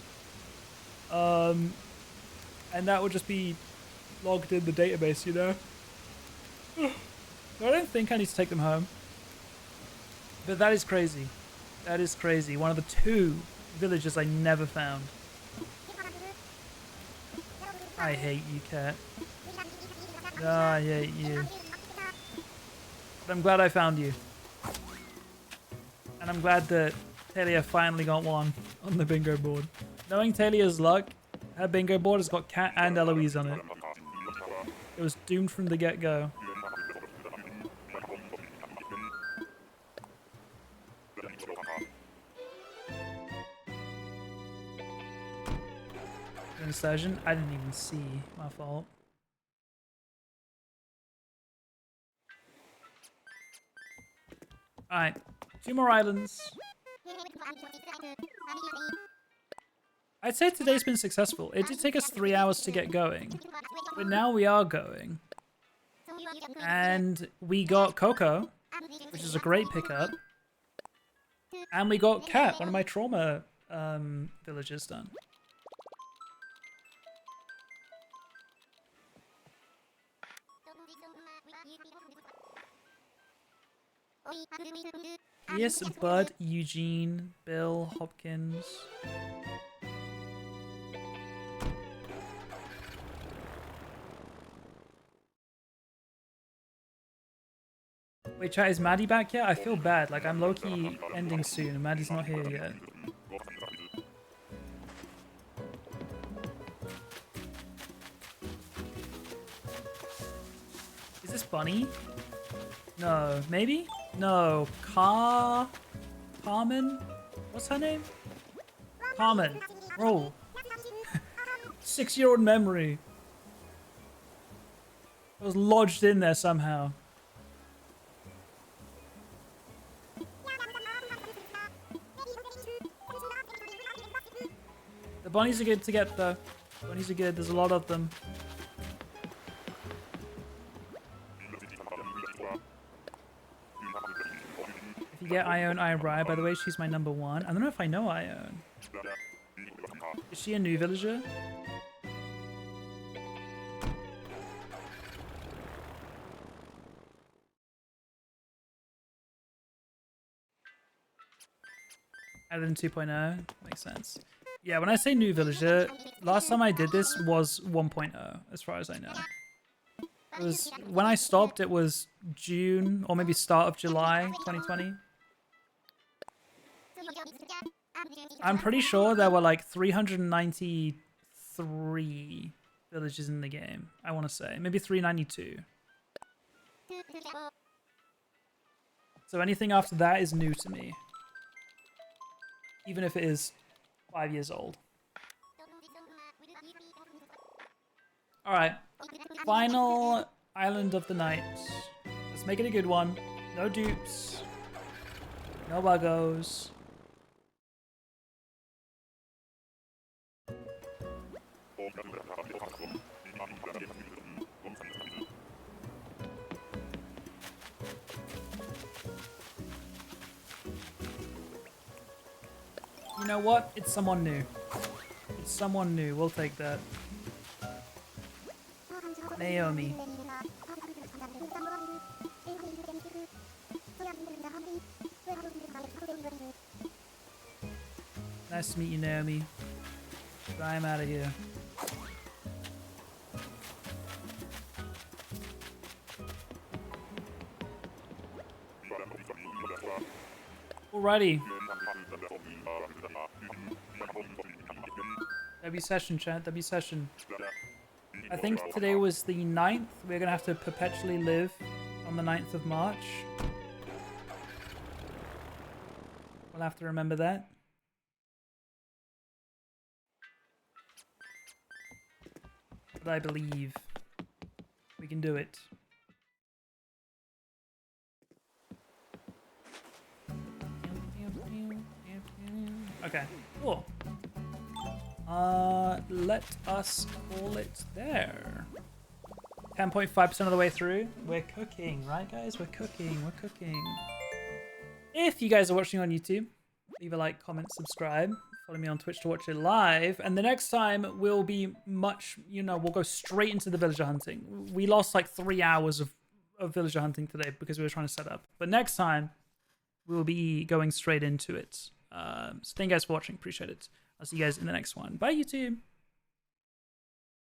And that would just be logged in the database, you know? I don't think I need to take them home. But that is crazy. That is crazy. One of the 2 villages I never found. I hate you, Cat. Oh, I hate you. But I'm glad I found you. And I'm glad that Talia finally got one on the bingo board. Knowing Talia's luck, her bingo board has got Cat and Eloise on it. It was doomed from the get-go. Insertion? I didn't even see. My fault. Alright. 2 more islands. I'd say today's been successful. It did take us 3 hours to get going. But now we are going. And we got Coco, which is a great pickup. And we got Cat, one of my trauma villages done. Yes, Bud, Eugene, Bill, Hopkins. Wait, chat, is Maddie back yet? I feel bad. Like, I'm low-key ending soon and Maddie's not here yet. Bunny? No. Maybe? No. Carmen? What's her name? Carmen. Bro. 6-year-old memory. It was lodged in there somehow. The bunnies are good to get though. Bunnies are good. There's a lot of them. If you get Ione Irai, by the way, she's my number 1. I don't know if I know Ione. Is she a new villager? Added in 2.0. Makes sense. Yeah, when I say new villager, last time I did this was 1.0, as far as I know. It was, when I stopped, it was June, or maybe start of July 2020. I'm pretty sure there were like 393 villages in the game, I want to say. Maybe 392. So anything after that is new to me. Even if it is 5 years old. Alright. Final island of the night. Let's make it a good one. No dupes. No buggos. You know what? It's someone new. It's someone new. We'll take that. Naomi. Nice to meet you, Naomi. But I'm out of here. Alrighty. W session, chat. W session. I think today was the 9th. We're going to have to perpetually live on the 9th of March. We'll have to remember that. But I believe we can do it. Okay, cool. Let us call it there. 10.5% of the way through. We're cooking, right guys? We're cooking, we're cooking. If you guys are watching on YouTube, leave a like, comment, subscribe. Follow me on Twitch to watch it live. And the next time will be much, you know, we'll go straight into the villager hunting. We lost like 3 hours of villager hunting today because we were trying to set up. But next time, we'll be going straight into it. So thank you guys for watching. Appreciate it. I'll see you guys in the next one. Bye, YouTube.